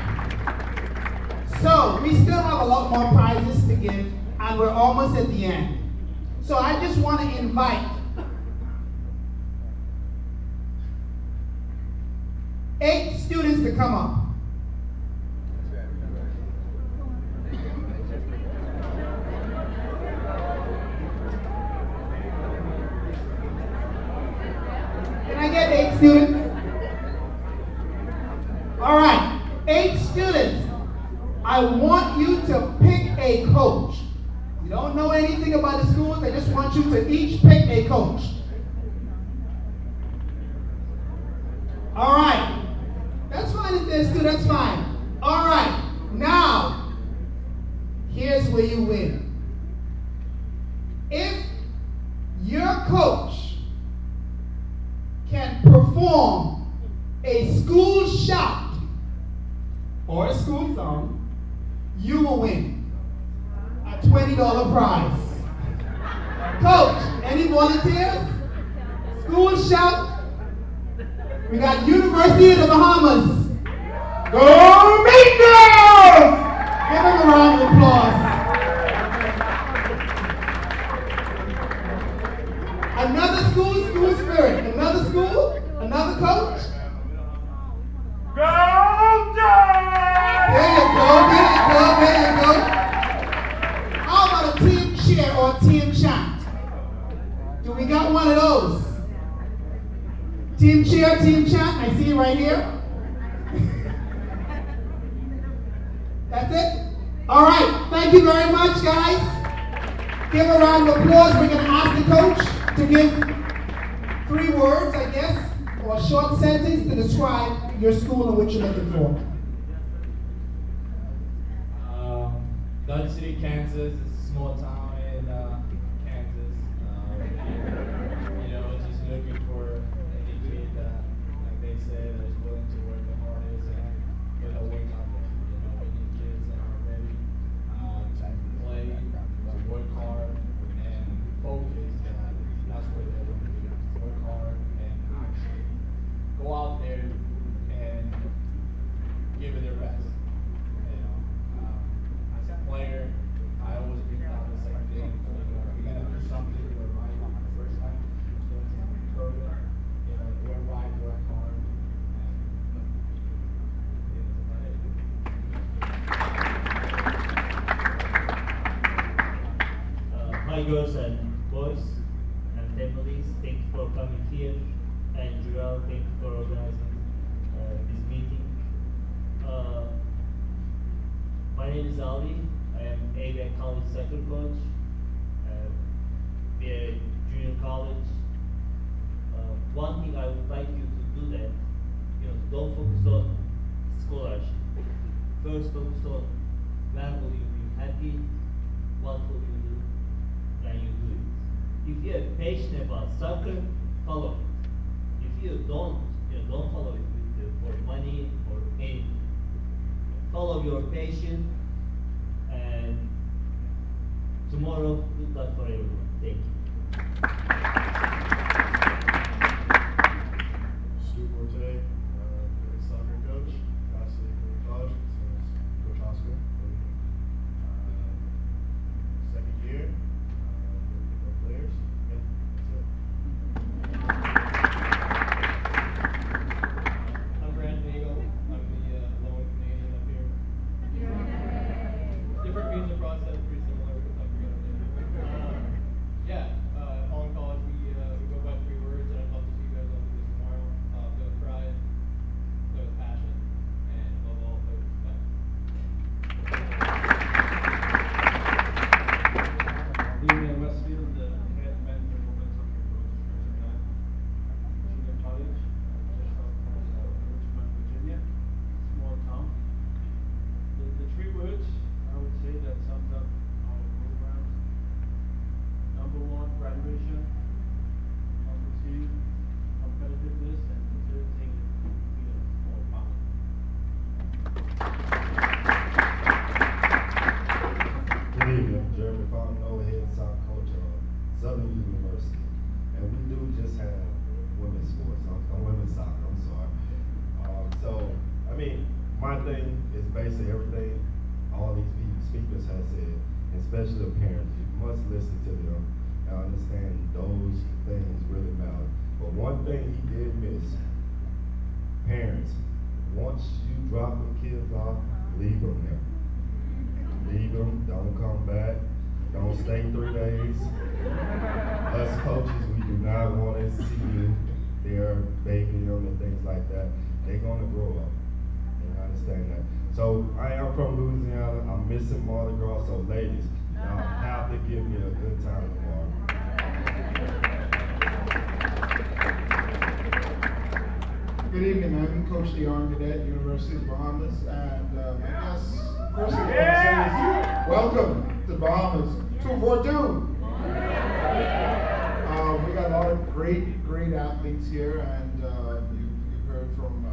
So we still have a lot more prizes to give, and we're almost at the end. So I just want to invite 8 students to come up. Can I get 8 students? All right, 8 students. I want you to pick a coach. You don't know anything about the schools. I just want you to each pick a coach. All right. That's fine if there's 2, that's fine. All right. Now, here's where you win. If your coach can perform a school shout or a school song, you will win a $20 prize. Coach, any volunteers? School shout. We got University of the Bahamas. Go Mingo! Give them a round of applause. Another school, school spirit. Another school, another coach. Go Dogs! There you go, there you go, there you go. How about a team cheer or a team chant? Do we got one of those? Team cheer, team chant, I see it right here. That's it? All right, thank you very much, guys. Give a round of applause. We're going to ask the coach to give 3 words, I guess, or a short sentence to describe your school and what you're looking for. Dodge City, Kansas. It's a small town in Kansas. You know, just looking for any kid that, like they said, is willing to work the hardest and get a win out there. You know, we need kids that are ready to play, to work hard, and focus. That's what they're going to do. Work hard and actually go out there and give it their best. You know, as a player, I always bring down the same thing. We gotta do something to do it right the first time. So you know, do it right, work hard, Hi girls and boys and families, thank you for coming here, and Joel, thank you for organizing this meeting. My name is Ali. I am ABAC College soccer coach. We are junior college. One thing I would like you to do that, you know, don't focus on scholarship. First focus on where will you be happy, what will you do, then you do it. If you are passionate about soccer, follow it. If you don't, you know, don't follow it for money or anything. Follow your passion, and tomorrow, good luck for everyone. Thank you. Stu Forte, soccer coach, City Community College, Coach Oscar. Second year, looking for players. Yeah, that's it. I'm Brandon Eagle. I'm the lone Canadian up here. Different visa process, pretty similar. Holland College, we go by 3 words, and I'd love to see you guys all do this tomorrow. Play with pride, play with passion, and above all, play with respect. Dean Westfield, the head men's and women's soccer coach at Junior College, just outside Richmond, Virginia, small town. The 3 words I would say that sums up our program. Number 1, graduation. Number 2, competitiveness, and the third thing is we are small town. Good evening, Jeremy Fountain, overhead soccer coach of Southern University. And we do just have women's sports, women's soccer, I'm sorry. My thing is basically everything all these speakers have said, especially the parents. You must listen to them and understand those things really matter. But one thing he did miss, parents, once you drop the kids off, leave them there. Leave them, don't come back, don't stay 3 days. Us coaches, we do not want to see you there babying them and things like that. They're gonna grow up, and I understand that. So I am from Louisiana, I'm missing Mardi Gras, so ladies, y'all have to give me a good time tomorrow. Good evening, I'm Coach Dion Cadet, University of the Bahamas, and I guess first thing I want to say is welcome to Bahamas 242. We got a lot of great athletes here, and you've heard from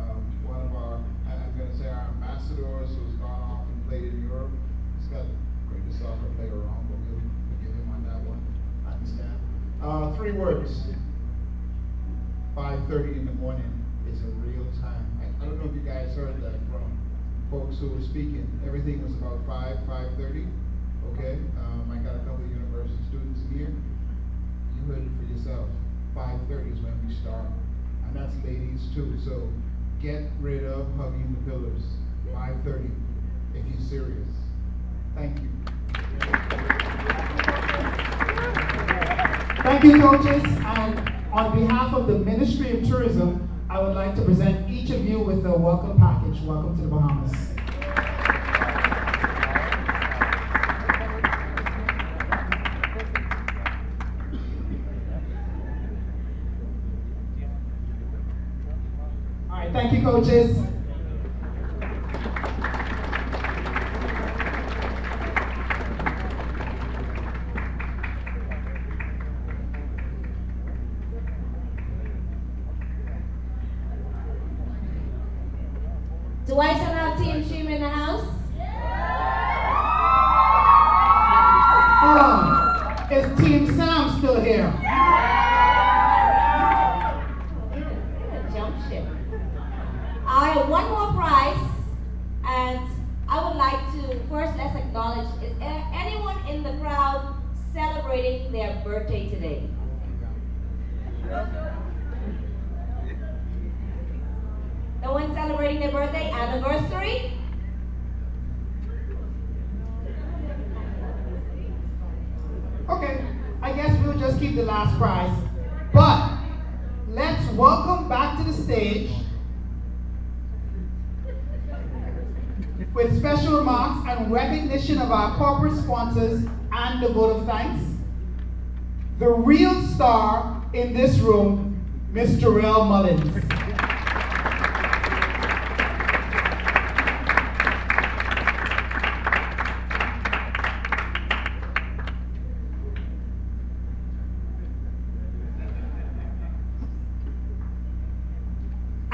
one of our, I'm going to say our ambassadors who's gone off and played in Europe. He's got the greatest soccer player around, but we'll give him on that one. I understand. Three words. 5:30 in the morning is a real time. I don't know if you guys heard that from folks who were speaking. Everything was about 5:30. Okay? I got a couple of university students here. You heard it for yourself. 5:30 is when we start. And that's ladies too. So get rid of hugging the pillars. 5:30 if you're serious. Thank you. Thank you, coaches. And on behalf of the Ministry of Tourism, I would like to present each of you with a welcome package. Welcome to the Bahamas. All right, thank you, coaches. Do I still have Team Stream in the house? Hold on. Is Team Sam still here? Jump ship. I have one more prize, and I would like to first let's acknowledge, is there anyone in the crowd celebrating their birthday today? No one celebrating their birthday, anniversary? Okay, I guess we'll just keep the last prize. But let's welcome back to the stage with special remarks and recognition of our corporate sponsors and the vote of thanks, the real star in this room, Ms. Jarrell Mullins.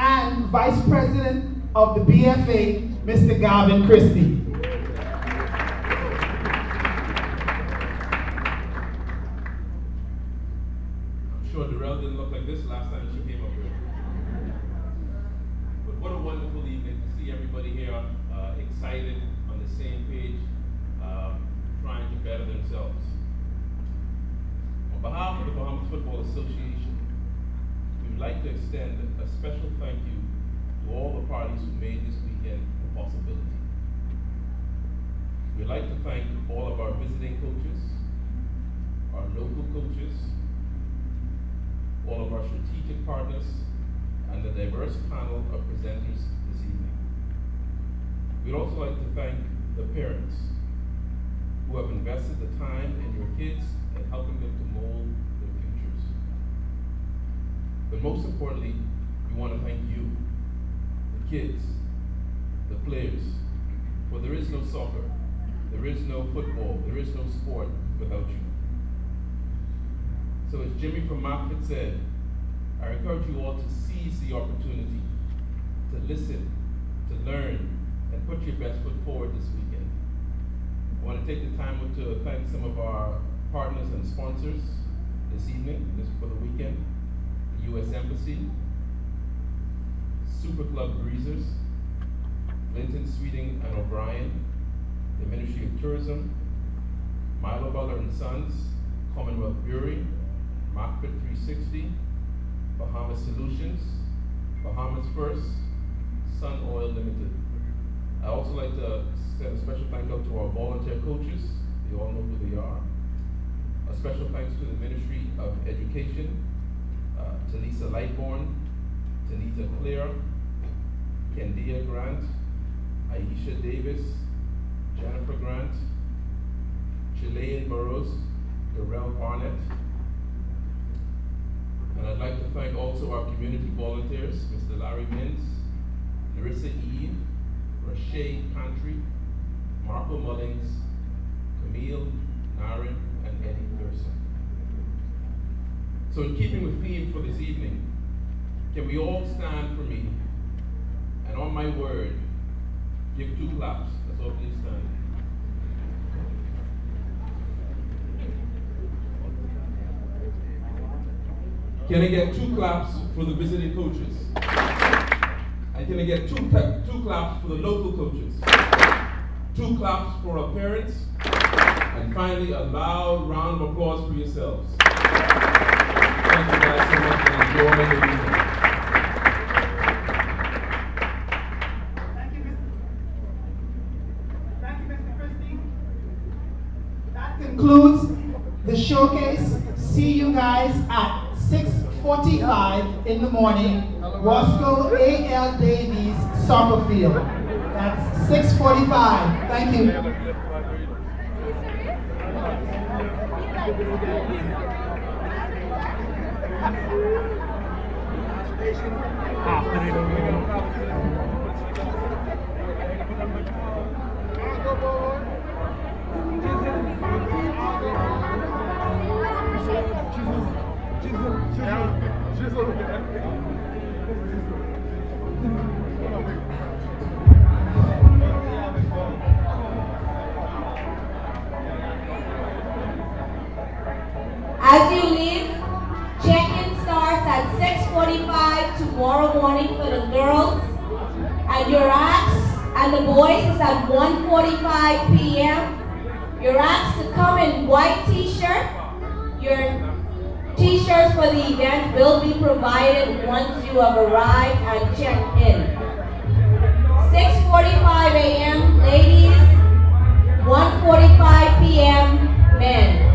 And Vice President of the BFA, Mr. Gavin Christie. I'm sure Darrell didn't look like this last time she came up here. But what a wonderful evening to see everybody here excited, on the same page, trying to better themselves. On behalf of the Bahamas Football Association, we would like to extend a special thank you to all the parties who made this weekend a possibility. We'd like to thank all of our visiting coaches, our local coaches, all of our strategic partners, and the diverse panel of presenters this evening. We'd also like to thank the parents who have invested the time in your kids and helping them to mold their futures. But most importantly, we want to thank you, the kids, the players, for there is no soccer, there is no football, there is no sport without you. So as Jimmy from Market said, I encourage you all to seize the opportunity to listen, to learn, and put your best foot forward this weekend. I want to take the time to thank some of our partners and sponsors this evening, this for the weekend. The U.S. Embassy, Super Club Breezers, Linton Sweeting and O'Brien, the Ministry of Tourism, Milo Butler and Sons, Commonwealth Brewery, Markfit 360, Bahamas Solutions, Bahamas First, Sun Oil Limited. I also like to send a special thank out to our volunteer coaches. They all know who they are. A special thanks to the Ministry of Education, to Lisa Lightborn, Tanita Clear, Kendia Grant, Aisha Davis, Jennifer Grant, Chilean Burrows, Darrell Barnett. And I'd like to thank also our community volunteers, Mr. Larry Mintz, Larissa Eve, Rashay Pantry, Marco Mullings, Camille Narin, and Eddie Thurston. So in keeping with theme for this evening, can we all stand for me? And on my word, give 2 claps. Let's all please stand. Can I get 2 claps for the visiting coaches? And can I get two claps for the local coaches? 2 claps for our parents? And finally, a loud round of applause for yourselves. Thank you guys so much and enjoy the evening. Thank you, Mr. Christie. That concludes the showcase. See you guys at 6:45 in the morning, Roscoe A.L. Davies Soccer Field. That's 6:45. Thank you. As you leave, check-in starts at 6:45 tomorrow morning for the girls, and your acts and the boys is at 1:45 p.m. You're asked to come in white t-shirt. Your t-shirts for the event will be provided once you have arrived and checked in. 6:45 a.m. ladies, 1:45 p.m. men.